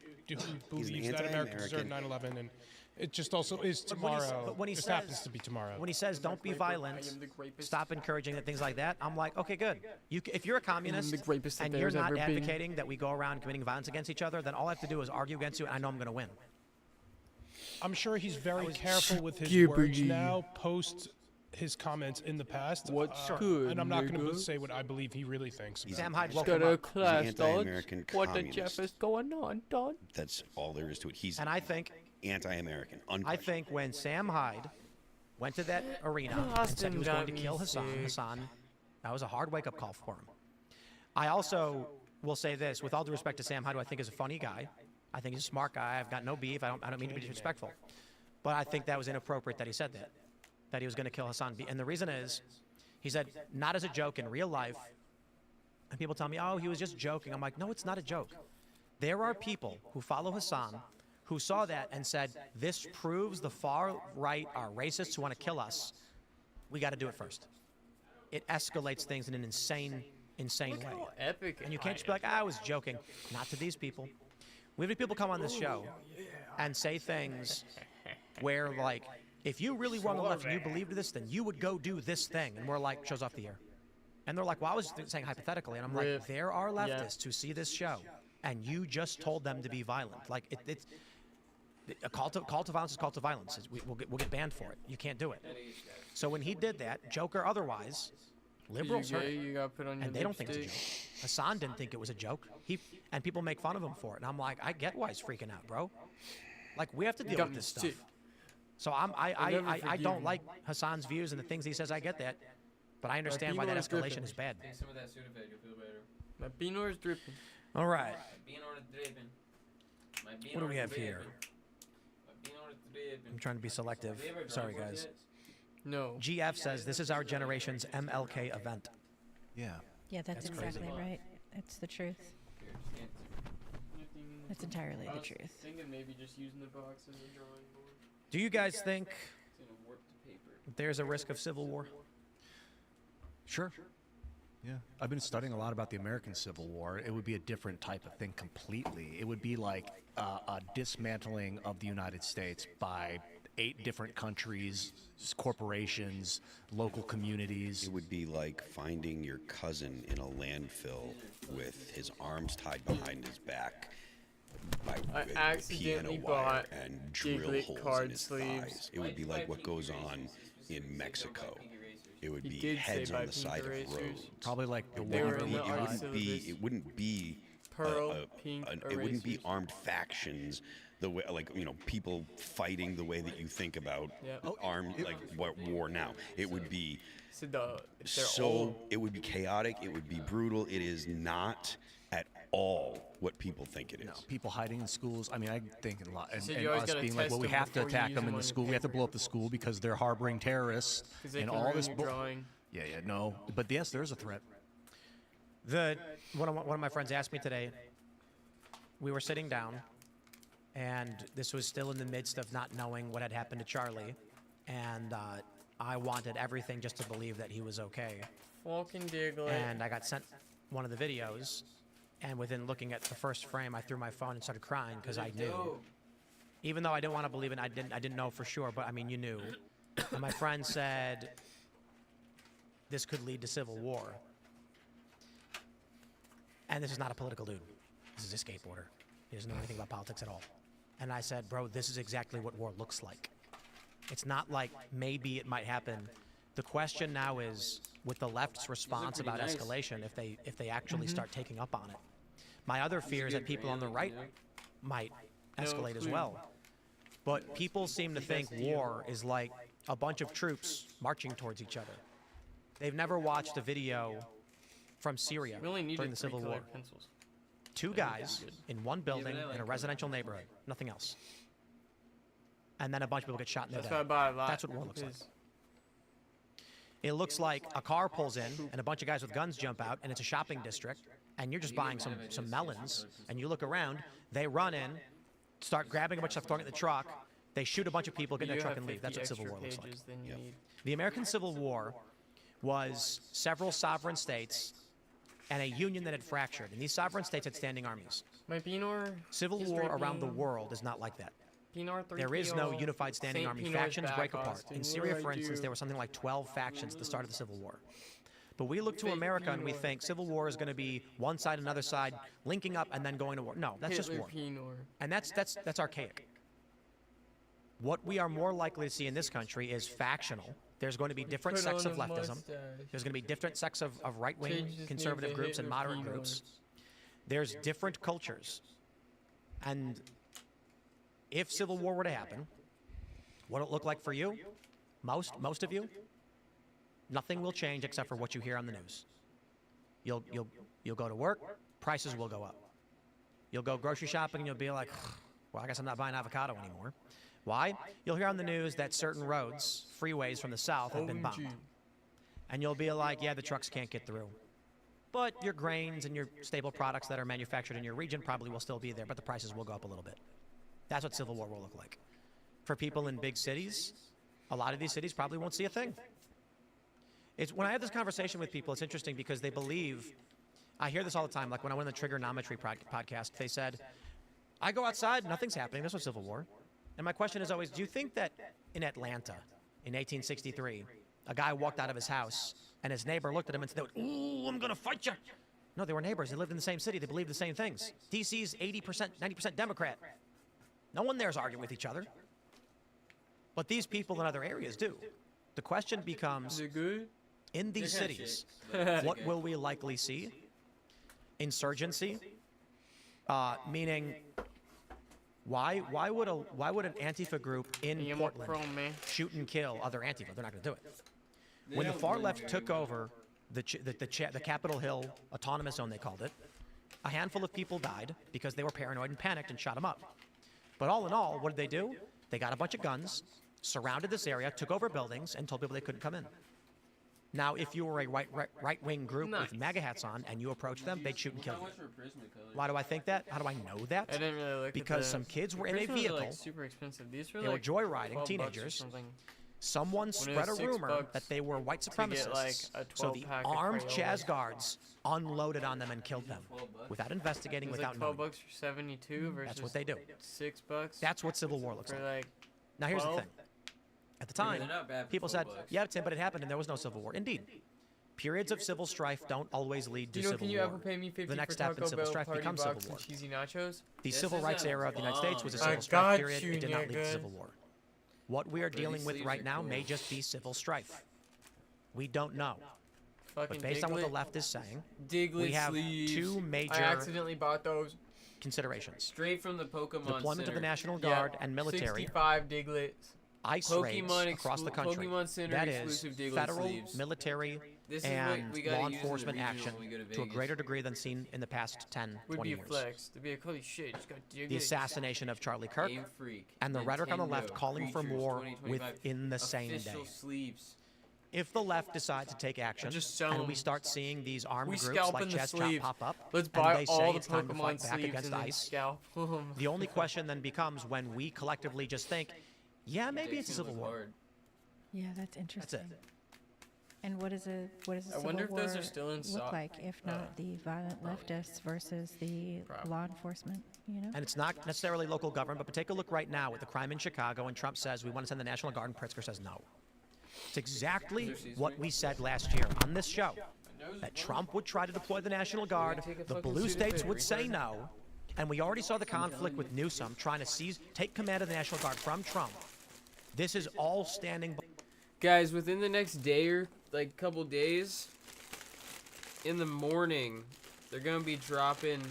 believes that America deserved 9/11, and it just also is tomorrow. But when he it says, happens to be tomorrow. When he says, don't be violent, stop encouraging it, things like that, I'm like, okay, good. If you're a communist and you're not advocating that we go around committing violence against each other, then all I have to do is argue against you, and I know I'm going to win. I'm sure he's very careful with his words now, post his comments in the past. What's good, and I'm not going to nigga? say what I believe he really thinks. Sam Hyde woke Got him a up. class, He's dog. anti-American What the communist. Jeff is going on, dog? That's all there is to it. He's And I think anti-American. I think when Sam Hyde went to that arena and said he was going to kill Hassan, that was a hard wake-up call for him. I also will say this, with all due respect to Sam Hyde, who I think is a funny guy. I think he's a smart guy. I've got no beef. I don't mean to be disrespectful. But I think that was inappropriate that he said that he was going to kill Hassan. And the reason is, he said, not as a joke in real life. And people tell me, oh, he was just joking. I'm like, no, it's not a joke. There are people who follow Hassan who saw that and said, this proves the far right are racists who want to kill us. We got to do it first. It escalates things in an insane way. Epic. And you can't just be like, I was joking. Not to these people. We've had people come on this show and say things where, like, if you really were on the left and you believed this, then you would go do this thing. And we're like, show's off the air. And they're like, well, I was saying hypothetically. And I'm like, there are leftists who see this show, and you just told them to be violent. Like, it's a call to violence is call to violence. We'll get banned for it. You can't do it. So when he did that, joke or otherwise, liberals heard it, You got put on your and they don't think it's a joke. Hassan didn't think it was a joke. And people make fun of him for it. And I'm like, I get why he's freaking out, bro. Like, we have to deal with this stuff. So I don't like Hassan's views and the things he saes. I get that, but I understand why that escalation is bad. Take some of that Sudafed, you'll feel better. My beano is dripping. All right. What What do we have here? I'm trying to be selective. Sorry, guys. No. GF says this is our generation's MLK event. Yeah. Yeah, that's crazy. exactly right. It's the truth. That's entirely the truth. Thinking maybe just using the box as a drawing board. Do you guys think It's gonna warp the paper. there's a risk of civil war? Sure. Yeah. I've been studying a lot about the American Civil War. It would be a different type of thing completely. It would be like a dismantling of the United States by 8 different countries, corporations, local communities. It would be like finding your cousin in a landfill with his arms tied behind his back by accidentally piano wire bought and drill Giglet holes card in his sleeves. thighs. It would be like what goes on in Mexico. It would He be did say heads by on the side of pink erasers. roads. Probably like the It They were wouldn't in be. the It art wouldn't be. syllabus. It wouldn't be. Pearl pink It wouldn't be erasers. armed factions the way, like, you know, people fighting the way that you think about armed like war now. It would be So they're old. it would be chaotic. It would be brutal. It is not at all what people think it is. No, people hiding in schools. I mean, I think a lot. And, So and you always us gotta being like, test well, we them have to before you attack use them them in on the your school. We have to paper. blow up the school because they're harboring terrorists 'Cause they and can all ruin this. your drawing. Yeah, no. But yes, there is a threat. One of my friends asked me today. We were sitting down, and this was still in the midst of not knowing what had happened to Charlie, and I wanted everything just to believe that he was okay. Fucking Diglett. And I got sent one of the videos, and within looking at the first frame, I threw my phone and started crying because I knew. Even though I didn't want to believe it, I didn't know for sure, but I mean, you knew. And my friend said, this could lead to civil war. And this is not a political dude. This is a skateboarder. He doesn't know anything about politics at all. And I said, bro, this is exactly what war looks like. It's not like maybe it might happen. The question now is, with the left's response about nice. escalation, if they actually start taking up on it. My other fear is that people on the right might escalate as well. But people seem to think war is like a bunch of troops marching towards each other. They've never watched a video from Syria We only during needed the Civil 3 War. colored pencils. 2 guys in one building in a residential neighborhood, nothing else. And then a bunch of people get shot in their That's day. why I bought a lot. That's what war looks like. because It looks like a car pulls in and a bunch of guys with guns jump out, and it's a shopping district, and you're just buying some melons, and you look around, they run in, start grabbing a bunch of stuff, throwing it in the truck, they shoot a bunch of people, get in their you truck have and leave. That's 50 what Civil War extra looks like. pages than you need. The American Civil War was several sovereign states and a union that had fractured, and these sovereign states had standing armies. My Pinor Civil war around the world is not like that. Pinor There is no 3PO, unified standing Saint army. Pinor's Factions back, break apart. Austin. In What Syria, do I for instance, do? there were something like 12 factions at the start of the Civil War. But we look to America and we think Civil War is going to be one side, another side, linking up and then going to war. No, that's just Hitler war. Pinor. And that's archaic. What we are more likely to see in this country is factional. There's going to be different Put sects on of a leftism. mustache. There's going to be different sects of right-wing Change his name conservative to groups and Hitler moderate Pinor. groups. There's different cultures. And if Civil War were to happen, what it look like for you? Most of you? Nothing will change except for what you hear on the news. You'll go to work, prices will go up. You'll go grocery shopping and you'll be like, well, I guess I'm not buying avocado anymore. Why? You'll hear on the news that certain roads, freeways from the south have been bombed. And you'll be like, yeah, the trucks can't get through. But your grains and your staple products that are manufactured in your region probably will still be there, but the prices will go up a little bit. That's what Civil War will look like. For people in big cities, a lot of these cities probably won't see a thing. When I have this conversation with people, it's interesting because they believe, I hear this all the time, like when I went on the Trigonometry podcast, they said, I go outside, nothing's happening, there's no Civil War. And my question is always, do you think that in Atlanta, in 1863, a guy walked out of his house and his neighbor looked at him and said, ooh, I'm gonna fight you? No, they were neighbors, they lived in the same city, they believed the same things. DC's 80%, 90% Democrat. No one there is arguing with each other. But these people in other areas do. The question becomes, in these cities, what will we likely see? Insurgency, meaning why would an Antifa group in Portland shoot and kill other Antifa? They're not going to do it. When the far left took over the Capitol Hill Autonomous Zone, they called it, a handful of people died because they were paranoid and panicked and shot them up. But all in all, what did they do? They got a bunch of guns, surrounded this area, took over buildings, and told people they couldn't come in. Now, if you were a right-wing group with MAGA hats on and you approached them, they'd shoot and kill you. Why do I think that? How do I know that? I didn't really look because at some kids were in a Prismas are, vehicle. like, super expensive. These were they were like joyriding, 12 bucks or teenagers. something. Someone When it spread a was $6 rumor that they were white to supremacists. get, like, a So the 12-pack of armed Crayolas. Chaz guards unloaded on them and killed them without investigating, It was without like knowing. 12 bucks for 72 versus That's what they do. $6. That's what Civil War looks for like. like Now here's the 12? thing. At the time, they're not bad for people said, $4. yeah, Tim, but it happened and there was no civil war. Indeed. Periods of civil strife don't always lead to You know, civil can you war. ever pay me 50 The next for step in Taco civil Bell strife party becomes box civil war. and cheesy nachos? The This civil rights isn't era of the United States was a long, civil I strife got period. you, It did not lead to nigga. civil war. What we are Bro, dealing these with sleeves right are now cool. may just be civil strife. We don't know. Fucking But based on what the Diglett. left is saying, Diglett we have sleeves. two major I accidentally bought those. considerations. Straight from the Pokemon Deployment of Center. the National Guard and military. 65 Diglets. ICE Pokemon raids across the country. Pokemon Center That is exclusive Diglett federal, sleeves. military, This is and what we gotta law use in the enforcement regional action when we go to to a Vegas. greater degree than seen in the past 10, Would 20 be a years. flex. To be like, holy shit, just got Diglett. The assassination of Charlie Kirk Game Freak, and the rhetoric on the left Nintendo, calling for Creatures, more 2025, within the same day. official sleeves. If the left decides to take action Just sell and we 'em. start seeing these armed We groups scalp like in the Chess Chop sleeves. pop up, Let's and buy they all say the it's time to Pokemon fight back sleeves against and then ICE, scalp 'em. the only question then becomes when we collectively just think, yeah, maybe it's a civil war. Yeah, that's interesting. it. And what is a I civil wonder if war those are still in look stock. like, if not the violent leftists versus the law enforcement? You know. And it's not necessarily local government, but take a look right now with the crime in Chicago, and Trump says we want to send the National Guard, and Pritzker says no. It's exactly what we said last year on this show, that Trump would try to deploy the National Guard, the blue states would say no, and we already saw the conflict with Newsom trying to take command of the National Guard from Trump. This is all standing by. Guys, within the next day or like couple days, in the morning, they're gonna be dropping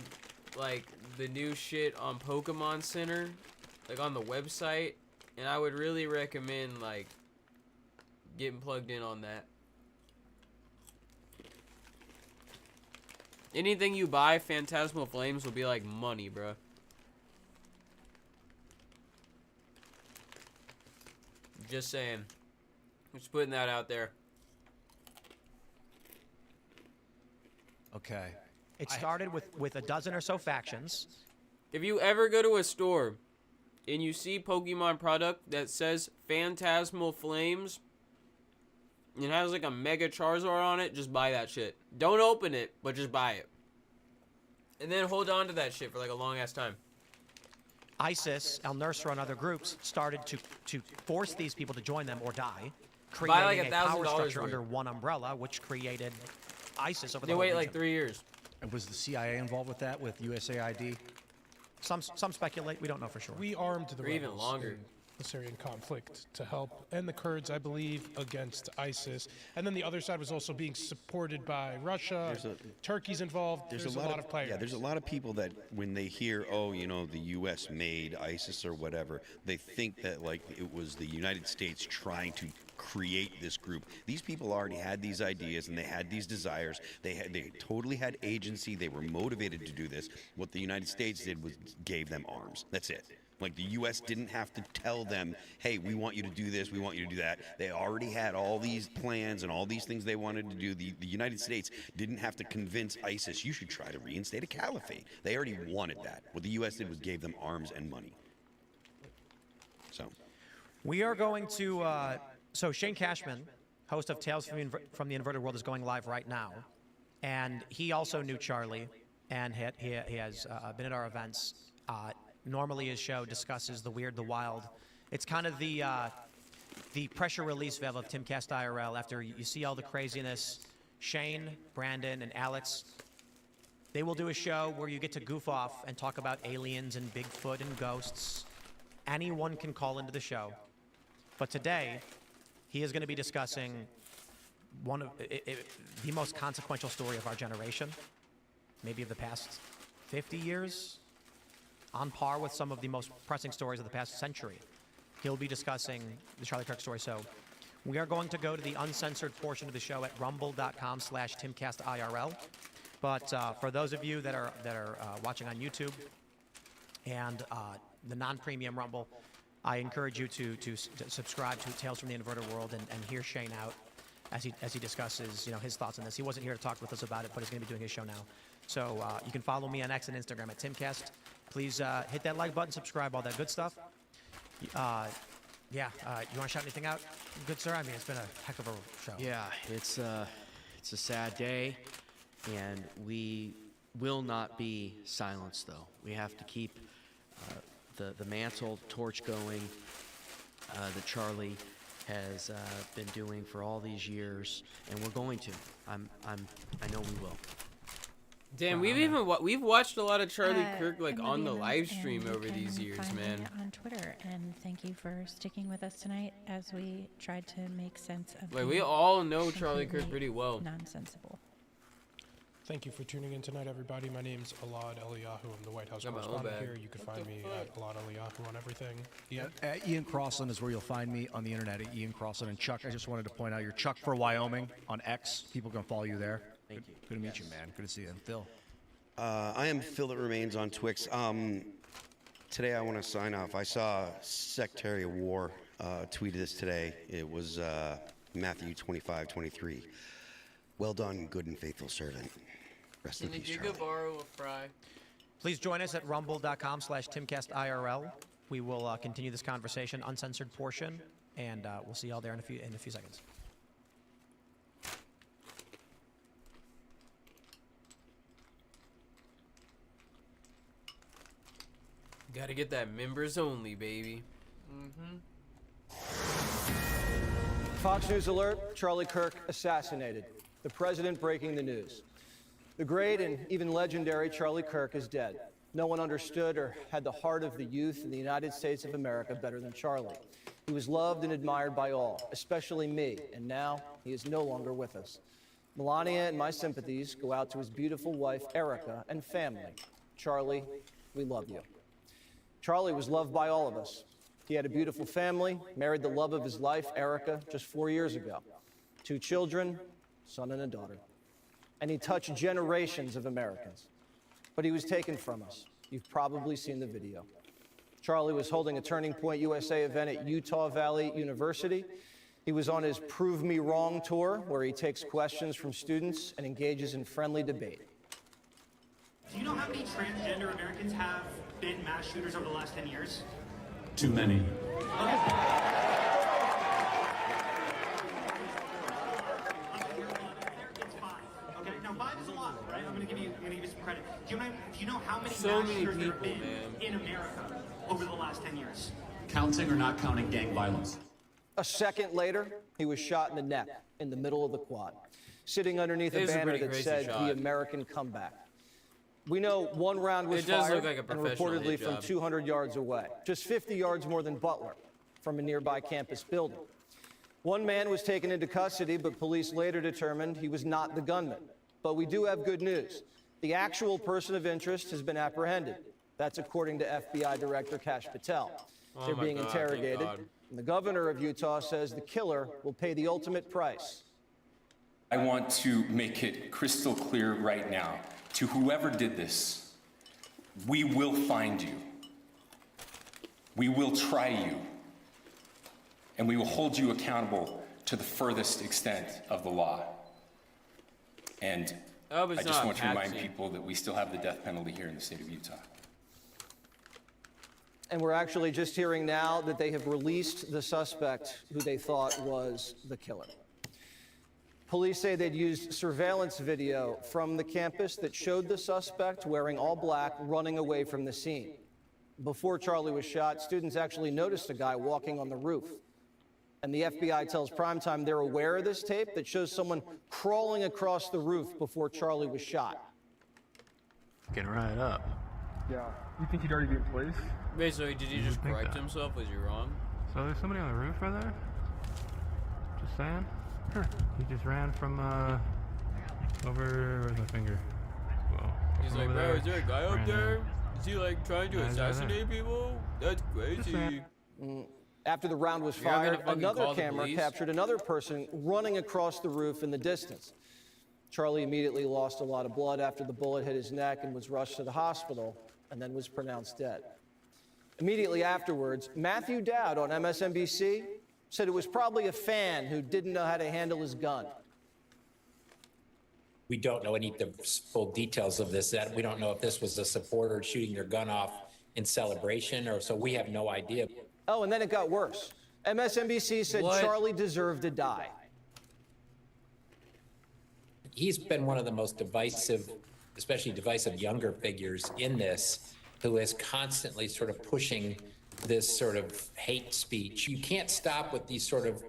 like the new shit on Pokemon Center, like on the website, and I would really recommend like getting plugged in on that. Anything you buy, Phantasmal Flames will be like money, bro. Just saying. Just putting that out there. Okay. It started with a dozen or so factions. If you ever go to a store and you see Pokemon product that says Phantasmal Flames and has like a Mega Charizard on it, just buy that shit. Don't open it, but just buy it. And then hold on to that shit for like a long ass time. ISIS, Al-Nusra, and other groups started to force these people to join them or die, Buy like creating a power $1,000 structure worth. under one umbrella, which created ISIS over the They whole wait region. like 3 years. And was the CIA involved with that, with USAID? Some speculate. We don't know for sure. We armed the Or even rebels longer. in the Syrian conflict to help end the Kurds, I believe, against ISIS. And then the other side was also being supported by Russia. Turkey's involved. There's a lot of players. Yeah, there's a lot of people that when they hear, oh, you know, the U.S. made ISIS or whatever, they think that like it was the United States trying to create this group. These people already had these ideas and they had these desires. They totally had agency. They were motivated to do this. What the United States did was gave them arms. That's it. Like the U.S. didn't have to tell them, hey, we want you to do this, we want you to do that. They already had all these plans and all these things they wanted to do. The United States didn't have to convince ISIS, you should try to reinstate a caliphate. They already wanted that. What the U.S. did was gave them arms and money. So. We are going to, so Shane Cashman, host of Tales from the Inverted World, is going live right now. And he also knew Charlie, and he has been at our events. Normally his show discusses the weird, the wild. It's kind of the pressure release valve of Timcast IRL. After you see all the craziness, Shane, Brandon, and Alex, they will do a show where you get to goof off and talk about aliens and Bigfoot and ghosts. Anyone can call into the show. But today, he is going to be discussing one of the most consequential story of our generation, maybe of the past 50 years, on par with some of the most pressing stories of the past century. He'll be discussing the Charlie Kirk story. So we are going to go to the uncensored portion of the show at rumble.com/TimcastIRL. But for those of you that are watching on YouTube and the non-premium Rumble, I encourage you to subscribe to Tales from the Inverted World and hear Shane out as he discusses his thoughts on this. He wasn't here to talk with us about it, but he's going to be doing his show now. So you can follow me on X and Instagram at Timcast. Please hit that like button, subscribe, all that good stuff. You want to shout anything out, good sir? I mean, it's been a heck of a show. Yeah, it's a sad day, and we will not be silenced, though. We have to keep the mantle torch going that Charlie has been doing for all these years, and we're going to. I know we will. Damn, we've watched a lot of Charlie Kirk like on the live stream over these years, man. On Twitter, and thank you for sticking with us tonight as we tried to make sense of. Like, we all know Charlie Kirk pretty well. Nonsensical. Thank you for tuning in tonight, everybody. My name's Alad Eliyahu. I'm the White House correspondent here. You can find me at Alad Eliyahu on everything. Ian? Ian Crossland is where you'll find me on the internet at Ian Crossland. And Chuck, I just wanted to point out, you're Chuck for Wyoming on X. People can follow you there. Thank you. Good to meet you, man. Good to see you. And Phil. I am Phil that remains on Twix. Today I want to sign off. I saw Secretary of War tweeted this today. It was Matthew 25:23. Well done, good and faithful servant. Rest in peace, Charlie. Borrow a fry? Please join us at rumble.com/TimcastIRL. We will continue this conversation, uncensored portion, and we'll see y'all there in a few seconds. Gotta get that members only, baby. Fox News alert, Charlie Kirk assassinated. The president breaking the news. The great and even legendary Charlie Kirk is dead. No one understood or had the heart of the youth in the United States of America better than Charlie. He was loved and admired by all, especially me, and now he is no longer with us. Melania and my sympathies go out to his beautiful wife, Erica, and family. Charlie, we love you. Charlie was loved by all of us. He had a beautiful family, married the love of his life, Erica, just 4 years ago. 2 children, son and a daughter. And he touched generations of Americans. But he was taken from us. You've probably seen the video. Charlie was holding a Turning Point USA event at Utah Valley University. He was on his Prove Me Wrong tour, where he takes questions from students and engages in friendly debate. Do you know how many transgender Americans have been mass shooters over the last 10 years? Too many. Okay, now 5 is a lot, right? I'm gonna give you some credit. Do you know how many So mass many shooters there people, have been man. in America over the last 10 years? Counting or not counting gang violence? A second later, he was shot in the neck in the middle of the quad, sitting underneath It a is a banner pretty that crazy said, shot. "The American Comeback." We know one round was It does fired look like a and professional reportedly hit from job. 200 yards away, just 50 yards more than Butler, from a nearby campus building. One man was taken into custody, but police later determined he was not the gunman. But we do have good news. The actual person of interest has been apprehended. That's according to FBI Director Kash Patel. Oh They're my being God, interrogated, thank God. and the governor of Utah says the killer will pay the ultimate price. I want to make it crystal clear right now to whoever did this, we will find you. We will try you. And we will hold you accountable to the furthest extent of the law. And Oh, but I it's just not want to remind taxing. people that we still have the death penalty here in the state of Utah. And we're actually just hearing now that they have released the suspect who they thought was the killer. Police say they'd used surveillance video from the campus that showed the suspect wearing all black running away from the scene. Before Charlie was shot, students actually noticed a guy walking on the roof. And the FBI tells Primetime they're aware of this tape that shows someone crawling across the roof before Charlie was shot. Fucking right up. Yeah. You think he'd already be in place? Wait, so did he just correct himself? Was he wrong? So there's somebody on the roof right there? Just saying? He just ran from, over, where's my finger? Well, He's like, over bro, is there a guy up ran there? Is he like trying to Yeah, he's right there. assassinate people? That's crazy. After the round was You're not gonna fired, fucking another call the camera police? captured another person running across the roof in the distance. Charlie immediately lost a lot of blood after the bullet hit his neck and was rushed to the hospital and then was pronounced dead. Immediately afterwards, Matthew Dowd on MSNBC said it was probably a fan who didn't know how to handle his gun. We don't know any of the full details of this. That we don't know if this was a supporter shooting their gun off in celebration, or so we have no idea. Oh, and then it got worse. MSNBC said What? Charlie deserved to die. He's been one of the most divisive, especially divisive younger figures in this, who is constantly sort of pushing this sort of hate speech. You can't stop with these sort of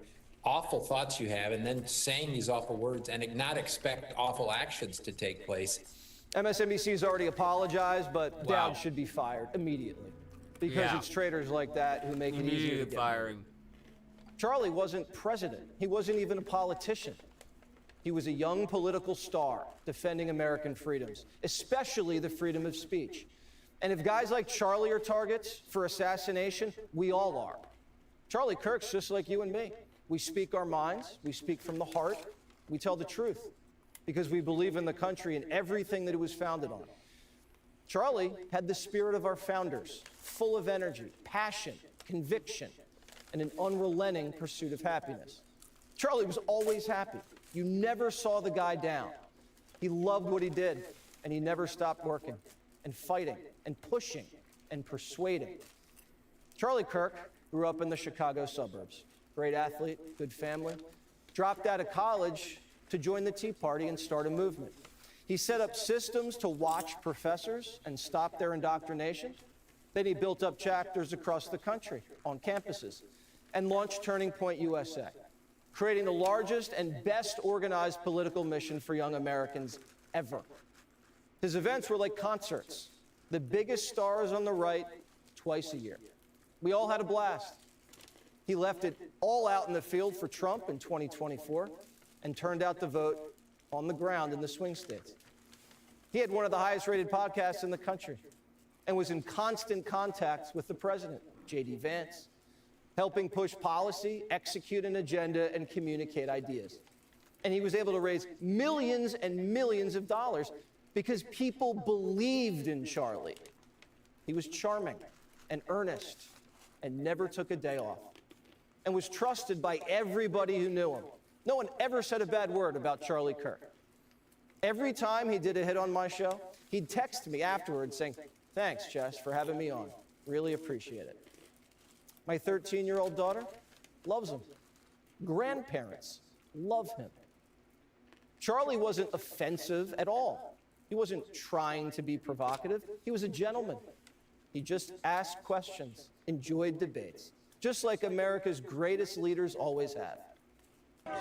awful thoughts you have and then saying these awful words and not expect awful actions to take place. MSNBC has already apologized, but Dowd should be fired immediately because it's traitors like that who make it easier to get firing. Charlie wasn't president. He wasn't even a politician. He was a young political star defending American freedoms, especially the freedom of speech. And if guys like Charlie are targets for assassination, we all are. Charlie Kirk's just like you and me. We speak our minds, we speak from the heart, we tell the truth because we believe in the country and everything that it was founded on. Charlie had the spirit of our founders, full of energy, passion, conviction, and an unrelenting pursuit of happiness. Charlie was always happy. You never saw the guy down. He loved what he did, and he never stopped working and fighting and pushing and persuading. Charlie Kirk grew up in the Chicago suburbs. Great athlete, good family. Dropped out of college to join the Tea Party and start a movement. He set up systems to watch professors and stop their indoctrination. Then he built up chapters across the country on campuses and launched Turning Point USA, creating the largest and best organized political mission for young Americans ever. His events were like concerts, the biggest stars on the right twice a year. We all had a blast. He left it all out in the field for Trump in 2024 and turned out the vote on the ground in the swing states. He had one of the highest rated podcasts in the country and was in constant contact with the president, J.D. Vance, helping push policy, execute an agenda, and communicate ideas. And he was able to raise millions and millions of dollars because people believed in Charlie. He was charming and earnest and never took a day off and was trusted by everybody who knew him. No one ever said a bad word about Charlie Kirk. Every time he did a hit on my show, he'd text me afterwards saying, "Thanks, Jess, for having me on. Really appreciate it." My 13-year-old daughter loves him. Grandparents love him. Charlie wasn't offensive at all. He wasn't trying to be provocative. He was a gentleman. He just asked questions, enjoyed debates, just like America's greatest leaders always have.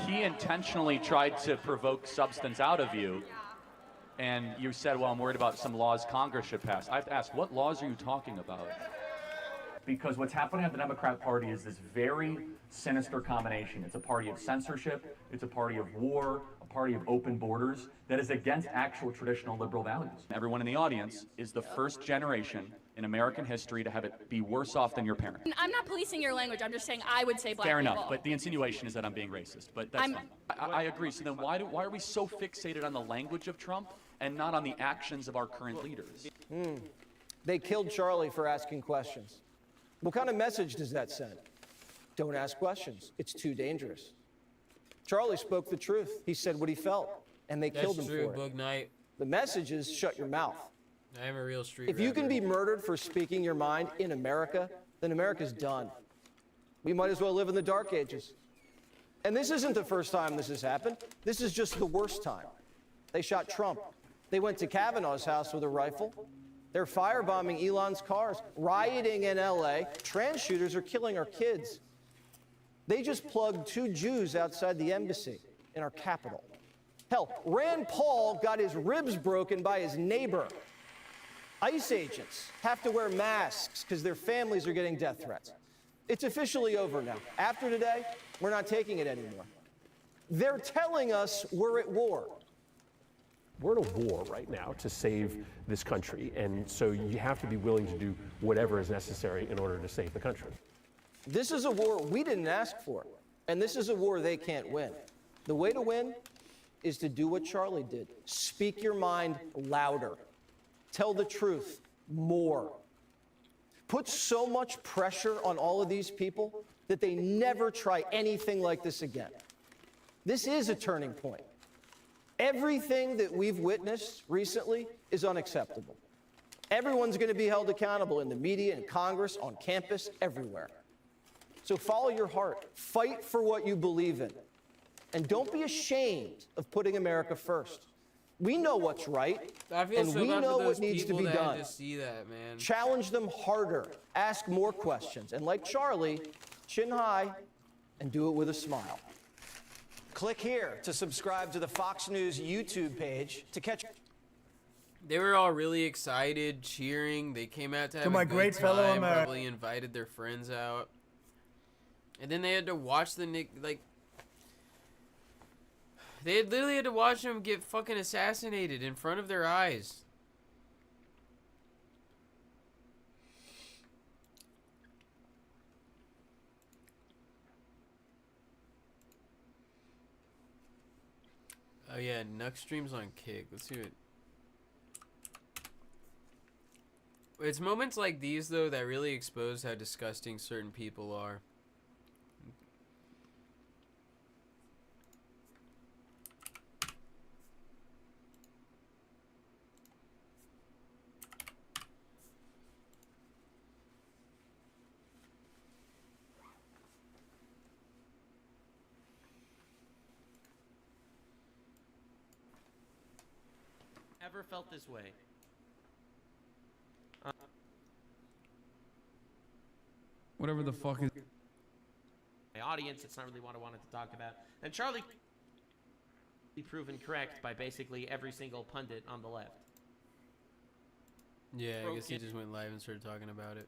He intentionally tried to provoke substance out of you, and you said, well, I'm worried about some laws Congress should pass. I have to ask, what laws are you talking about? Because what's happening at the Democrat Party is this very sinister combination. It's a party of censorship, it's a party of war, a party of open borders that is against actual traditional liberal values. Everyone in the audience is the first generation in American history to have it be worse off than your parents. I'm not policing your language, I'm just saying I would say black Fair people. enough, but the insinuation is that I'm being racist, but that's fine. I agree. So then why are we so fixated on the language of Trump and not on the actions of our current leaders? They killed Charlie for asking questions. What kind of message does that send? Don't ask questions. It's too dangerous. Charlie spoke the truth. He said what he felt, and they killed him true, for Boog it. Knight. The message is shut your mouth. I am a real street If you can rapper. be murdered for speaking your mind in America, then America's done. We might as well live in the dark ages. And this isn't the first time this has happened. This is just the worst time. They shot Trump. They went to Kavanaugh's house with a rifle. They're firebombing Elon's cars, rioting in LA. Trans shooters are killing our kids. They just plugged 2 Jews outside the embassy in our capital. Hell, Rand Paul got his ribs broken by his neighbor. ICE agents have to wear masks because their families are getting death threats. It's officially over now. After today, we're not taking it anymore. They're telling us we're at war. We're in a war right now to save this country, and so you have to be willing to do whatever is necessary in order to save the country. This is a war we didn't ask for, and this is a war they can't win. The way to win is to do what Charlie did. Speak your mind louder. Tell the truth more. Put so much pressure on all of these people that they never try anything like this again. This is a turning point. Everything that we've witnessed recently is unacceptable. Everyone's going to be held accountable in the media, in Congress, on campus, everywhere. So follow your heart. Fight for what you believe in. And don't be ashamed of putting America first. We know what's right, I feel and so we bad know for those what needs to people be that done. just see that, man. Challenge them harder, ask more questions, and like Charlie, chin high and do it with a smile. Click here to subscribe to the Fox News YouTube page to catch. They were all really excited, cheering. They came out to have my a good great time, fellow Americans. probably invited their friends out. And then they had to watch they literally had to watch him get fucking assassinated in front of their eyes. Oh yeah, Nux streams on Kick. Let's see what. It's moments like these though that really expose how disgusting certain people are. Ever felt this way? Whatever the fuck is. My audience, it's not really what I wanted to talk about. And Charlie be proven correct by basically every single pundit on the left. Yeah, I guess he just went live and started talking about it.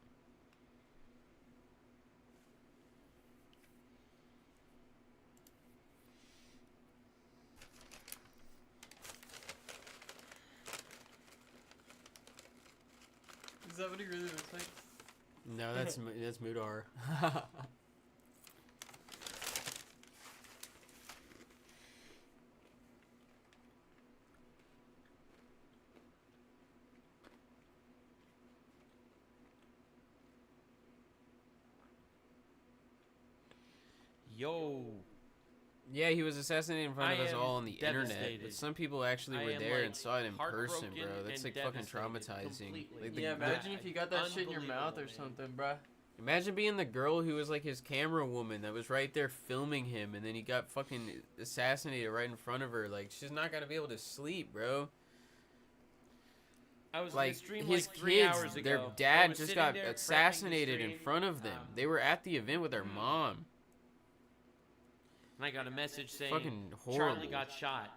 Is that what he really looks like? No, that's Mudar. Yo. Yeah, he was assassinated in front of I us am all on the internet, devastated. but some people actually I were am, there like, and saw it in person, bro. heartbroken That's and like fucking devastated traumatizing. completely. Like, Yeah, imagine if you got that shit in your mouth or something, bruh. Imagine being the girl who was like his camera woman that was right there filming him, and then he got fucking assassinated right in front of her. Like, she's not gonna be able to sleep, bro. I was in Like, the stream his like 3 kids, hours ago. their I dad was just sitting got there prepping the assassinated in stream, front of them. They were at the event with their mom. and I got a message saying Fucking Charlie horrible. got shot.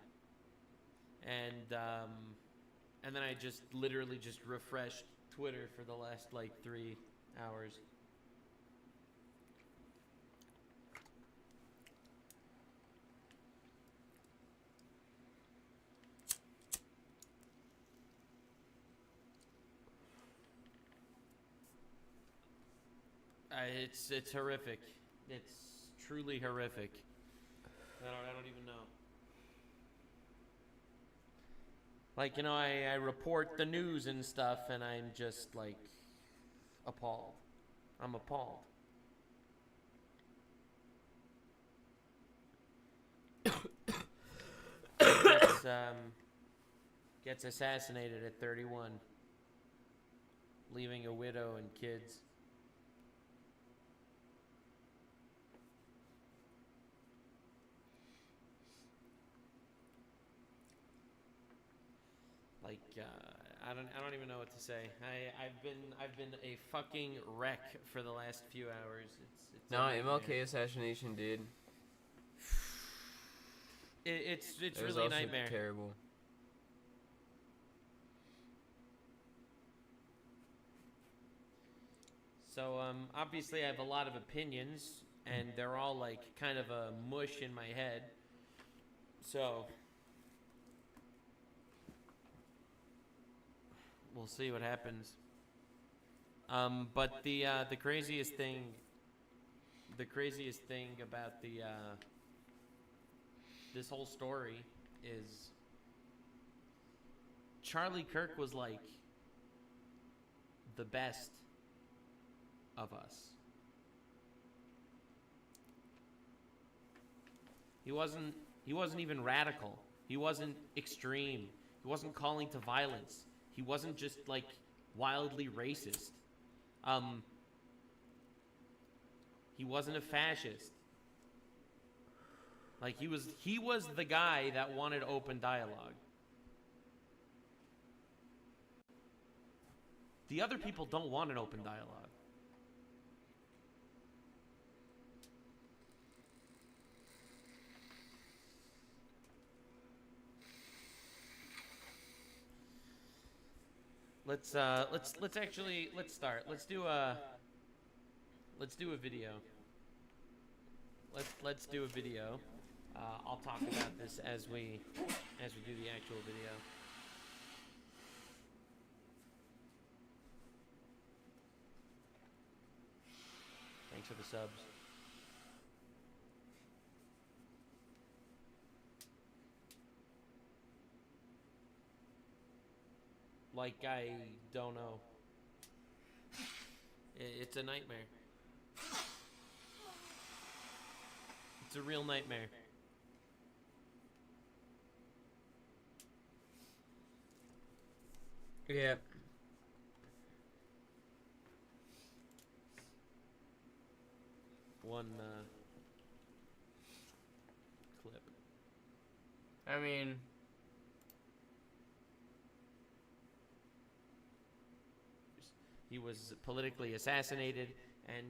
And then I just literally just refreshed Twitter for the last like 3 hours. It's horrific. It's truly horrific. I don't even know. Like, you know, I report the news and stuff, and I'm just like appalled. I'm appalled. Gets assassinated at 31, leaving a widow and kids. Like, I don't even know what to say. I've been a fucking wreck for the last few hours. It's No, a nightmare. MLK assassination, dude. It's It was really a also nightmare. terrible. So obviously I have a lot of opinions, and they're all like kind of a mush in my head. So we'll see what happens. But the craziest thing about this whole story is Charlie Kirk was like the best of us. He wasn't even radical. He wasn't extreme. He wasn't calling to violence. He wasn't just like wildly racist. He wasn't a fascist. Like he was the guy that wanted open dialogue. The other people don't want an open dialogue. Let's start. Let's do a video. Let's do a video. I'll talk about this as we do the actual video. Thanks for the subs. Like, I don't know. It's a nightmare. It's a real nightmare. Yeah. One clip. I mean, he was politically assassinated, and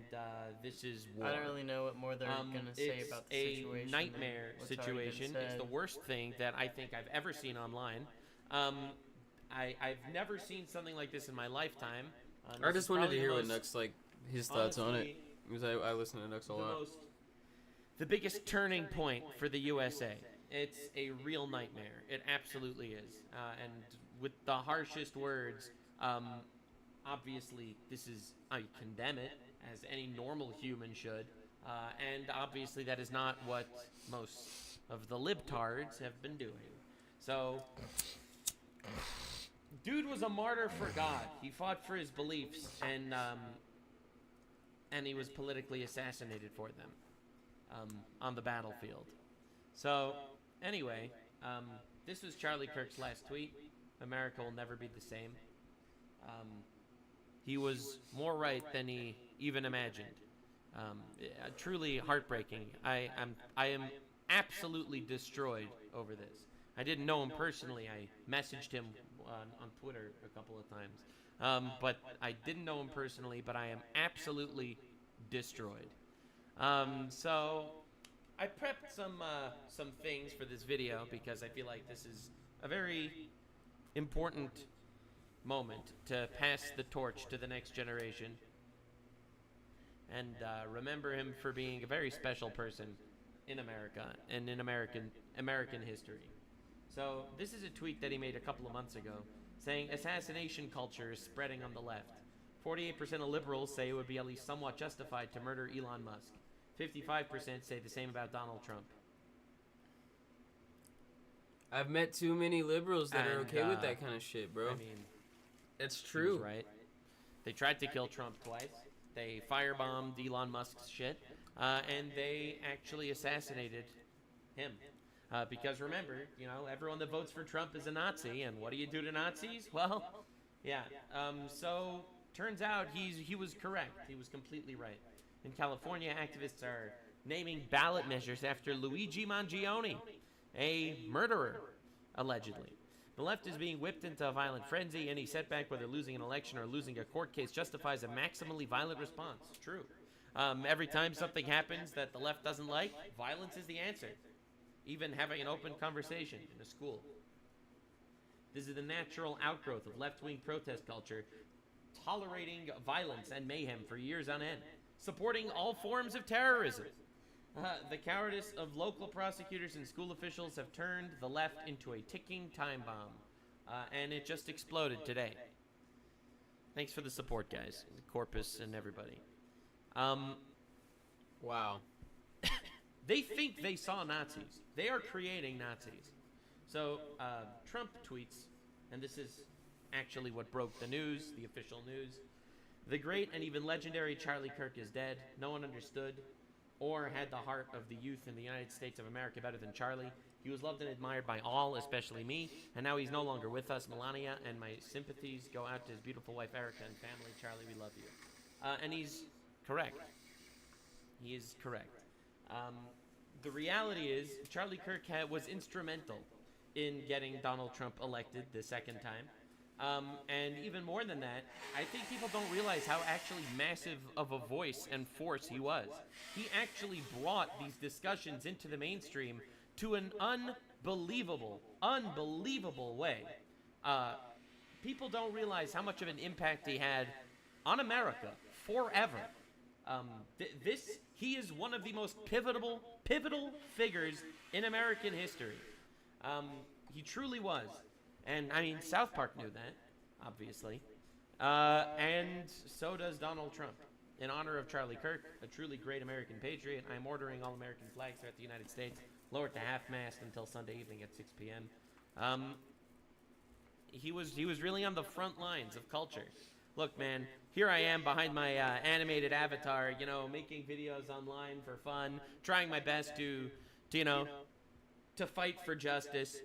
this is war. I don't really know what more they're gonna say about the situation. It's a nightmare situation. It's the worst thing that I think I've ever seen online. I've never seen something like this in my lifetime. I just wanted to hear what Nux, like, his thoughts on it, because I listen to Nux a lot. The biggest turning point for the USA. It's a real nightmare. It absolutely is. And with the harshest words, obviously, I condemn it, as any normal human should. And obviously, that is not what most of the libtards have been doing. So, dude was a martyr for God. He fought for his beliefs, and he was politically assassinated for them on the battlefield. So, anyway, this was Charlie Kirk's last tweet. America will never be the same. He was more right than he even imagined. Truly heartbreaking. I am absolutely destroyed over this. I didn't know him personally. I messaged him on Twitter a couple of times. But I didn't know him personally, but I am absolutely destroyed. So I prepped some things for this video because I feel like this is a very important moment to pass the torch to the next generation and remember him for being a very special person in America and in American history. So this is a tweet that he made a couple of months ago saying assassination culture is spreading on the left. 48% of liberals say it would be at least somewhat justified to murder Elon Musk. 55% say the same about Donald Trump. I've met too many liberals that are okay with that kind of shit, bro. I mean, it's true. Right? They tried to kill Trump twice. They firebombed Elon Musk's shit, and they actually assassinated him. Because remember, everyone that votes for Trump is a Nazi, and what do you do to Nazis? Well, yeah. So turns out he was correct. He was completely right. In California, activists are naming ballot measures after Luigi Mangione, a murderer, allegedly. The left is being whipped into a violent frenzy. Any setback, whether losing an election or losing a court case, justifies a maximally violent response. True. Every time something happens that the left doesn't like, violence is the answer. Even having an open conversation in a school. This is the natural outgrowth of left-wing protest culture, tolerating violence and mayhem for years on end, supporting all forms of terrorism. The cowardice of local prosecutors and school officials have turned the left into a ticking time bomb. And it just exploded today. Thanks for the support, guys. Corpus and everybody. Wow. They think they saw Nazis. They are creating Nazis. So, Trump tweets, and this is actually what broke the news, the official news. The great and even legendary Charlie Kirk is dead. No one understood or had the heart of the youth in the United States of America better than Charlie. He was loved and admired by all, especially me, and now he's no longer with us. Melania and my sympathies go out to his beautiful wife, Erica, and family. Charlie, we love you. And he's correct. He is correct. The reality is, Charlie Kirk was instrumental in getting Donald Trump elected the second time. And even more than that, I think people don't realize how actually massive of a voice and force he was. He actually brought these discussions into the mainstream to an unbelievable way. People don't realize how much of an impact he had on America forever. He is one of the most pivotal figures in American history. He truly was. And, I mean, South Park knew that, obviously. And so does Donald Trump. In honor of Charlie Kirk, a truly great American patriot, I'm ordering all American flags throughout the United States, lowered to half-mast until Sunday evening at 6 p.m. He was really on the front lines of culture. Look, man, here I am behind my animated avatar, making videos online for fun, trying my best to fight for justice.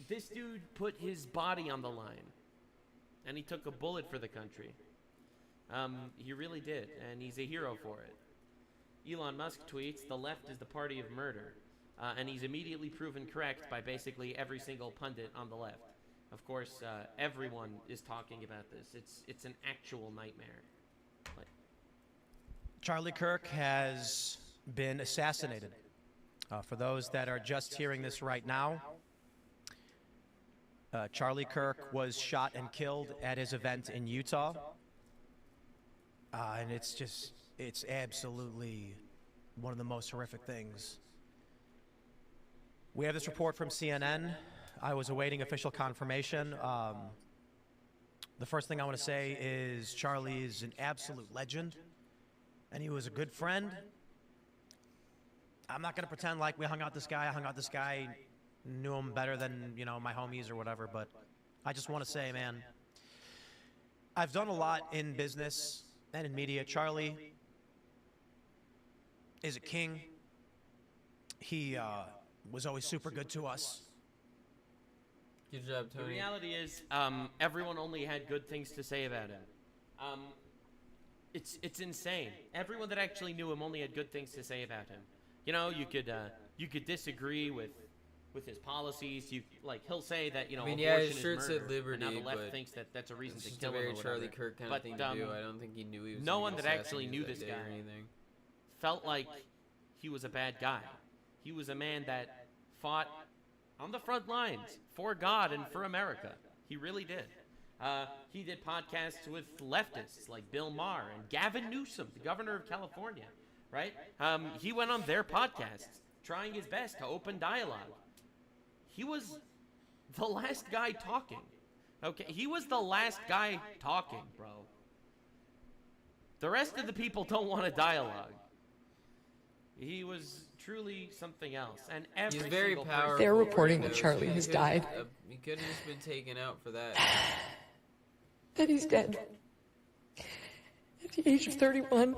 This dude put his body on the line, and he took a bullet for the country. He really did, and he's a hero for it. Elon Musk tweets, "The left is the party of murder," and he's immediately proven correct by basically every single pundit on the left. Of course, everyone is talking about this. It's an actual nightmare. Charlie Kirk has been assassinated. For those that are just hearing this right now, Charlie Kirk was shot and killed at his event in Utah. And it's absolutely one of the most horrific things. We have this report from CNN. I was awaiting official confirmation. The first thing I want to say is Charlie is an absolute legend, and he was a good friend. I'm not going to pretend like we hung out this guy. I hung out this guy, knew him better than, my homies or whatever, but I just want to say, man, I've done a lot in business and in media. Charlie is a king. He was always super good to us. Good job, Tony. The reality is, everyone only had good things to say about him. It's insane. Everyone that actually knew him only had good things to say about him. You could disagree with his policies. He'll say that abortion his is shirt murder, said liberty, and now the left but thinks that that's a reason to it's kill a very him or Charlie whatever. Kirk kind but, of thing to do. I don't think he knew he was. No gonna one get that actually knew assassinated this that guy day or anything. felt like he was a bad guy. He was a man that fought on the front lines for God and for America. He really did. He did podcasts with leftists like Bill Maher and Gavin Newsom, the governor of California, right? He went on their podcasts trying his best to open dialogue. He was the last guy talking. Okay, he was the last guy talking, bro. The rest of the people don't want a dialogue. He was truly something else, and every He's very single powerful. person- They're reporting that so Charlie he has could've- died. He could have just been taken out for that. That he's dead. At the age of 31.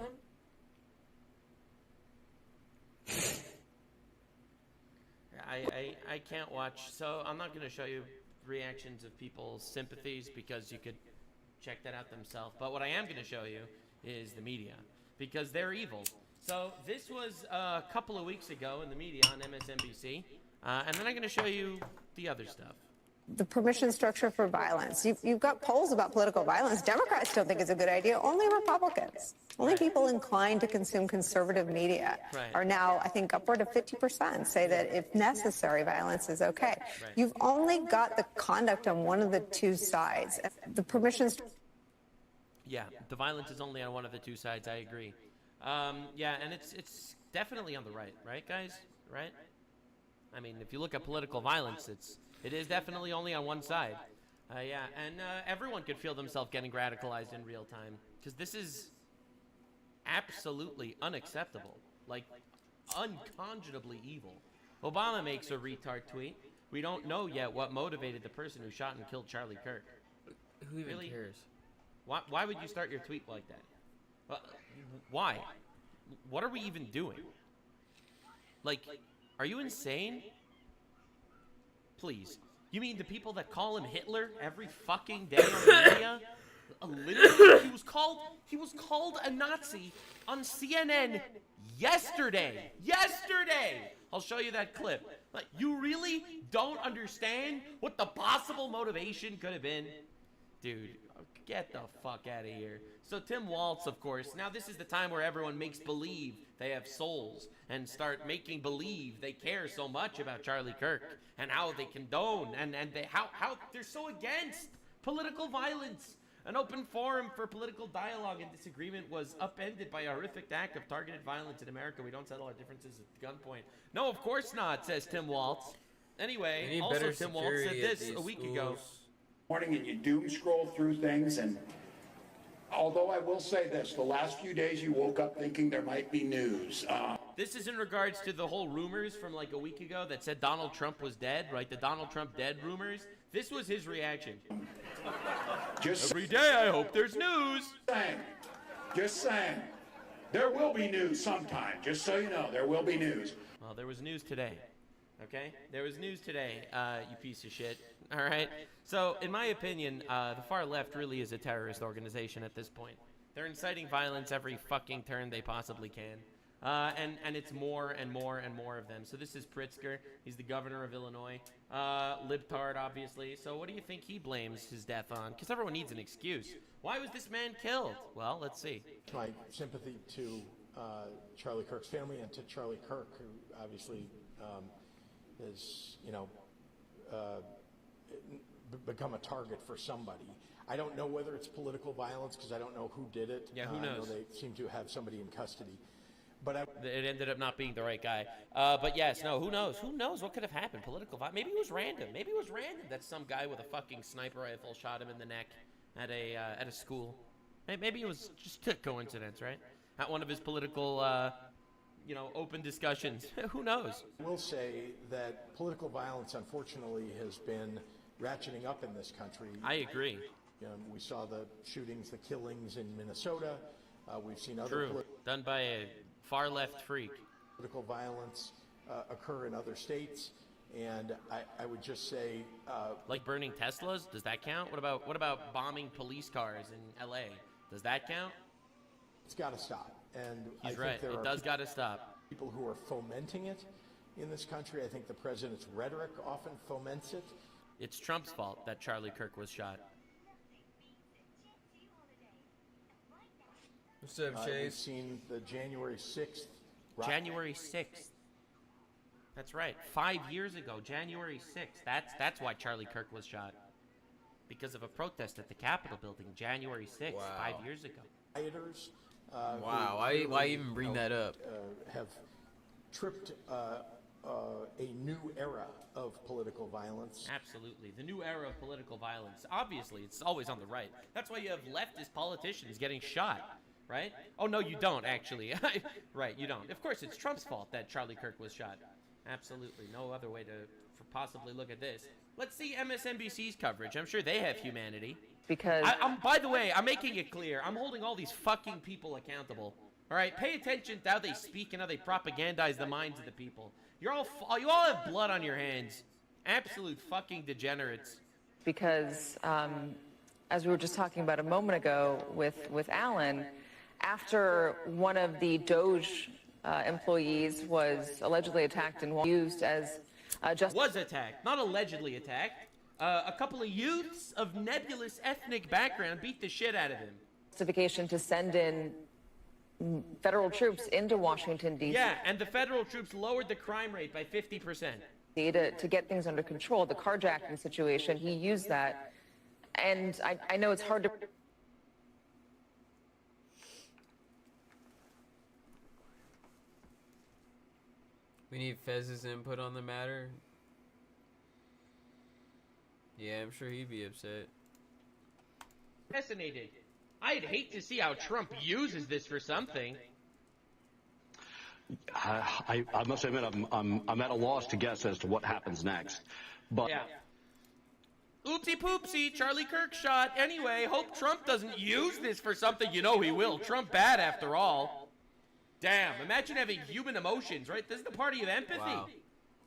I can't watch, so I'm not going to show you reactions of people's sympathies because you could check that out themselves. But what I am going to show you is the media because they're evil. So this was a couple of weeks ago in the media on MSNBC, and then I'm going to show you the other stuff. The permission structure for violence. You've got polls about political violence. Democrats don't think it's a good idea. Only Republicans. Only people inclined to consume conservative media are now, I think, upward of 50% say that if necessary, violence is okay. You've only got the conduct on one of the two sides. The permissions. Yeah, the violence is only on one of the two sides. I agree. Yeah, and it's definitely on the right, guys? Right? I mean, if you look at political violence, it is definitely only on one side. Yeah, and everyone could feel themselves getting radicalized in real time because this is absolutely unacceptable, like unconscionably evil. Obama makes a retard tweet. We don't know yet what motivated the person who shot and killed Charlie Kirk. Who even Really? cares? Why would you start your tweet like that? Why? What are we even doing? Like, are you insane? Please. You mean the people that call him Hitler every fucking day on the media? Literally, he was called a Nazi on CNN yesterday. Yesterday! I'll show you that clip. Like, you really don't understand what the possible motivation could have been? Dude, get the fuck out of here. So Tim Waltz, of course, now this is the time where everyone makes believe they have souls and start making believe they care so much about Charlie Kirk and how they condone and how they're so against political violence. An open forum for political dialogue and disagreement was upended by a horrific act of targeted violence in America. We don't settle our differences at gunpoint. No, of course not, says Tim Waltz. Anyway, also Tim Waltz said this a week ago. Morning, and you doom scroll through things, and although I will say this, the last few days you woke up thinking there might be news. This is in regards to the whole rumors from like a week ago that said Donald Trump was dead, right? The Donald Trump dead rumors. This was his reaction. Every day I hope there's news. Just saying. There will be news sometime, just so you know, there will be news. Well, there was news today. Okay? There was news today, you piece of shit. All right? So, in my opinion, the far left really is a terrorist organization at this point. They're inciting violence every fucking turn they possibly can. And it's more and more and more of them. So this is Pritzker. He's the governor of Illinois. Libtard, obviously. So what do you think he blames his death on? Because everyone needs an excuse. Why was this man killed? Well, let's see. My sympathy to Charlie Kirk's family and to Charlie Kirk, who obviously has, become a target for somebody. I don't know whether it's political violence because I don't know who did it. Yeah, who knows? I know they seem to have somebody in custody. But it ended up not being the right guy. But yes, no, who knows? Who knows what could have happened? Political violence. Maybe it was random. Maybe it was random that some guy with a fucking sniper rifle shot him in the neck at a school. Maybe it was just a coincidence, right? At one of his political, open discussions. Who knows? I will say that political violence, unfortunately, has been ratcheting up in this country. I agree. We saw the shootings, the killings in Minnesota. We've seen other done by a far-left freak. Political violence occur in other states, and I would just say, like burning Teslas, does that count? What about bombing police cars in L.A.? Does that count? It's got to stop. And he's I right. think there It are does got to stop. People who are fomenting it in this country. I think the president's rhetoric often foments it. It's Trump's fault that Charlie Kirk was shot. What's up, Chase? We've seen the January 6th. January 6th. That's right. 5 years ago, January 6th. That's why Charlie Kirk was shot. Because of a protest at the Capitol building, January 6th, Wow. 5 years ago. Rioters. Wow. Why even bring that up? Have tripped a new era of political violence. Absolutely. The new era of political violence. Obviously, it's always on the right. That's why you have leftist politicians getting shot. Right? Oh, no, you don't, actually. Right, you don't. Of course, it's Trump's fault that Charlie Kirk was shot. Absolutely. No other way to possibly look at this. Let's see MSNBC's coverage. I'm sure they have humanity. Because... by the way, I'm making it clear. I'm holding all these fucking people accountable. All right? Pay attention to how they speak and how they propagandize the minds of the people. You all have blood on your hands. Absolute fucking degenerates. Because, as we were just talking about a moment ago with Alan, after one of the Doge employees was allegedly attacked and used as was attacked, not allegedly attacked. A couple of youths of nebulous ethnic background beat the shit out of him. Justification to send in federal troops into Washington, D.C. Yeah, and the federal troops lowered the crime rate by 50%. To get things under control, the carjacking situation, he used that. And I know it's hard to... We need Fez's input on the matter. Yeah, I'm sure he'd be upset. Fascinated. I'd hate to see how Trump uses this for something. I must admit, I'm at a loss to guess as to what happens next. But yeah. Oopsie poopsie, Charlie Kirk shot. Anyway, hope Trump doesn't use this for something. You know he will. Trump bad after all. Damn, imagine having human emotions, right? This is the party of empathy. Wow.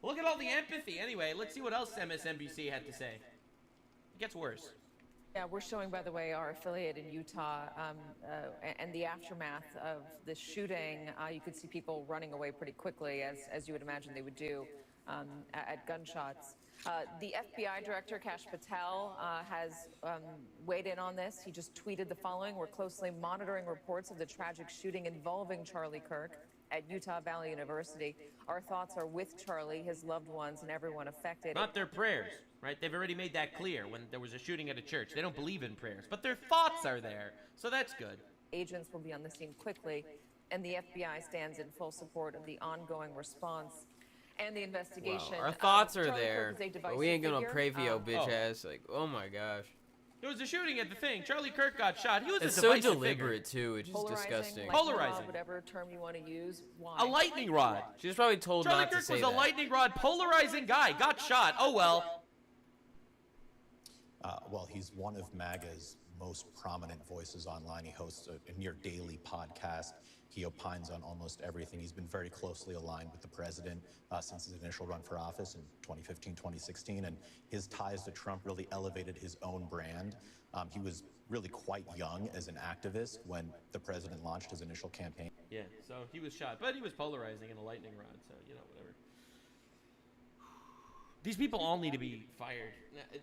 Look at all the empathy. Anyway, let's see what else MSNBC had to say. It gets worse. Yeah, we're showing, by the way, our affiliate in Utah and the aftermath of this shooting. You could see people running away pretty quickly, as you would imagine they would do. at gunshots. The FBI director, Kash Patel, has weighed in on this. He just tweeted the following: "We're closely monitoring reports of the tragic shooting involving Charlie Kirk at Utah Valley University. Our thoughts are with Charlie, his loved ones, and everyone affected." Not their prayers, right? They've already made that clear when there was a shooting at a church. They don't believe in prayers, but their thoughts are there, so that's good. Agents will be on the scene quickly, and the FBI stands in full support of the ongoing response and the investigation. Wow. Our thoughts are Charlie there, Kirk is a but divisive we ain't gonna figure. pray for your bitch Oh. ass. Like, oh my gosh. There was a shooting at the thing. Charlie Kirk got shot. He was It's a so divisive deliberate figure. too, which is Polarizing, disgusting. lightning Polarizing. rod, whatever term you want to use. Why? A lightning rod. She was probably told Charlie not to Kirk say was that. a lightning rod, polarizing guy. Got shot. Oh well. Well, he's one of MAGA's most prominent voices online. He hosts a near daily podcast. He opines on almost everything. He's been very closely aligned with the president since his initial run for office in 2015, 2016, and his ties to Trump really elevated his own brand. He was really quite young as an activist when the president launched his initial campaign. Yeah, so he was shot, but he was polarizing in a lightning rod, so, you know, whatever. These people all need to be fired.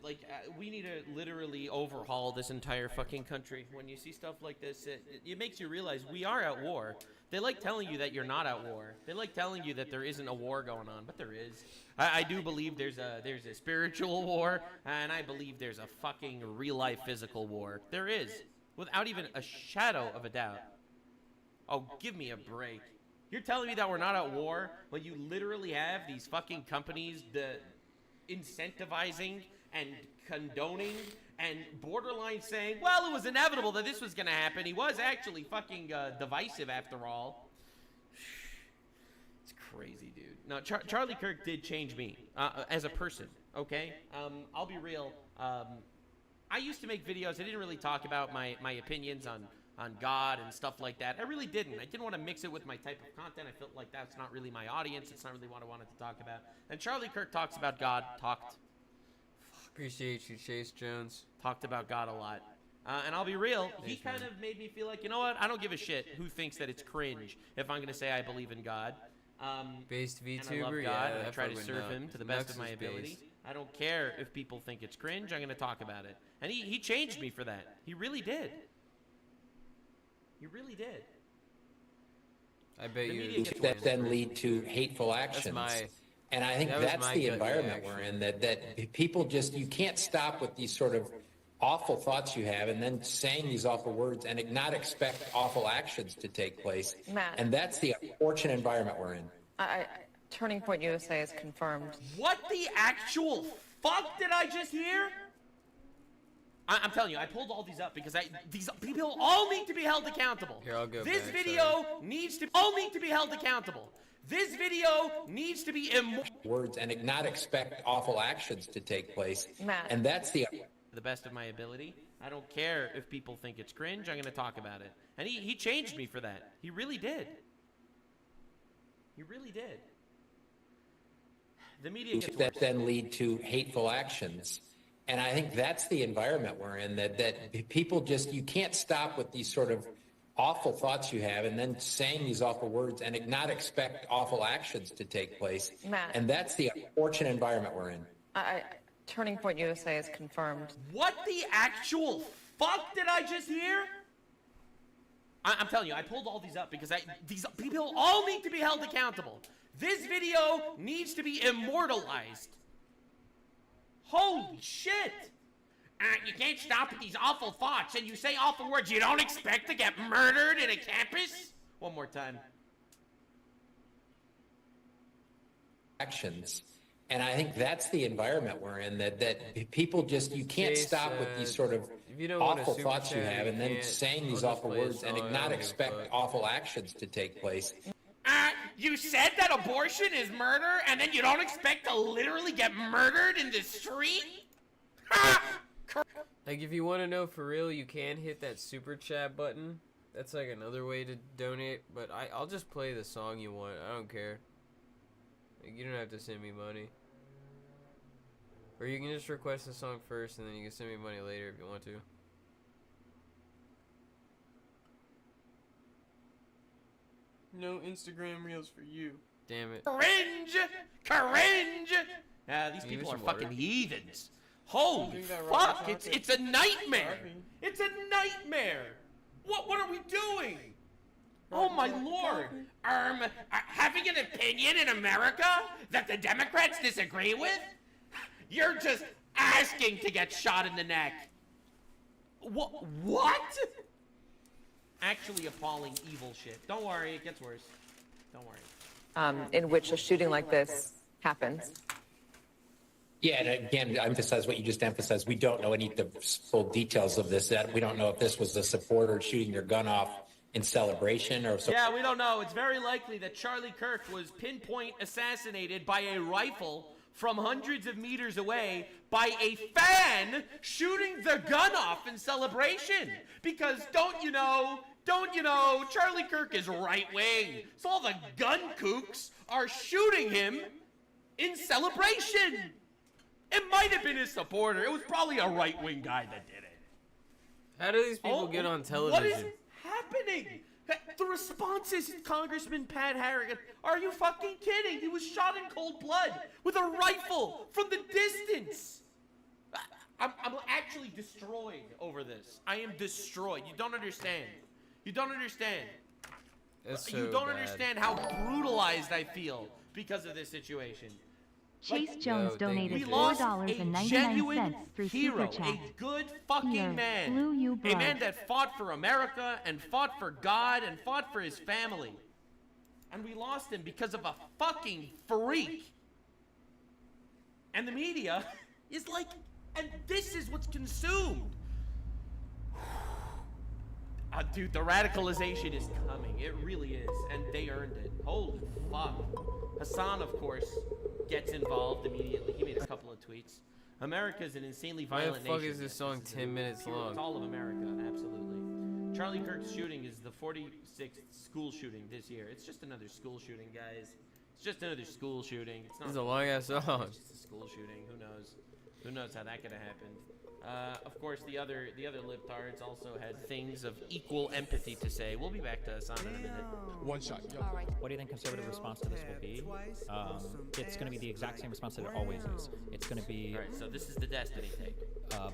Like, we need to literally overhaul this entire fucking country. When you see stuff like this, it makes you realize we are at war. They like telling you that you're not at war. They like telling you that there isn't a war going on, but there is. I do believe there's a spiritual war, and I believe there's a fucking real-life physical war. There is, without even a shadow of a doubt. Oh, give me a break. You're telling me that we're not at war when you literally have these fucking companies incentivizing and condoning and borderline saying, well, it was inevitable that this was going to happen. He was actually fucking divisive after all. It's crazy, dude. No, Charlie Kirk did change me as a person, okay? I'll be real. I used to make videos. I didn't really talk about my opinions on God and stuff like that. I really didn't. I didn't want to mix it with my type of content. I felt like that's not really my audience. It's not really what I wanted to talk about. And Charlie Kirk talks about God. Appreciate you, Chase Jones. Talked about God a lot. And I'll be real, he kind of made me feel like, you know what? I don't give a shit who thinks that it's cringe if I'm going to say I believe in God. Based VTuber, and I love God, and I that try to fucking serve him to the best of my ability. I don't care if people think it's cringe. I'm going to talk about it. And he changed me for that. He really did. He really did. I bet you that then lead to hateful actions. And I think that's the environment we're in, that people just, you can't stop with these sort of awful thoughts you have and then saying these awful words and not expect awful actions to take place. Matt. And that's the unfortunate environment we're in. Turning Point USA is confirmed. What the actual fuck did I just hear? I'm telling you, I pulled all these up because these people all need to be held accountable. Here, I'll go This back, video needs to all need to be held accountable. This video needs to be words and not expect awful actions to take place. Matt. And that's the best of my ability. I don't care if people think it's cringe. I'm going to talk about it. And he changed me for that. He really did. He really did. The media gets that then lead to hateful actions. And I think that's the environment we're in, that people just, you can't stop with these sort of awful thoughts you have and then saying these awful words and not expect awful actions to take place. Matt. And that's the unfortunate environment we're in. Turning Point USA is confirmed. What the actual fuck did I just hear? I'm telling you, I pulled all these up because these people all need to be held accountable. This video needs to be immortalized. Holy shit! You can't stop with these awful thoughts, and you say awful words. You don't expect to get murdered in a campus? One more time. Actions. And I think that's the environment we're in, that people just, you can't stop with these sort of awful thoughts you have and then saying these awful words and not expect awful actions to take place. You said that abortion is murder, and then you don't expect to literally get murdered in the street? Like, if you want to know for real, you can hit that super chat button. That's like another way to donate, but I'll just play the song you want. I don't care. Like, you don't have to send me money. Or you can just request the song first, and then you can send me money later if you want to. No Instagram reels for you. damn it. Cringe! Cringe! These Can you people are use some water? fucking heathens. Holy think that fuck! Robert's It's a nightmare. It's a nightmare. What are we doing? Oh my lord! Having an opinion in America that the Democrats disagree with? You're just asking to get shot in the neck. What? Actually appalling evil shit. Don't worry, it gets worse. Don't worry. In which a shooting like this happens. Yeah, and again, to emphasize what you just emphasized, we don't know any of the full details of this. That we don't know if this was a supporter shooting their gun off in celebration or so. Yeah, we don't know. It's very likely that Charlie Kirk was pinpoint assassinated by a rifle from hundreds of meters away by a fan shooting the gun off in celebration. Because don't you know, Charlie Kirk is right-wing. So all the gun kooks are shooting him in celebration. It might have been his supporter. It was probably a right-wing guy that did it. How do these people get on television? What is happening? The response is Congressman Pat Harrigan. Are you fucking kidding? He was shot in cold blood with a rifle from the distance. I'm actually destroyed over this. I am destroyed. You don't understand. You don't understand. That's so you don't bad. understand how brutalized I feel because of this situation. Chase Jones donated we lost a $4.99 genuine through hero, Super Chat. a good fucking Here, man, blew you, a bro. man that fought for America and fought for God and fought for his family. And we lost him because of a fucking freak. And the media is like, and this is what's consumed. Dude, the radicalization is coming. It really is. And they earned it. Holy fuck. Hassan, of course, gets involved immediately. He made a couple of tweets. America is an insanely violent nation. Why the fuck is this song 10 minutes long? It's all of America, absolutely. Charlie Kirk's shooting is the 46th school shooting this year. It's just another school shooting, guys. It's just another school shooting. It's not. This is a long ass song. It's just a school shooting. Who knows? Who knows how that could have happened? Of course, the other libtards also had things of equal empathy to say. We'll be back to Hassan in a minute. One shot. All right. What do you think conservative response to this will be? It's going to be the exact same response that it always is. It's going to be... All right, so this is the destiny take.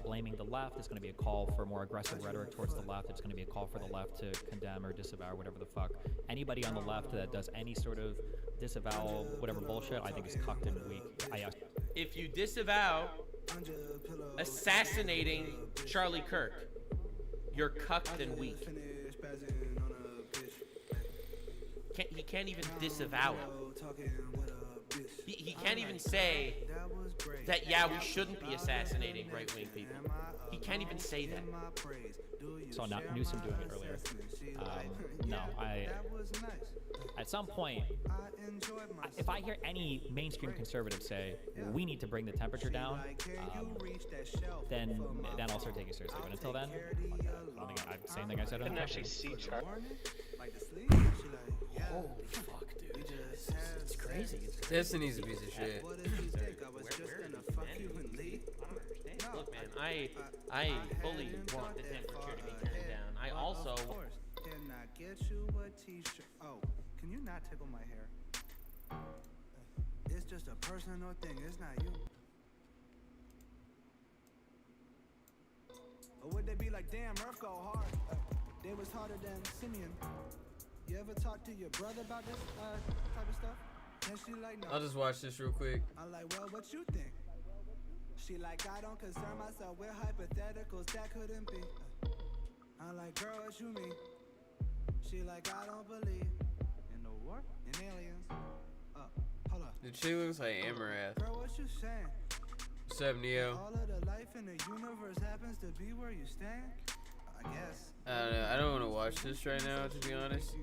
Blaming the left. It's going to be a call for more aggressive rhetoric towards the left. It's going to be a call for the left to condemn or disavow whatever the fuck. Anybody on the left that does any sort of disavow whatever bullshit, I think is cucked and weak. If you disavow assassinating Charlie Kirk, you're cucked and weak. He can't even disavow it. He can't even say that, yeah, we shouldn't be assassinating right-wing people. He can't even say that. Saw Newsom doing it earlier. No, at some point, if I hear any mainstream conservative say, we need to bring the temperature down, then I'll start taking it seriously. But until then, I don't think same thing I said. I didn't actually see Charlie. Holy fuck, dude. It's crazy. Destiny's a piece of shit. Look, man, I fully want the temperature to be turned down. I also... Can I get you a t-shirt? Oh, can you not tickle my hair? It's just a personal thing, it's not you. Or would they be like, damn, Murph go hard? They was harder than Simeon. You ever talk to your brother about this type of stuff? And she like, no. I'll just watch this real quick. I'm like, well, what you think? She like, I don't concern myself with hypotheticals that couldn't be. I'm like, girl, what you mean? She like, I don't believe in the war, in aliens. Hold up. Dude, she looks like Amarath. Girl, what you saying? What's up, Neo? All of the life in the universe happens to be where you stand? I guess. I don't know. I don't want to watch this right now, to be honest.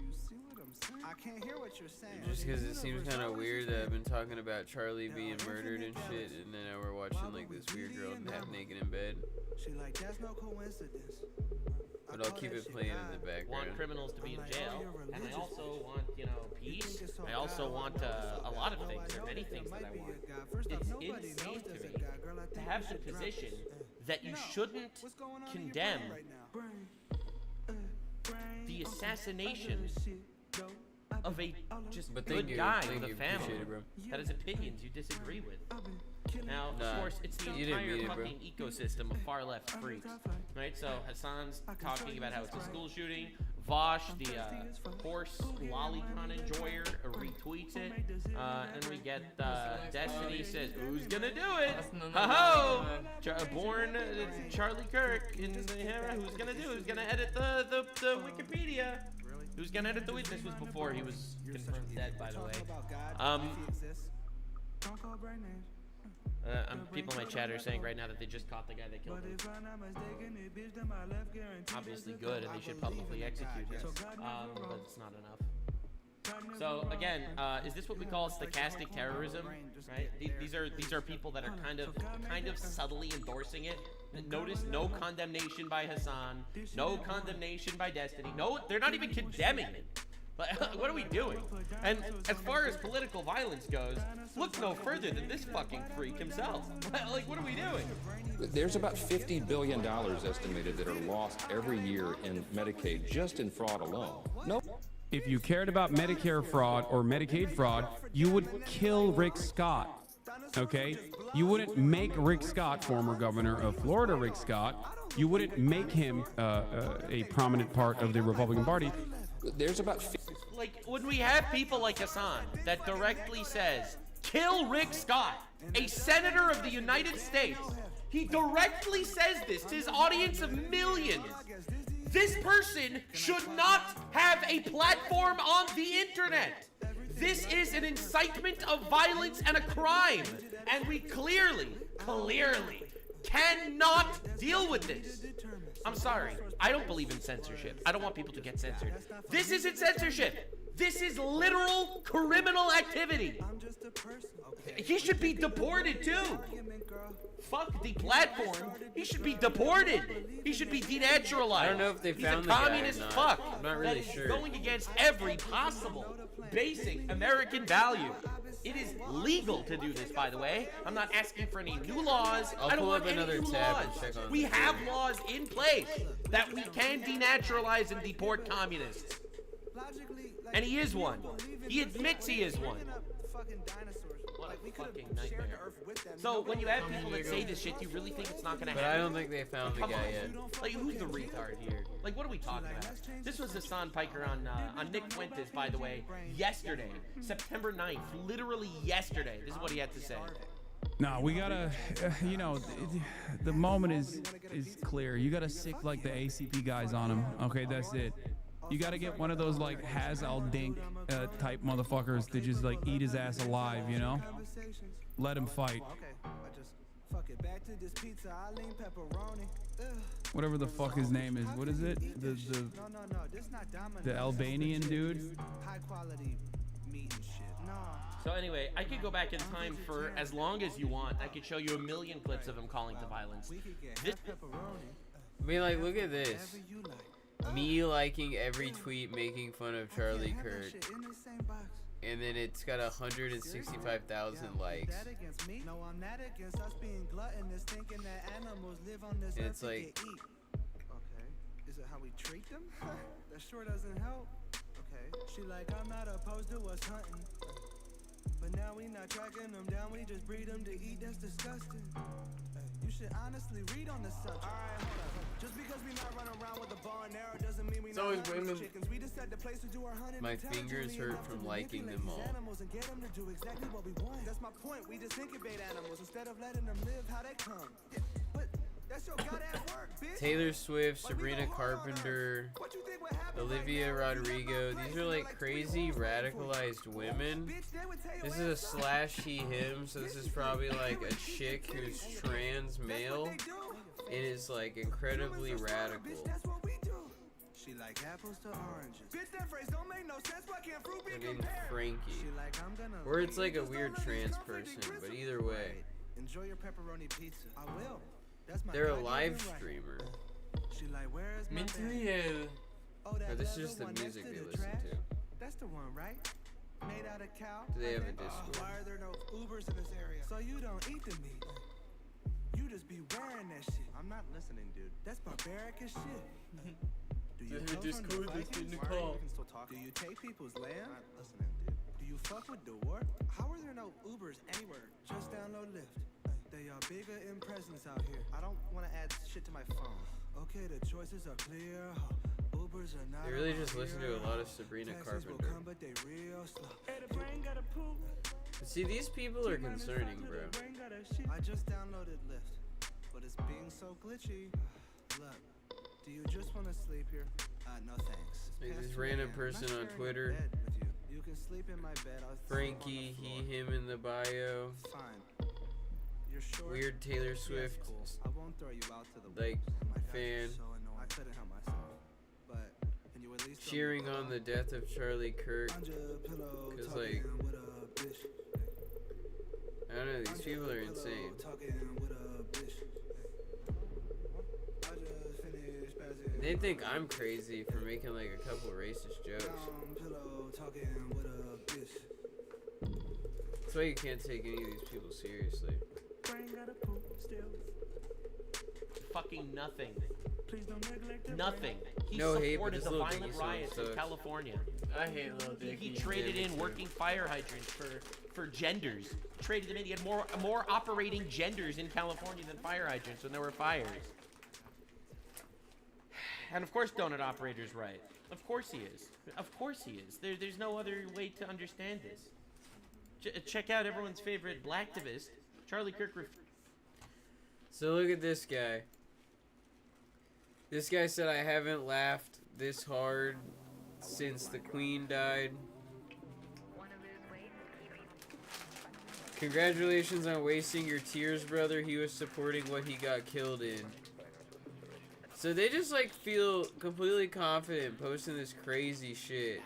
I can't hear what you're saying. Just because it seems kind of weird that I've been talking about Charlie being murdered and shit, and then now we're watching like this weird girl half naked in bed. She like, that's no coincidence. But I'll keep it playing in the background. Want criminals to be in jail, and I also want, peace. I also want a lot of things. There are many things that I want. It's insane to me to have the position that you shouldn't condemn the assassination of a just But good thank you, guy thank with a you, family appreciate it, bro. that has opinions you disagree with. Now, Nah, of course, it's the you didn't entire mean it, bro. fucking ecosystem of far-left freaks, right? So Hassan's talking about how it's a school shooting. Vosh, the horse lolicon enjoyer, retweets it. And we get Destiny says, "Who's gonna do it? Ho ho! Born Charlie Kirk in the who's gonna do? Who's gonna edit the Wikipedia? Who's gonna edit the? This was before he was confirmed dead, by the way. People in my chat are saying right now that they just caught the guy that killed him. Obviously good, and they should publicly execute him. But it's not enough. So again, is this what we call stochastic terrorism? Right? These are people that are kind of subtly endorsing it. Notice no condemnation by Hassan, no condemnation by Destiny. No, they're not even condemning it. But what are we doing? And as far as political violence goes, look no further than this fucking freak himself. Like, what are we doing? There's about $50 billion estimated that are lost every year in Medicaid, just in fraud alone. If you cared about Medicare fraud or Medicaid fraud, you would kill Rick Scott. Okay? You wouldn't make Rick Scott, former governor of Florida, Rick Scott, you wouldn't make him a prominent part of the Republican Party. There's about like when we have people like Hassan that directly says, kill Rick Scott, a senator of the United States. He directly says this to his audience of millions. This person should not have a platform on the internet. This is an incitement of violence and a crime. And we clearly cannot deal with this. I'm sorry. I don't believe in censorship. I don't want people to get censored. This isn't censorship. This is literal criminal activity. He should be deported too. Fuck the platform. He should be deported. He should be denaturalized. I don't know if they found He's the a guy or communist not. fuck. I'm not really that is sure. Going against every possible basic American value. It is legal to do this, by the way. I'm not asking for any new laws. I'll I don't pull want up any another new tab laws. and check on We this. have laws in place that we can denaturalize and deport communists. And he is one. He admits he is one. What a fucking nightmare. So when you have people that say this shit, do you really think it's not gonna happen? But I don't think they found the Come guy on. yet. Like, who's the retard here? Like, what are we talking about? This was Hassan Piker on Nick Fuentes, by the way, yesterday, September 9th, literally yesterday. This is what he had to say. No, we gotta, the moment is clear. You gotta sick like the ACP guys on him. Okay, that's it. You gotta get one of those like Has-al-Dink type motherfuckers to just like eat his ass alive, you know? Let him fight. Whatever the fuck his name is. What is it? The Albanian dude? So anyway, I could go back in time for as long as you want. I could show you a million clips of him calling to violence. I mean, like, look at this. Me liking every tweet making fun of Charlie Kirk. And then it's got 165,000 likes. And it's like, okay, is it how we treat them? That sure doesn't help. Okay, she like, I'm not opposed to us hunting. But now we not tracking them down, we just breed them to eat, that's disgusting. You should honestly read on the subject. Alright, hold up. Just because we not run around with a bow and arrow doesn't mean we It's not always hunt women. chickens. We just set the place to do our hunting. My fingers hurt from liking them all. Animals and get them to do exactly what we want. That's my point. We just incubate animals instead of letting them live how they come. Yeah, but that's your goddamn work, bitch. Taylor Swift, Sabrina Carpenter, Olivia Rodrigo. These are like crazy radicalized women. This is a slash he him, so this is probably like a chick who's trans male and is like incredibly radical. She like apples to oranges. Bitch, that phrase don't make no sense. Why can't fruit be I mean, compared? Frankie. Like, I'm gonna Or it's like a weird trans person, but either way. enjoy your pepperoni pizza. I will. That's my They're a goddamn live right. streamer. She like, where is my Mentally bag? ill. Oh, that Or this is leather just the one next music to they the listen trash? to. That's the one, right? Made out of cow. Do they have a Okay. Discord? Why are there no Ubers in this area? So you don't eat the meat. You just be wearing that shit. I'm not listening, dude. That's barbaric as shit. Do Do you The Discord that's getting a call. Do you take people's land? Do you fuck with the war? How are there no Ubers anywhere? Just download Lyft. They are bigger in presence out here. I don't want to add shit to my phone. Okay, the choices are clear. Ubers are not. They really just listen to a lot of Sabrina Carpenter. But they real slow. Hey, the brain got a poop. See, these people are concerning, bro. I just downloaded Lyft, but it's being so glitchy. Look, do you just want to sleep here? No thanks. Like this random person on Twitter. You can sleep in my bed. Frankie, he, him in the bio. Fine. You're sure? Weird Taylor Swift, I won't throw you out to the like, fan. I couldn't help myself. But can you at least Cheering on the death of Charlie Kirk. Cause like, I don't know, these people are insane. They think I'm crazy for making like a couple racist jokes. That's why you can't take any of these people seriously. Fucking nothing. Nothing. He No hate, but supported this the little violent Dicky riots in sucks. California. I hate Lil Dicky. He traded Yeah, in me working fire hydrants for genders. He traded them in. He had more operating genders in California than fire hydrants when there were fires. And of course donut operator's right. Of course he is. Of course he is. There's no other way to understand this. Check out everyone's favorite blacktivist, Charlie Kirk. So look at this guy. This guy said, I haven't laughed this hard since the Queen died. Congratulations on wasting your tears, brother. He was supporting what he got killed in. So they just like feel completely confident posting this crazy shit.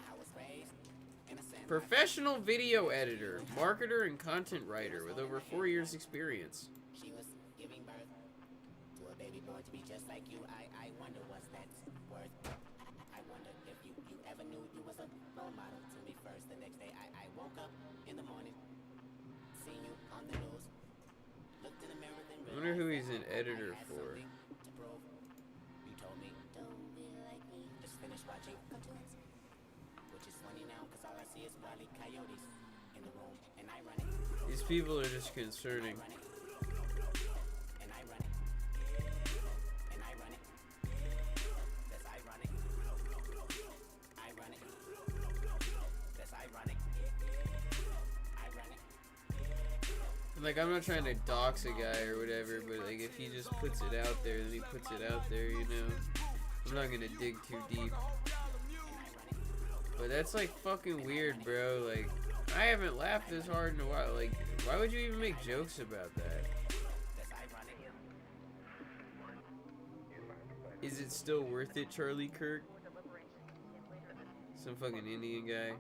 Professional video editor, marketer, and content writer with over 4 years experience. She was giving birth to a baby boy to be just like you. I wonder what's that's worth. I wonder if you ever knew you was a role model to me first. The next day I woke up in the morning, seen you on the news, looked in the mirror, then I wonder who he's an editor for. to prove. You told me, don't be like me. Just finished watching cartoons, which is funny now because all I see is probably coyotes in the room, and I run it. These people are just concerning. And I run it. And I run it. That's ironic. I run it. That's ironic. I run it. Like, I'm not trying to dox a guy or whatever, but like if he just puts it out there, then he puts it out there, you know? I'm not gonna dig too deep. But that's like fucking weird, bro. Like, I haven't laughed this hard in a while. Like, why would you even make jokes about that? Is it still worth it, Charlie Kirk? Some fucking Indian guy.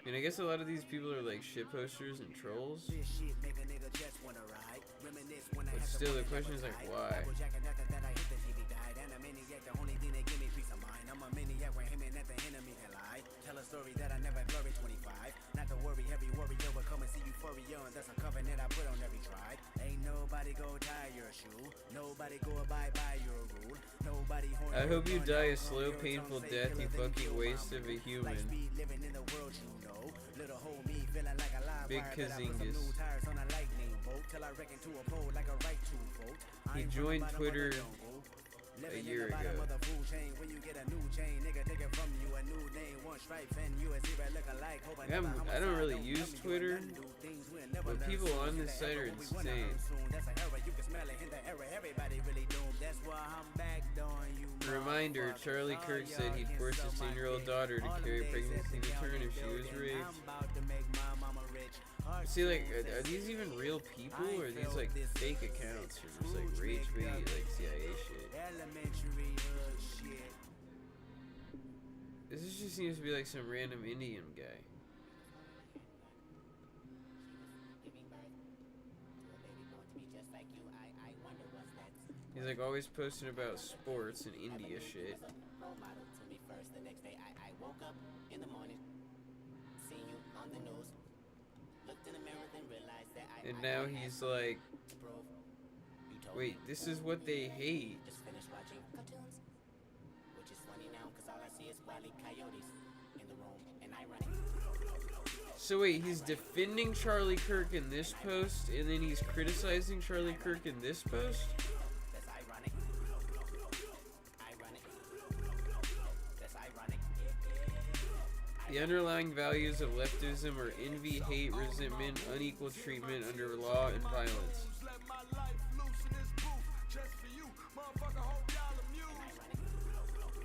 I mean, I guess a lot of these people are like shitposters and trolls. But still, the question is like, why? Tell a story that I never blurry 25. Not to worry, every warrior will come and see euphoria, and that's a covenant I put on every tribe. Ain't nobody go tie your shoe. Nobody go abide by your rule. Nobody I hope you die a slow, painful death, you fucking waste of a human. Big Kazingas. He joined Twitter a year ago. I don't really use Twitter, but people on this site are insane. Reminder, Charlie Kirk said he'd force his 10-year-old daughter to carry pregnancy to term if she was raped. See, like, are these even real people, or are these, like, fake accounts, or just, like, rage bait, like, CIA shit? This just seems to be, like, some random Indian guy. He's, like, always posting about sports and India shit. And now he's like Wait, this is what they hate. Just finished watching cartoons, which is funny now because all I see is Wile E. Coyotes in the room, and I run it. So wait, he's defending Charlie Kirk in this post, and then he's criticizing Charlie Kirk in this post? That's ironic. Ironic. That's ironic. The underlying values of leftism are envy, hate, resentment, unequal treatment under law, and violence.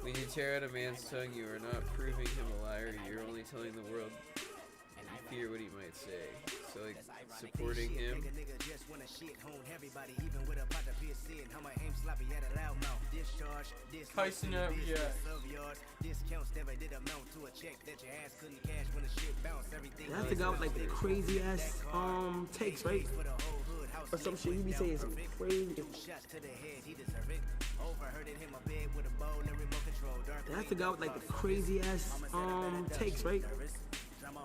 When you tear out a man's tongue, you are not proving him a liar, you're only telling the world you fear what he might say. So, like, supporting him. Tyson up, yeah. That's the guy with like the crazy ass takes, right? Or some shit you be saying some crazy. That's the guy with like the crazy ass takes, right?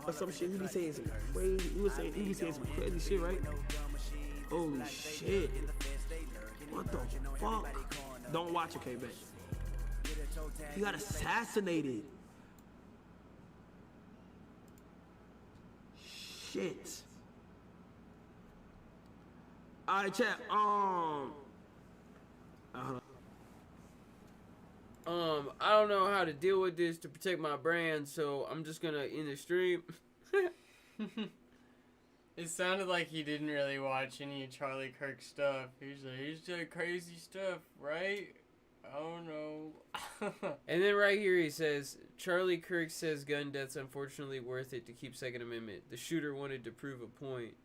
Or some shit you be saying some crazy. You be saying some crazy shit, right? Holy shit! What the fuck? Don't watch, okay, man. He got assassinated. Shit. Alright, chat. I don't know how to deal with this to protect my brand, so I'm just gonna end the stream. It sounded like he didn't really watch any Charlie Kirk stuff. He's like, he's doing crazy stuff, right? Oh no. And then right here he says, Charlie Kirk says gun death's unfortunately worth it to keep Second Amendment. The shooter wanted to prove a point.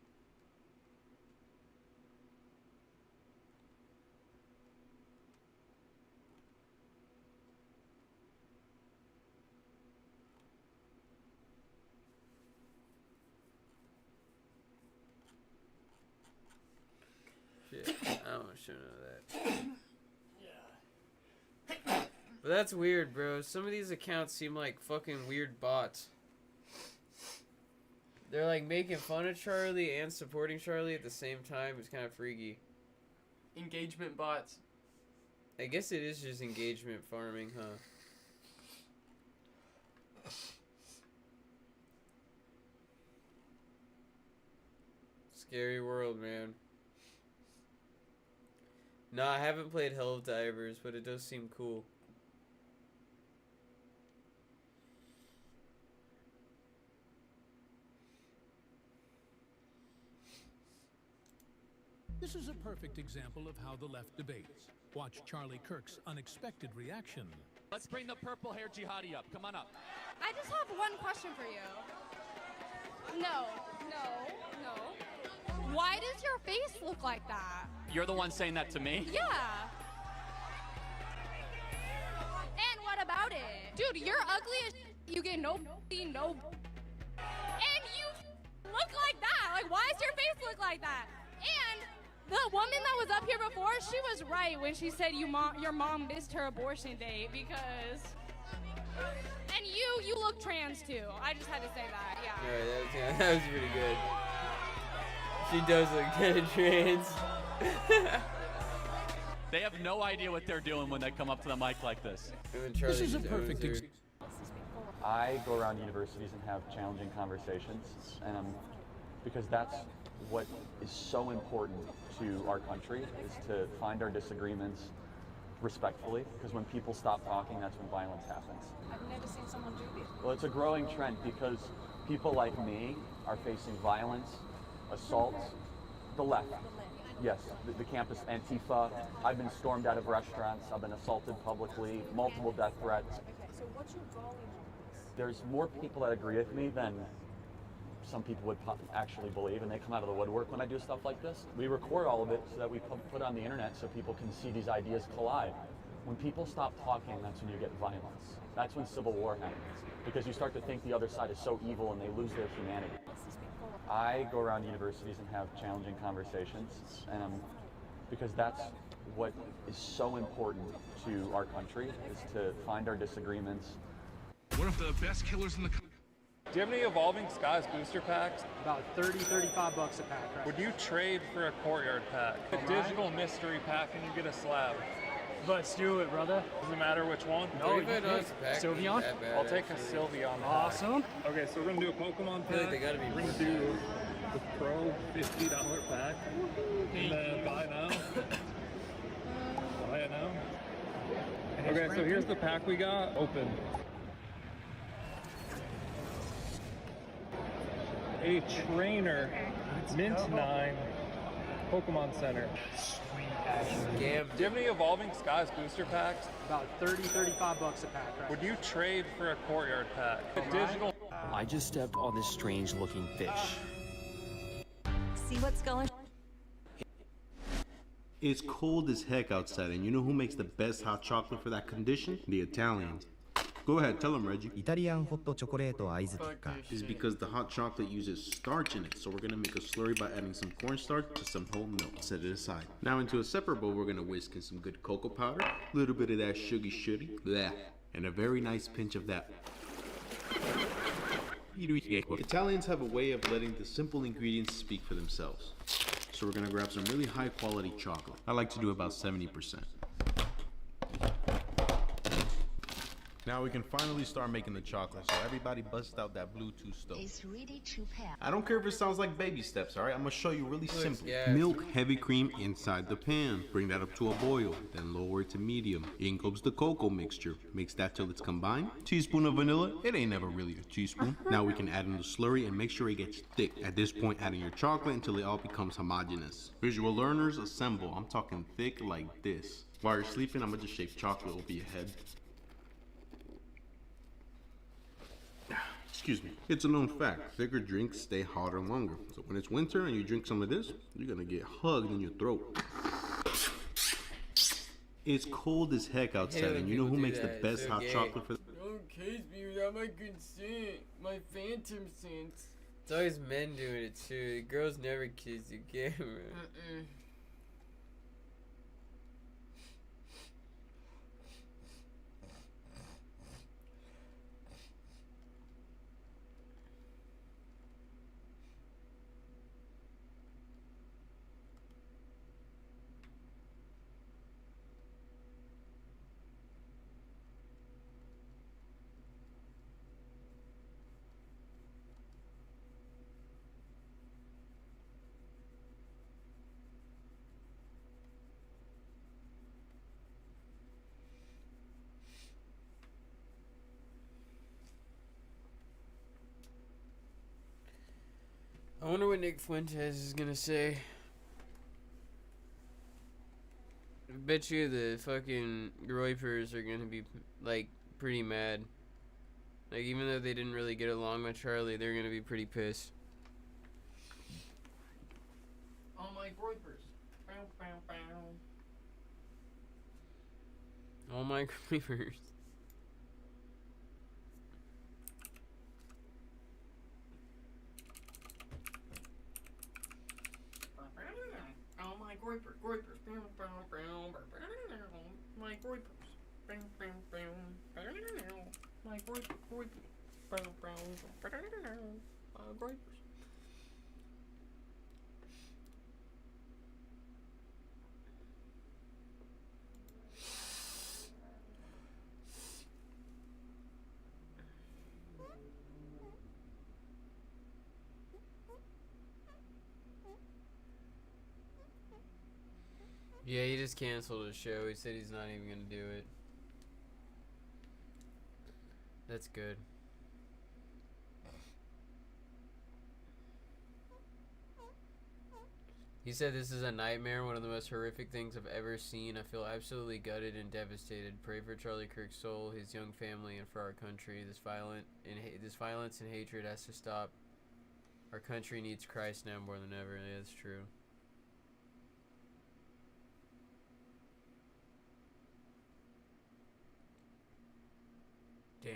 Shit, I don't show none of that. But that's weird, bro. Some of these accounts seem like fucking weird bots. They're like making fun of Charlie and supporting Charlie at the same time. It's kind of freaky. Engagement bots. I guess it is just engagement farming, huh? Scary world, man. Nah, I haven't played Hell of Divers, but it does seem cool. This is a perfect example of how the left debates. Watch Charlie Kirk's unexpected reaction. Let's bring the purple-haired jihadi up. Come on up. I just have one question for you. No. Why does your face look like that? You're the one saying that to me? Yeah. And what about it? Dude, you're ugly as you get no. And you look like that. Like, why does your face look like that? And the woman that was up here before, she was right when she said your mom missed her abortion date because... And you look trans too. I just had to say that, yeah. Alright, that was pretty good. She does look kind of trans. They have no idea what they're doing when they come up to the mic like this. This is a perfect example. I go around universities and have challenging conversations, and because that's what is so important to our country, is to find our disagreements respectfully, because when people stop talking, that's when violence happens. I've never seen someone do this. Well, it's a growing trend because people like me are facing violence, assaults, the left. Yes, the campus Antifa. I've been stormed out of restaurants. I've been assaulted publicly, multiple death threats. Okay, so what's your goal in all this? There's more people that agree with me than some people would actually believe, and they come out of the woodwork when I do stuff like this. We record all of it so that we put it on the internet so people can see these ideas collide. When people stop talking, that's when you get violence. That's when civil war happens, because you start to think the other side is so evil and they lose their humanity. I go around universities and have challenging conversations, and because that's what is so important to our country, is to find our disagreements. One of the best killers in the country. Do you have any Evolving Skies booster packs? About 30, 35 bucks a pack, right? Would you trade for a Courtyard pack? A digital mystery pack and you get a slab. Let's do it, brother. Doesn't matter which one? No, you pick. Sylveon? I'll take a Sylveon pack. Awesome. Okay, so we're gonna do a Pokemon pack. I feel like they gotta be We're gonna do the Pro $50 pack. And then buy now. Buy it now. Okay, so here's the pack we got. Open. A trainer, Mint 9, Pokemon Center. Do you have any Evolving Skies booster packs? About 30, 35 bucks a pack, right? Would you trade for a Courtyard pack? A digital. I just stepped on this strange looking fish. See what's going on? It's cold as heck outside, and you know who makes the best hot chocolate for that condition? The Italians. Go ahead, tell them, Reggie. イタリアンホットチョコレート合図結果 This is because the hot chocolate uses starch in it, so we're gonna make a slurry by adding some cornstarch to some whole milk. Set it aside. Now into a separate bowl, we're gonna whisk in some good cocoa powder, a little bit of that sugary, bleh, and a very nice pinch of that. Italians have a way of letting the simple ingredients speak for themselves. So we're gonna grab some really high quality chocolate. I like to do about 70%. Now we can finally start making the chocolate, so everybody bust out that Bluetooth stove. It's ready to pair. I don't care if it sounds like baby steps, alright? I'm gonna show you really simply. yeah. Milk, heavy cream inside the pan. Bring that up to a boil, then lower it to medium. In goes the cocoa mixture. Mix that till it's combined. Teaspoon of vanilla, it ain't never really a teaspoon. Now we can add in the slurry and make sure it gets thick. At this point, add in your chocolate until it all becomes homogeneous. Visual learners, assemble. I'm talking thick like this. While you're sleeping, I'm gonna just shake chocolate over your head. Excuse me. It's a known fact. Thicker drinks stay hotter longer. So when it's winter and you drink some of this, you're gonna get hugged in your throat. It's cold as heck outside, and you know who makes the best hot chocolate for Don't kiss me without my consent. My phantom sense. It's always men doing it too. Girls never kiss the camera. I wonder what Nick Fuentes is gonna say. I bet you the fucking Groypers are gonna be, like, pretty mad. Like, even though they didn't really get along with Charlie, they're gonna be pretty pissed. All my Groypers. Bow, bow, bow. All my Groypers. Oh my Groypers, Groypers, my Groypers, my Groypers, Groypers. Yeah, he just canceled his show. He said he's not even gonna do it. That's good. He said this is a nightmare, one of the most horrific things I've ever seen. I feel absolutely gutted and devastated. Pray for Charlie Kirk's soul, his young family, and for our country. This violence and hatred has to stop. Our country needs Christ now more than ever. Yeah, that's true. Damn.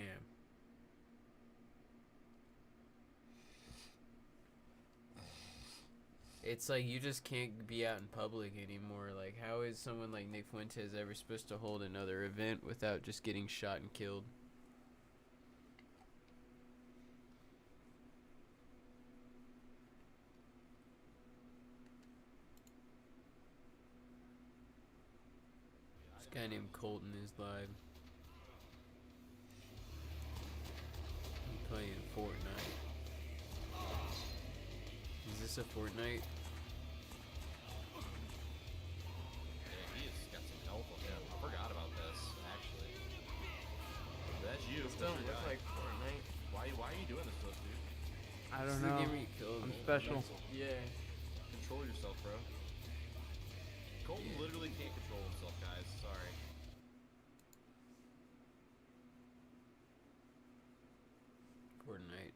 It's like you just can't be out in public anymore. Like, how is someone like Nick Fuentes ever supposed to hold another event without just getting shot and killed? Guy named Colton is live. I'm playing Fortnite. Is this a Fortnite? Yeah, he's got some health on him. I forgot about this, actually. That's you. This doesn't look like Fortnite. Why are you doing this to us, dude? I don't know. I'm special. Yeah. Control yourself, bro. Colton literally can't control himself, guys. Sorry. Fortnite.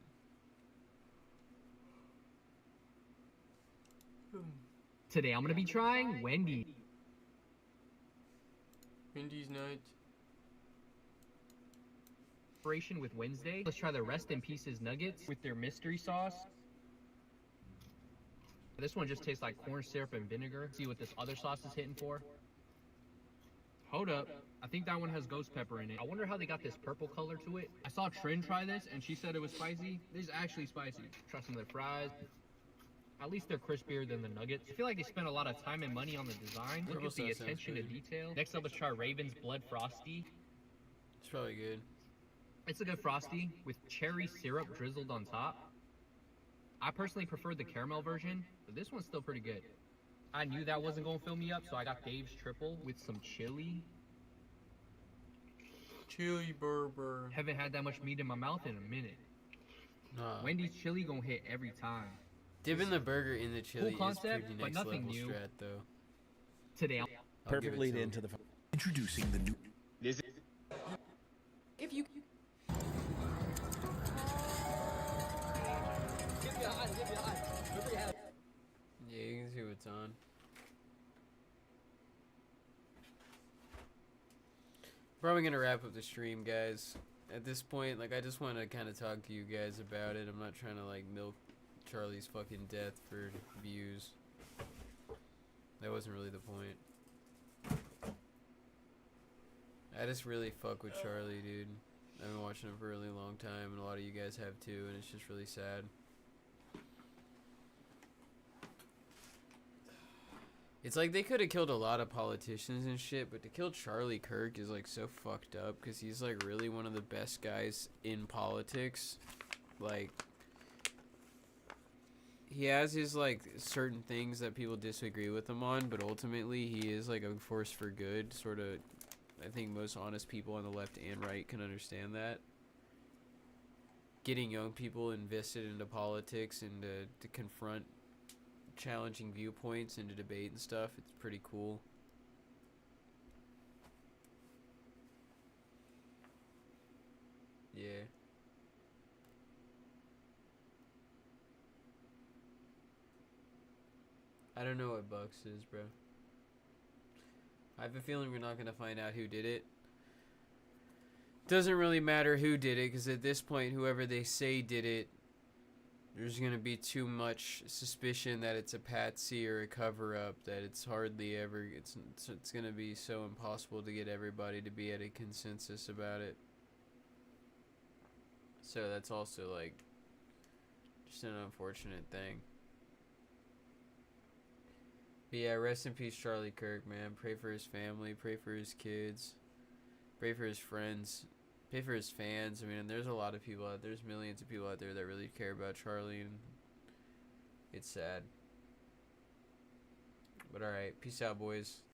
Today I'm gonna be trying Wendy. Wendy's night. Inspiration with Wednesday. Let's try the Rest in Pieces nuggets with their mystery sauce. This one just tastes like corn syrup and vinegar. See what this other sauce is hitting for. Hold up. I think that one has ghost pepper in it. I wonder how they got this purple color to it. I saw Trin try this and she said it was spicy. This is actually spicy. Try some of their fries. At least they're crispier than the nuggets. I feel like they spent a lot of time and money on the design. Look at the attention to detail. Next up, let's try Raven's Blood Frosty. It's probably good. It's a good Frosty with cherry syrup drizzled on top. I personally preferred the caramel version, but this one's still pretty good. I knew that wasn't going to fill me up, so I got Dave's triple with some chili. Chili burger. Haven't had that much meat in my mouth in a minute. Wendy's chili gonna hit every time. Dipping the burger in the chili Cool concept, is pretty but next nothing level new. strat, though. Today, I'll give it Perfect lead to into him. the introducing the new. Is it? If you Yeah, you can see what's on. Probably gonna wrap up the stream, guys. At this point, like, I just want to kind of talk to you guys about it. I'm not trying to, like, milk Charlie's fucking death for views. That wasn't really the point. I just really fuck with Charlie, dude. I've been watching him for a really long time, and a lot of you guys have too, and it's just really sad. It's like they could have killed a lot of politicians and shit, but to kill Charlie Kirk is like so fucked up because he's like really one of the best guys in politics. Like, he has his like certain things that people disagree with him on, but ultimately he is like a force for good, sort of. I think most honest people on the left and right can understand that. Getting young people invested into politics and to confront challenging viewpoints and to debate and stuff, it's pretty cool. Yeah. I don't know what Bucks is, bro. I have a feeling we're not going to find out who did it. Doesn't really matter who did it, because at this point, whoever they say did it, there's going to be too much suspicion that it's a patsy or a cover-up that it's hardly ever... It's going to be so impossible to get everybody to be at a consensus about it. So that's also, like, just an unfortunate thing. But yeah, rest in peace, Charlie Kirk, man. Pray for his family. Pray for his kids. Pray for his friends. Pray for his fans. I mean, there's a lot of people out there. There's millions of people out there that really care about Charlie, and it's sad. But alright, peace out, boys.